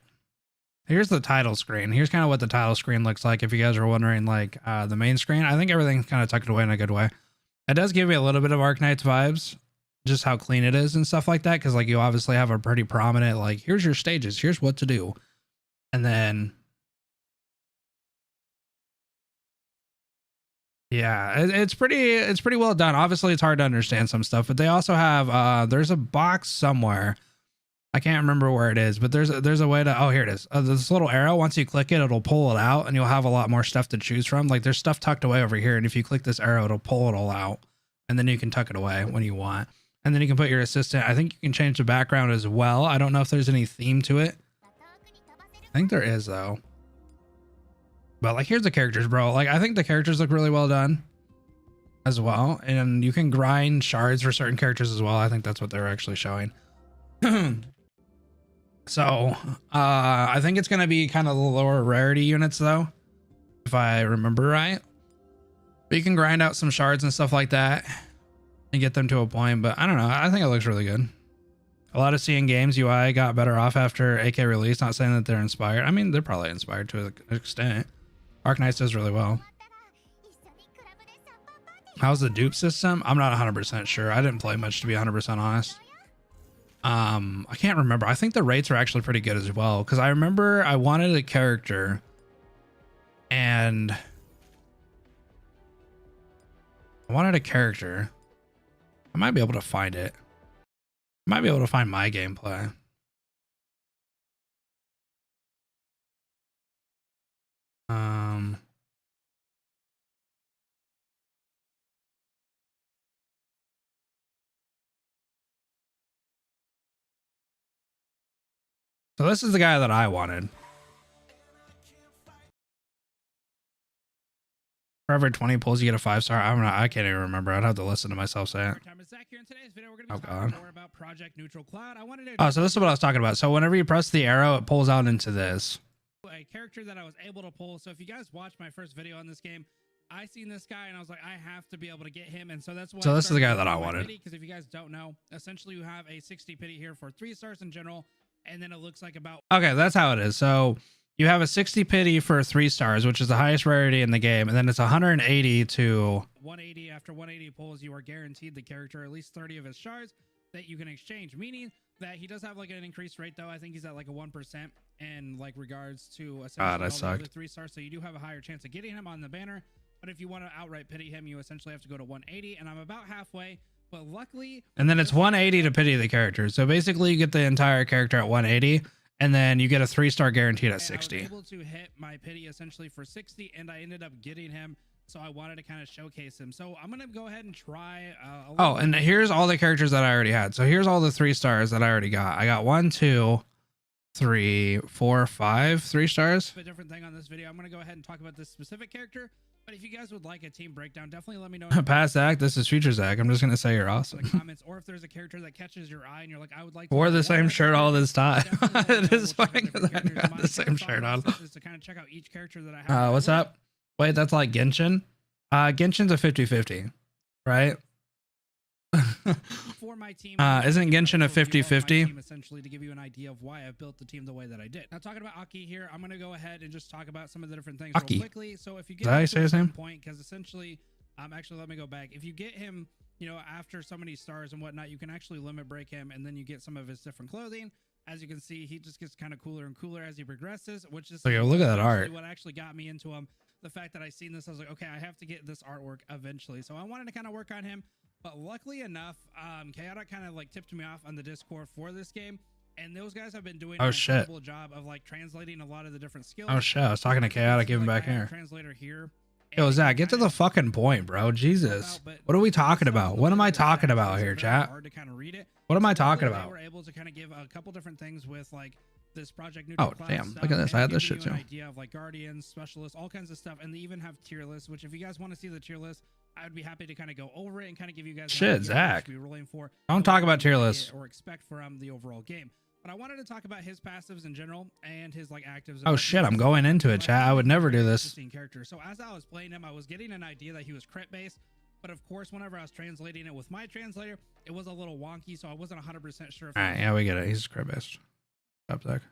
Here's the title screen. Here's kind of what the title screen looks like. If you guys are wondering, like the main screen, I think everything's kind of tucked away in a good way. It does give me a little bit of Arknights vibes, just how clean it is and stuff like that. Cause like you obviously have a pretty prominent, like, here's your stages, here's what to do. And then, yeah, it's pretty well done. Obviously it's hard to understand some stuff, but they also have, there's a box somewhere. I can't remember where it is, but there's a way to, oh, here it is. This little arrow, once you click it, it'll pull it out and you'll have a lot more stuff to choose from. Like there's stuff tucked away over here. And if you click this arrow, it'll pull it all out and then you can tuck it away when you want. And then you can put your assistant. I think you can change the background as well. I don't know if there's any theme to it. I think there is though. But like, here's the characters, bro. Like, I think the characters look really well done as well. And you can grind shards for certain characters as well. I think that's what they're actually showing. So, I think it's going to be kind of the lower rarity units though, if I remember right. But you can grind out some shards and stuff like that and get them to a point. But I don't know. I think it looks really good. A lot of CN games UI got better off after AK release. Not saying that they're inspired. I mean, they're probably inspired to an extent. Arknights does really well. How's the dupe system? I'm not 100% sure. I didn't play much, to be 100% honest. I can't remember. I think the rates are actually pretty good as well, because I remember I wanted a character and I might be able to find it. I might be able to find my gameplay. So this is the guy that I wanted. For every 20 pulls, you get a 5-star. I can't even remember. I'd have to listen to myself say it. Oh god. Oh, so this is what I was talking about. So whenever you press the arrow, it pulls out into this. A character that I was able to pull. So if you guys watched my first video on this game, I seen this guy and I was like, I have to be able to get him. And so that's why. So this is the guy that I wanted. Because if you guys don't know, essentially you have a 60 pity here for 3 stars in general. And then it looks like about, okay, that's how it is. So you have a 60 pity for 3 stars, which is the highest rarity in the game. And then it's 180 to 180. After 180 pulls, you are guaranteed the character at least 30 of his shards that you can exchange, meaning that he does have like an increased rate though. I think he's at like a 1% in like regards to essentially the 3 stars. So you do have a higher chance of getting him on the banner. But if you want to outright pity him, you essentially have to go to 180, and I'm about halfway. But luckily, and then it's 180 to pity the character. So basically you get the entire character at 180 and then you get a 3-star guaranteed at 60. I was able to hit my pity essentially for 60 and I ended up getting him. So I wanted to kind of showcase him. So I'm going to go ahead and try. Oh, and here's all the characters that I already had. So here's all the 3 stars that I already got. I got 1, 2, 3, 4, 5, 3 stars. A different thing on this video. I'm going to go ahead and talk about this specific character. But if you guys would like a team breakdown, definitely let me know. Past Zach, this is future Zach. I'm just going to say you're awesome. Comments, or if there's a character that catches your eye and you're like, I would like to wear the same shirt all this time. It is funny because I have the same shirt on. Is to kind of check out each character that I have. What's up? Wait, that's like Genshin. Genshin's a 50-50, right? For my team, isn't Genshin a 50-50? Essentially, to give you an idea of why I've built the team the way that I did. Now, talking about Aki here, I'm going to go ahead and just talk about some of the different things real quickly. So if you get to a certain point, because essentially, actually, let me go back. If you get him, you know, after so many stars and whatnot, you can actually limit break him, and then you get some of his different clothing. As you can see, he just gets kind of cooler and cooler as he progresses, which is look at that art. What actually got me into him. The fact that I seen this, I was like, okay, I have to get this artwork eventually. So I wanted to kind of work on him. But luckily enough, Chaotic kind of like tipped me off on the Discord for this game, and those guys have been doing an incredible job of like translating a lot of the different skills. Oh shit, I was talking to Chaotic even back here. Translator here. Yo, Zach, get to the fucking point, bro. Jesus, what are we talking about? What am I talking about here, chat? What am I talking about? We're able to kind of give a couple different things with like this project Oh, damn. Look at this. I had this shit too. An idea of like guardians, specialists, all kinds of stuff, and they even have tier lists. Which, if you guys want to see the tier list, I would be happy to kind of go over it and kind of give you guys shit, Zach. be rolling for. Don't talk about tier lists or expect from the overall game. But I wanted to talk about his passives in general and his like actives. Oh shit, I'm going into it, chat. I would never do this. Character. So as I was playing him, I was getting an idea that he was crit based. But of course, whenever I was translating it with my translator, it was a little wonky, so I wasn't 100% sure. All right, yeah, we get it. He's crit based. Up, Zach.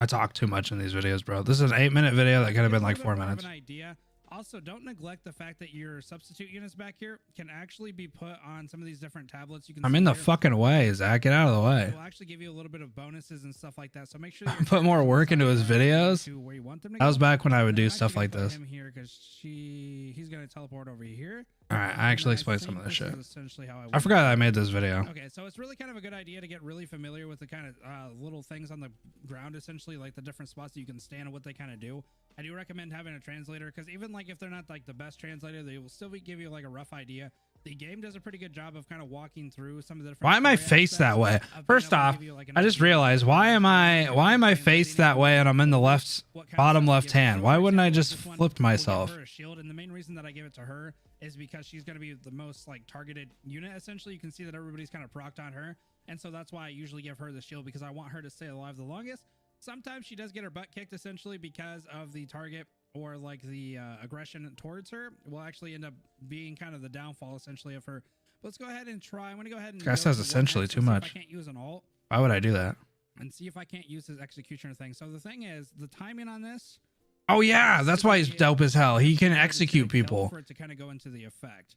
I talk too much in these videos, bro. This is an 8-minute video that could have been like 4 minutes. An idea. Also, don't neglect the fact that your substitute units back here can actually be put on some of these different tablets. You can. I'm in the fucking way, Zach. Get out of the way. It will actually give you a little bit of bonuses and stuff like that. So make sure you put more work into his videos. Where you want them to that was go. back when I would do stuff like this. Him here because he's gonna teleport over here. All right, I actually explained some of this shit. Essentially how I forgot I made this video. Okay, so it's really kind of a good idea to get really familiar with the kind of little things on the ground, essentially, like the different spots that you can stand and what they kind of do. I do recommend having a translator because even like if they're not like the best translator, they will still give you like a rough idea. The game does a pretty good job of kind of walking through some of the different. Why am I faced that way? First off, I just realized why am I faced that way and I'm in the left bottom left hand? Why wouldn't I just flip myself? And the main reason that I give it to her is because she's going to be the most like targeted unit. Essentially, you can see that everybody's kind of procced on her, and so that's why I usually give her the shield because I want her to stay alive the longest. Sometimes she does get her butt kicked essentially because of the target or like the aggression towards her will actually end up being kind of the downfall essentially of her. But let's go ahead and try. I'm going to go ahead and. Guy says essentially too much. I can't use an alt. Why would I do that? And see if I can't use his executioner thing. So the thing is, the timing on this. Oh yeah, that's why he's dope as hell. He can execute people. For it to kind of go into the effect.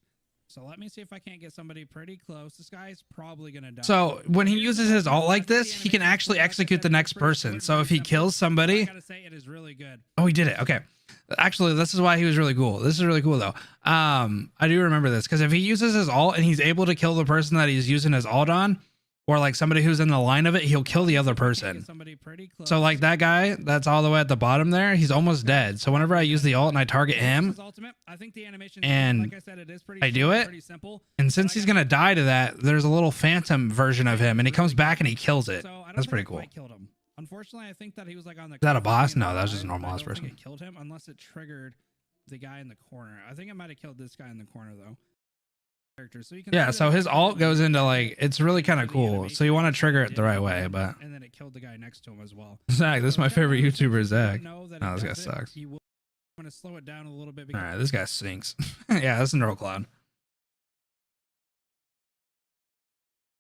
So let me see if I can't get somebody pretty close. This guy's probably gonna die. So when he uses his ult like this, he can actually execute the next person. So if he kills somebody, I gotta say it is really good. Oh, he did it. Okay. Actually, this is why he was really cool. This is really cool though. I do remember this because if he uses his ult and he's able to kill the person that he's using his ult on, or like somebody who's in the line of it, he'll kill the other person. So like that guy that's all the way at the bottom there, he's almost dead. So whenever I use the ult and I target him and I do it, and since he's gonna die to that, there's a little phantom version of him and he comes back and he kills it. That's pretty cool. Unfortunately, I think that he was like on the. Is that a boss? No, that was just a normal ass person. It killed him unless it triggered the guy in the corner. I think it might have killed this guy in the corner though. So you can yeah, so his alt goes into like it's really kind of cool. So you want to trigger it the right way, but and then it killed the guy next to him as well. Zach, this is my favorite YouTuber, Zach. Oh, this guy sucks. I'm gonna slow it down a little bit. All right, this guy sinks. Yeah, this is Neural Cloud.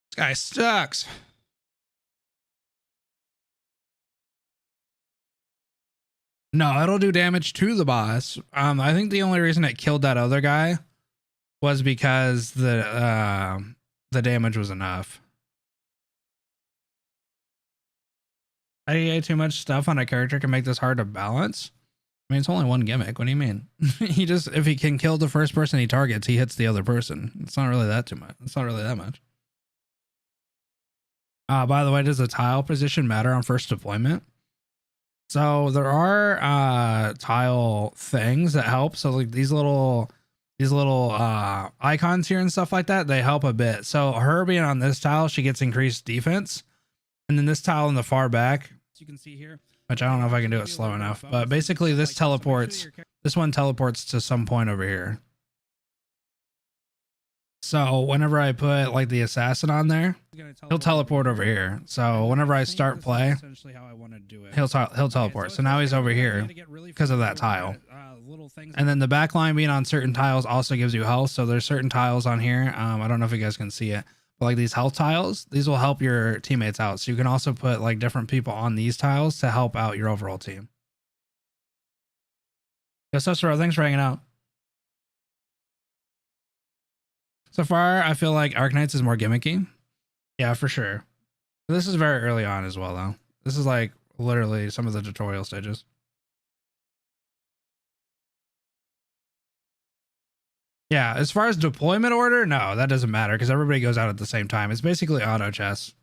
This guy sucks. No, it'll do damage to the boss. I think the only reason it killed that other guy was because the damage was enough. Too much stuff on a character can make this hard to balance. I mean, it's only one gimmick. What do you mean? He just, if he can kill the first person he targets, he hits the other person. It's not really that too much. It's not really that much. By the way, does the tile position matter on first deployment? So there are tile things that help. So like these little icons here and stuff like that, they help a bit. So her being on this tile, she gets increased defense. And then this tile in the far back, you can see here, which I don't know if I can do it slow enough, but basically this teleports, this one teleports to some point over here. So whenever I put like the assassin on there, he'll teleport over here. So whenever I start play, he'll teleport. So now he's over here because of that tile. And then the back line being on certain tiles also gives you health. So there's certain tiles on here. I don't know if you guys can see it, but like these health tiles, these will help your teammates out. So you can also put like different people on these tiles to help out your overall team. Yo, Cicero, thanks for hanging out. So far, I feel like Arknights is more gimmicky. Yeah, for sure. This is very early on as well, though. This is like literally some of the tutorial stages. Yeah, as far as deployment order, no, that doesn't matter because everybody goes out at the same time. It's basically auto chess.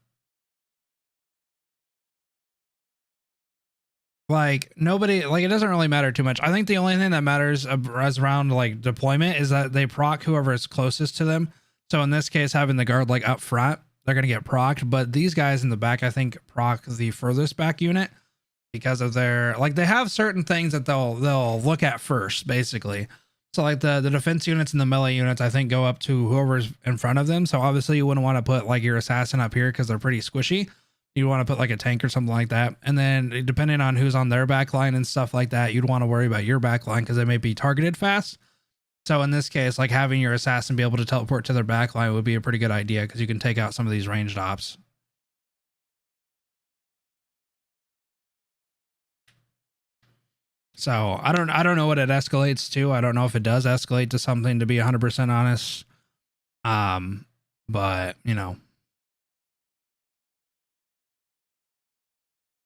Like nobody, like it doesn't really matter too much. I think the only thing that matters as around like deployment is that they proc whoever is closest to them. So in this case, having the guard like up front they're gonna get procced. But these guys in the back, I think, proc the furthest back unit because of their like they have certain things that they'll look at first, basically. So like the defense units and the melee units, I think, go up to whoever's in front of them. So obviously you wouldn't want to put like your assassin up here because they're pretty squishy. You want to put like a tank or something like that. And then depending on who's on their back line and stuff like that, you'd want to worry about your back line because they may be targeted fast. So in this case, like having your assassin be able to teleport to their back line would be a pretty good idea because you can take out some of these ranged ops. So I don't know what it escalates to. I don't know if it does escalate to something, to be 100% honest. But you know,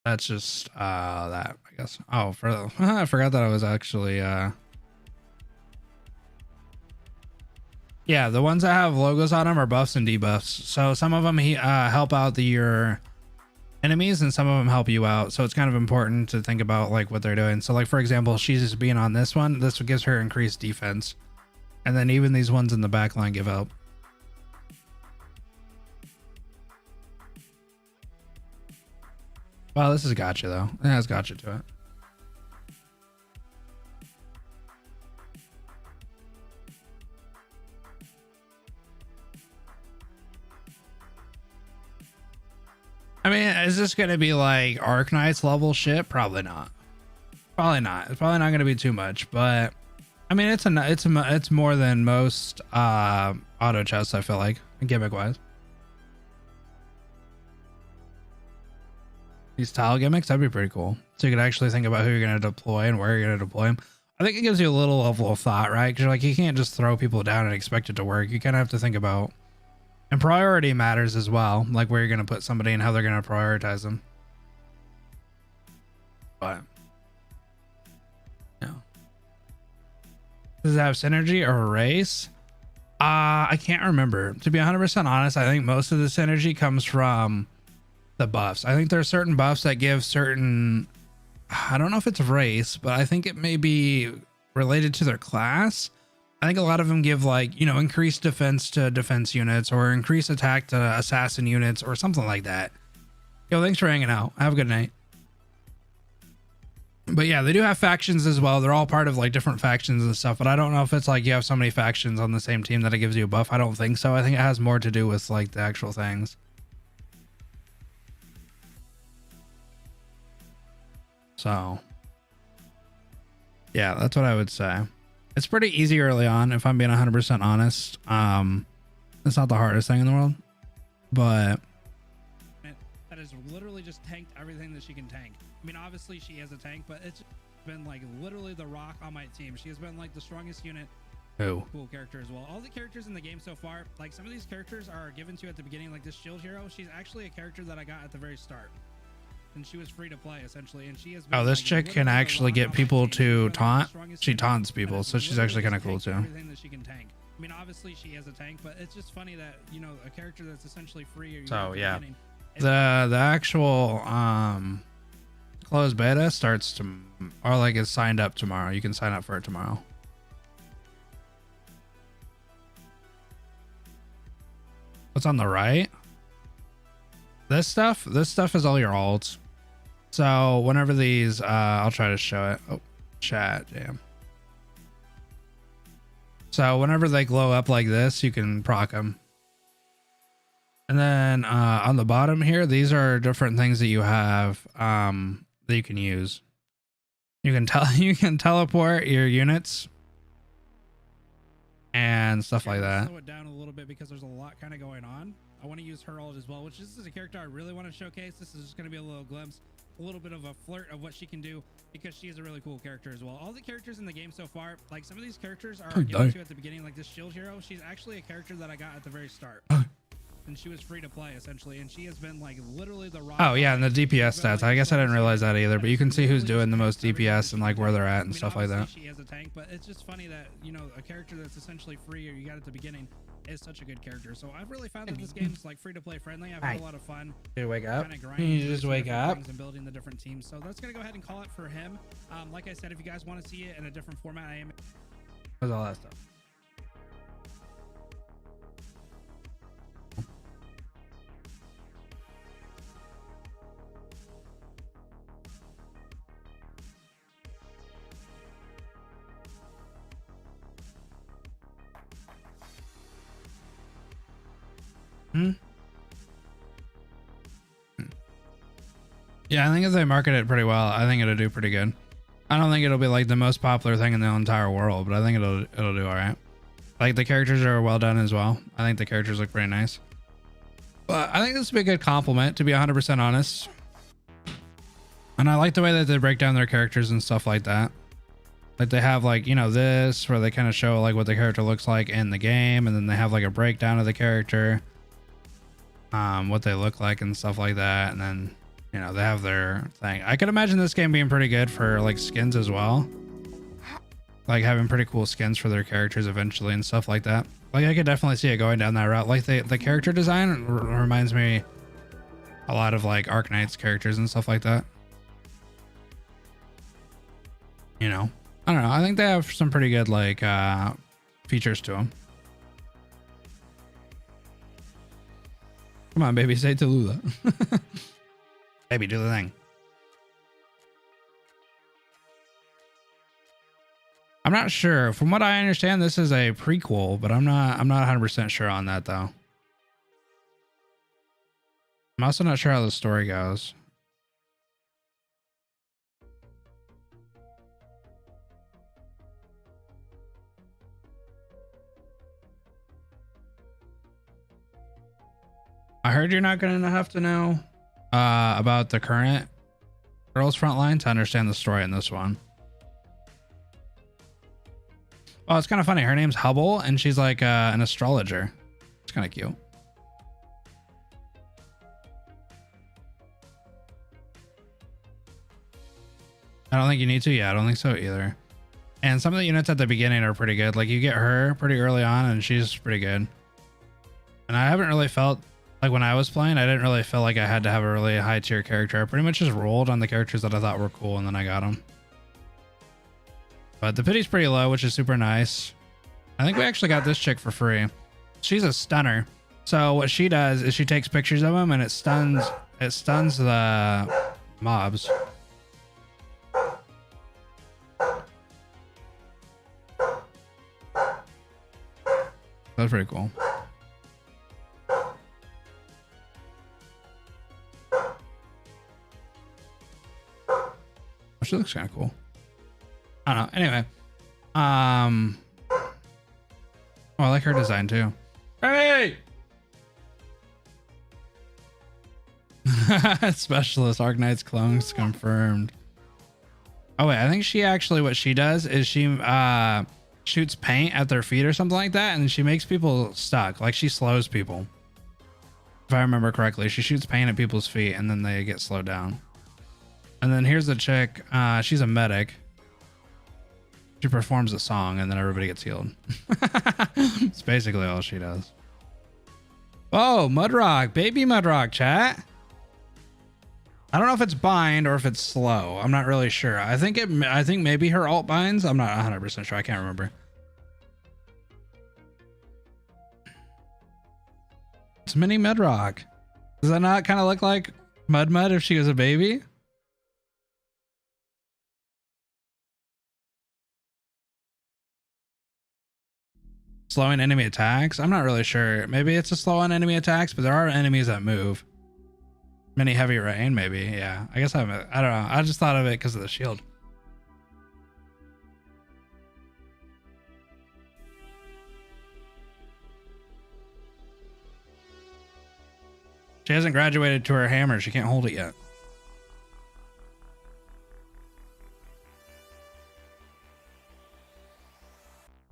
that's just that, I guess. Oh, I forgot that I was actually yeah, the ones that have logos on them are buffs and debuffs. So some of them help out your enemies and some of them help you out. So it's kind of important to think about like what they're doing. So like, for example, she's just being on this one. This gives her increased defense. And then even these ones in the back line give help. Well, this is Gacha though. It has Gacha to it. I mean, is this going to be like Arknights level shit? Probably not. Probably not. It's probably not going to be too much, but I mean, it's more than most auto chests, I feel like, gimmick wise. These tile gimmicks, that'd be pretty cool. So you could actually think about who you're going to deploy and where you're going to deploy them. I think it gives you a little level of thought, right? Because like you can't just throw people down and expect it to work. You kind of have to think about, and priority matters as well, like where you're going to put somebody and how they're going to prioritize them. But no. Does it have synergy or a race? I can't remember. To be 100% honest, I think most of the synergy comes from the buffs. I think there are certain buffs that give certain, I don't know if it's race, but I think it may be related to their class. I think a lot of them give like, you know, increased defense to defense units or increased attack to assassin units or something like that. Yo, thanks for hanging out. Have a good night. But yeah, they do have factions as well. They're all part of like different factions and stuff, but I don't know if it's like you have so many factions on the same team that it gives you a buff. I don't think so. I think it has more to do with like the actual things. So yeah, that's what I would say. It's pretty easy early on, if I'm being 100% honest. It's not the hardest thing in the world, but that has literally just tanked everything that she can tank. I mean, obviously she has a tank, but it's been like literally the rock on my team. She has been like the strongest unit. Who? Cool character as well. All the characters in the game so far, like some of these characters are given to you at the beginning, like this shield hero. She's actually a character that I got at the very start. And she was free to play essentially, and she has been, this like, chick can actually get people to taunt. She taunts unit, people, so she's actually kind of cool too. Everything that she can tank. I mean, obviously she has a tank, but it's just funny that, you know, a character that's essentially free. So yeah, the actual closed beta starts to, or like is signed up tomorrow. You can sign up for it tomorrow. What's on the right? This stuff is all your alts. So whenever these, I'll try to show it. Oh, chat, damn. So whenever they glow up like this, you can proc them. And then on the bottom here, these are different things that you have that you can use. You can teleport your units and stuff like that. Slow it down a little bit because there's a lot kind of going on. I want to use her ult as well, which this is a character I really want to showcase. This is just going to be a little glimpse, a little bit of a flirt of what she can do because she is a really cool character as well. All the characters in the game so far, like some of these characters are given to you at the beginning, like this shield hero. She's actually a character that I got at the very start. And she was free to play essentially, and she has been like literally the rock. Oh yeah, and the DPS stats. I guess I didn't realize that either, but you can see who's doing the most DPS and like where they're at and stuff like that. She has a tank, but it's just funny that, you know, a character that's essentially free or you got at the beginning is such a good character. So I've really found that this game's like free to play friendly. I've had a lot of fun. Did you wake up? You just wake up and building the different teams. So that's gonna go ahead and call it for him. Like I said, if you guys want to see it in a different format, I am. What's all that stuff? Yeah, I think if they market it pretty well, I think it'll do pretty good. I don't think it'll be like the most popular thing in the entire world, but I think it'll do all right. Like the characters are well done as well. I think the characters look pretty nice. But I think this would be a good compliment, to be 100% honest. And I like the way that they break down their characters and stuff like that. Like they have like, you know, this where they kind of show like what the character looks like in the game, and then they have like a breakdown of the character, what they look like and stuff like that, and then, you know, they have their thing. I could imagine this game being pretty good for like skins as well, like having pretty cool skins for their characters eventually and stuff like that. Like I could definitely see it going down that route. Like the character design reminds me a lot of like Arknights characters and stuff like that. You know, I don't know. I think they have some pretty good like features to them. Come on, baby, say Tallulah. Baby, do the thing. I'm not sure. From what I understand, this is a prequel, but I'm not 100% sure on that though. I'm also not sure how the story goes. I heard you're not going to have to know about the current Girls Frontline to understand the story in this one. Oh, it's kind of funny. Her name's Hubble, and she's like an astrologer. It's kind of cute. I don't think you need to. Yeah, I don't think so either. And some of the units at the beginning are pretty good. Like you get her pretty early on, and she's pretty good. And I haven't really felt like when I was playing, I didn't really feel like I had to have a really high tier character. I pretty much just rolled on the characters that I thought were cool, and then I got them. But the pity's pretty low, which is super nice. I think we actually got this chick for free. She's a stunner. So what she does is she takes pictures of them, and it stuns the mobs. That's pretty cool. She looks kind of cool. I don't know. Anyway, oh, I like her design too. Hey! Specialist Arknights clones confirmed. Oh wait, I think she actually, what she does is she shoots paint at their feet or something like that, and she makes people stuck. Like she slows people. If I remember correctly, she shoots paint at people's feet and then they get slowed down. And then here's the chick. She's a medic. She performs a song and then everybody gets healed. It's basically all she does. Oh, Mudrock, baby Mudrock, chat. I don't know if it's bind or if it's slow. I'm not really sure. I think maybe her alt binds. I'm not 100% sure. I can't remember. It's mini Mudrock. Does that not kind of look like Mud if she was a baby? Slowing enemy attacks? I'm not really sure. Maybe it's a slow on enemy attacks, but there are enemies that move. Mini heavy rain, maybe. Yeah, I guess I don't know. I just thought of it because of the shield. She hasn't graduated to her hammer. She can't hold it yet.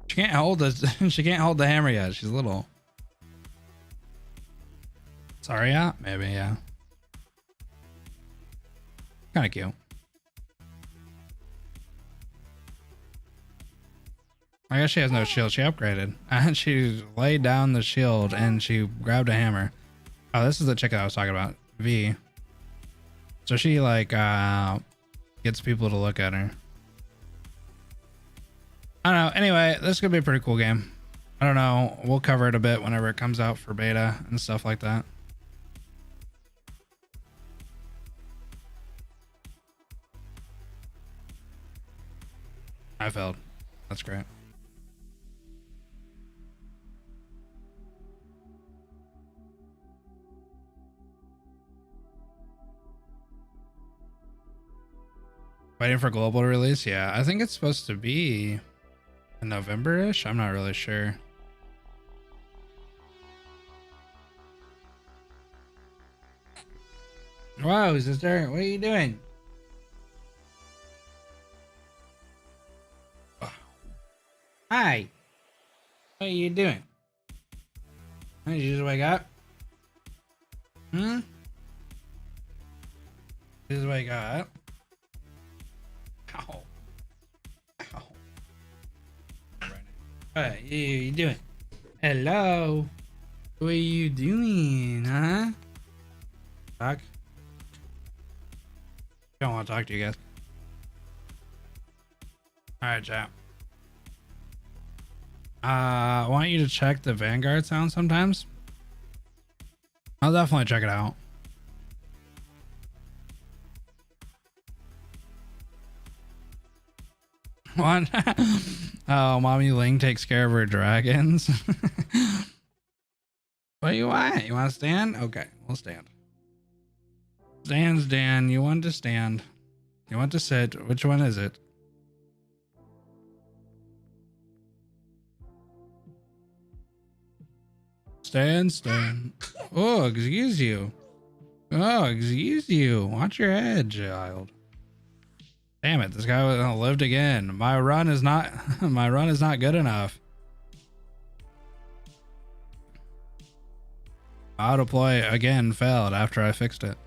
She can't hold the she can't hold the hammer yet. She's little. Sorry, yeah, maybe, yeah. Kind of cute. I guess she has no shield. She upgraded and she laid down the shield and she grabbed a hammer. Oh, this is the chick that I was talking about, V. So she like gets people to look at her. I don't know. Anyway, this could be a pretty cool game. I don't know. We'll cover it a bit whenever it comes out for beta and stuff like that. I failed. That's great. Waiting for global release? Yeah, I think it's supposed to be in November-ish. I'm not really sure. Whoa, sister, what are you doing? Hi. What are you doing? Did you just wake up? Hmm? Just wake up. Ow. Ow. What are you doing? Hello. What are you doing, huh? Talk. Don't want to talk to you guys. Alright, chat. I want you to check the Vanguard sound sometimes. I'll definitely check it out. What? Oh, Mommy Ling takes care of her dragons. What do you want? You want to stand? Okay, we'll stand. Stands, Dan. You want to stand. You want to sit. Which one is it? Stand. Oh, excuse you. Oh, excuse you. Watch your head, child. Damn it, this guy lived again. My run is not good enough. Autoplay again failed after I fixed it.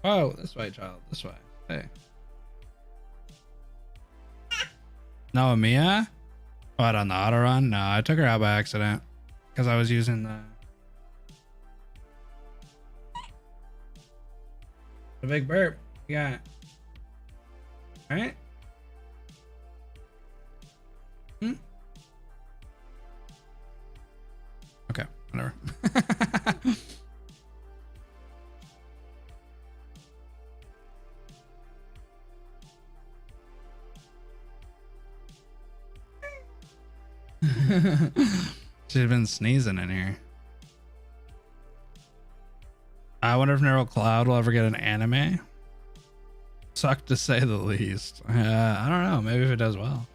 Oh, this way, child. This way. Hey. No, Mia? What, on the auto run? No, I took her out by accident because I was using the big burp. You got it. All right. Okay, whatever. She's been sneezing in here. I wonder if Neural Cloud will ever get an anime. Suck to say the least. I don't know. Maybe if it does well.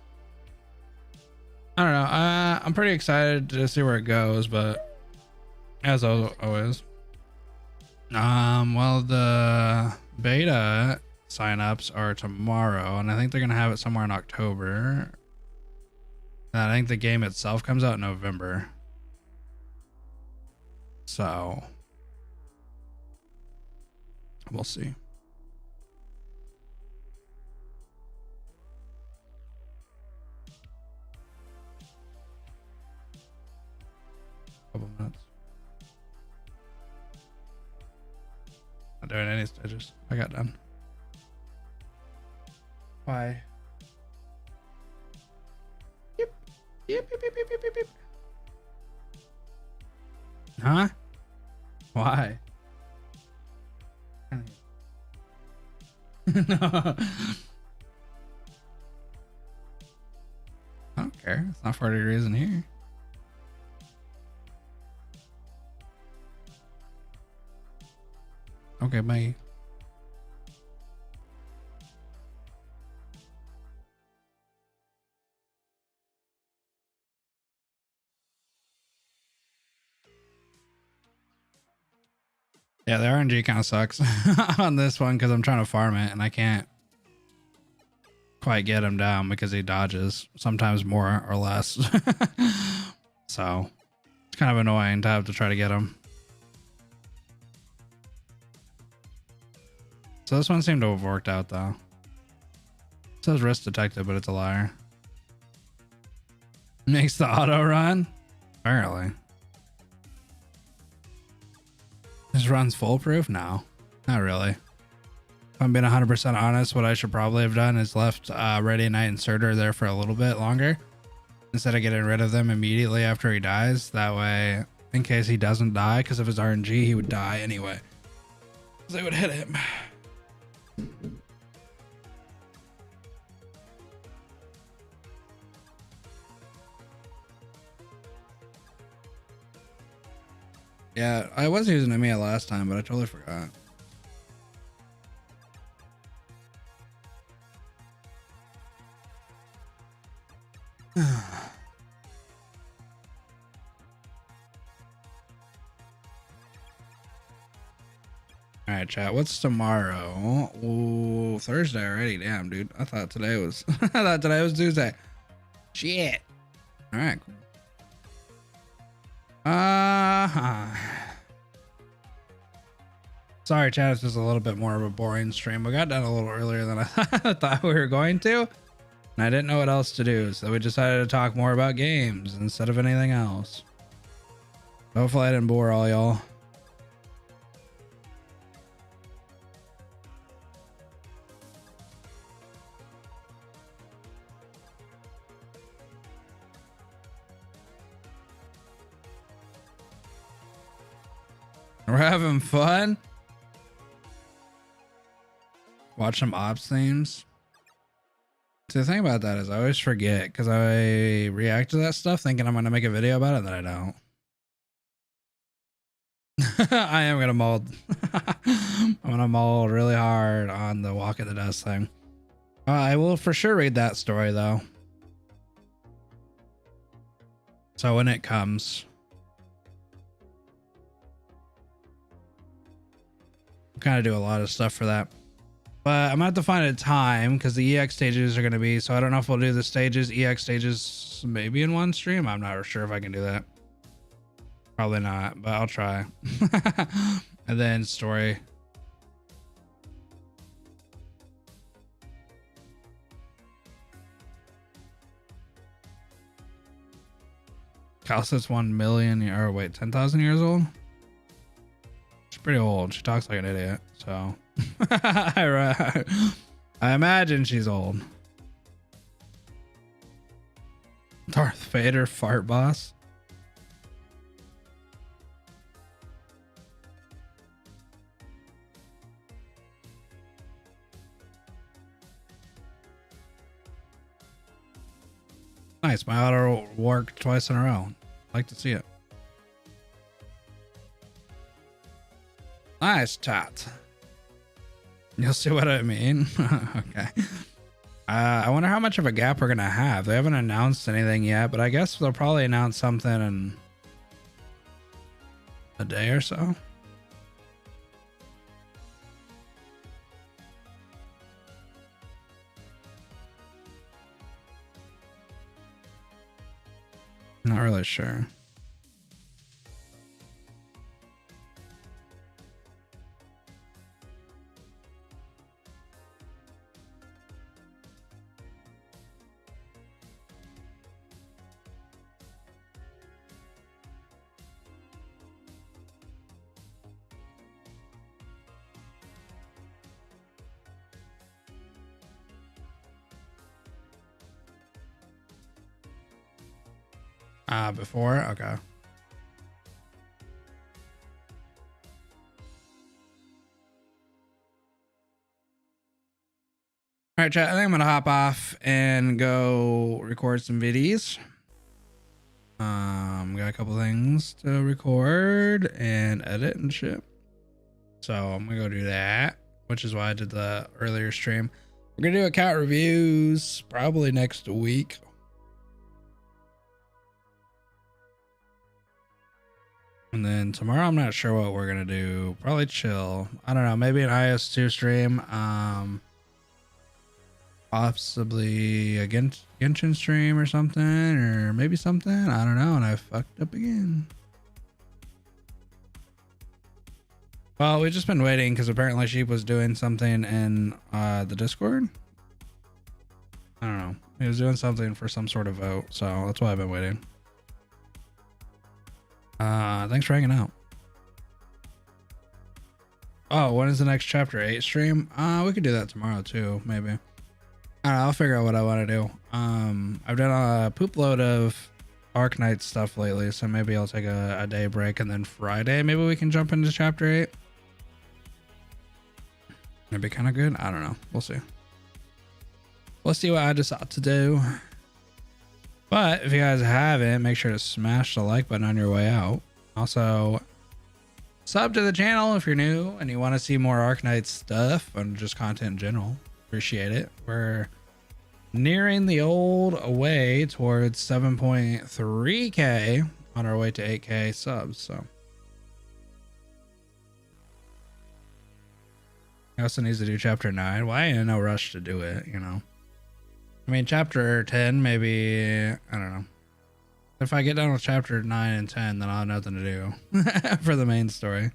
I don't know. I'm pretty excited to see where it goes, but as always. Well, the beta signups are tomorrow, and I think they're gonna have it somewhere in October. And I think the game itself comes out in November. So we'll see. Couple minutes. Not doing any stages. I got done. Why? Yep. Huh? Why? No. I don't care. It's not 40 degrees in here. Okay, bye. Yeah, the RNG kind of sucks on this one because I'm trying to farm it and I can't quite get him down because he dodges sometimes more or less. So it's kind of annoying to have to try to get him. So this one seemed to have worked out though. It says risk detected, but it's a liar. Makes the auto run? Apparently. This run's foolproof? No, not really. If I'm being 100% honest, what I should probably have done is left Radiant Knight and Surtur there for a little bit longer instead of getting rid of them immediately after he dies. That way, in case he doesn't die, because of his RNG, he would die anyway. Because they would hit him. Yeah, I was using Emiya last time, but I totally forgot. All right, chat. What's tomorrow? Ooh, Thursday already. Damn, dude. I thought today was I thought today was Tuesday. Shit. All right, cool. Sorry, chat. It's just a little bit more of a boring stream. We got done a little earlier than I thought we were going to, and I didn't know what else to do, so we decided to talk more about games instead of anything else. Hopefully, I didn't bore all y'all. We're having fun. Watch some ops themes. See, the thing about that is I always forget because I react to that stuff thinking I'm going to make a video about it, and then I don't. I am going to mold. I'm going to mold really hard on the Walk at the Dust thing. I will for sure read that story, though. So when it comes... kind of do a lot of stuff for that, but I'm gonna have to find a time because the EX stages are gonna be, so I don't know if we'll do the stages, EX stages maybe in one stream. I'm not sure if I can do that. Probably not, but I'll try. And then story. Calcit's 1 million, or wait, 10,000 years old. Pretty old. She talks like an idiot, so I imagine she's old. Darth Vader fart boss. Nice. My auto worked twice in a row. Like to see it. Nice chat. You'll see what I mean. Okay. I wonder how much of a gap we're gonna have. They haven't announced anything yet, but I guess they'll probably announce something in a day or so. Not really sure. Before? Okay. All right, chat. I think I'm gonna hop off and go record some videos. Got a couple things to record and edit and shit. So I'm gonna go do that, which is why I did the earlier stream. We're gonna do account reviews probably next week. And then tomorrow, I'm not sure what we're gonna do. Probably chill. I don't know. Maybe an IS2 stream. Possibly a Genshin stream or something, or maybe something. I don't know. And I fucked up again. Well, we've just been waiting because apparently Sheep was doing something in the Discord. I don't know. He was doing something for some sort of vote, so that's why I've been waiting. Thanks for hanging out. Oh, when is the next chapter 8 stream? We could do that tomorrow too, maybe. I don't know, I'll figure out what I want to do. I've done a poop load of Arknights stuff lately, so maybe I'll take a day break, and then Friday maybe we can jump into chapter 8. That'd be kind of good. I don't know. We'll see. We'll see what I decide to do. But if you guys haven't, make sure to smash the like button on your way out. Also, Sub to the channel if you're new and you want to see more Arknights stuff and just content in general. Appreciate it. We're nearing the old way towards 7.3k on our way to 8k subs. So I also needs to do chapter 9. Well, I ain't in no rush to do it, you know. I mean, chapter 10, maybe, I don't know. If I get done with chapter 9 and 10, then I'll have nothing to do for the main story.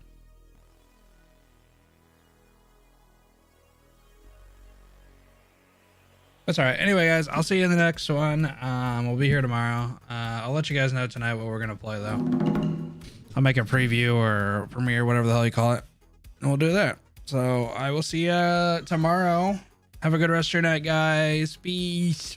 That's all right. Anyway, guys, I'll see you in the next one. We'll be here tomorrow. I'll let you guys know tonight what we're going to play, though. I'll make a preview or premiere, whatever the hell you call it. And we'll do that. So I will see you tomorrow. Have a good rest of your night, guys. Peace.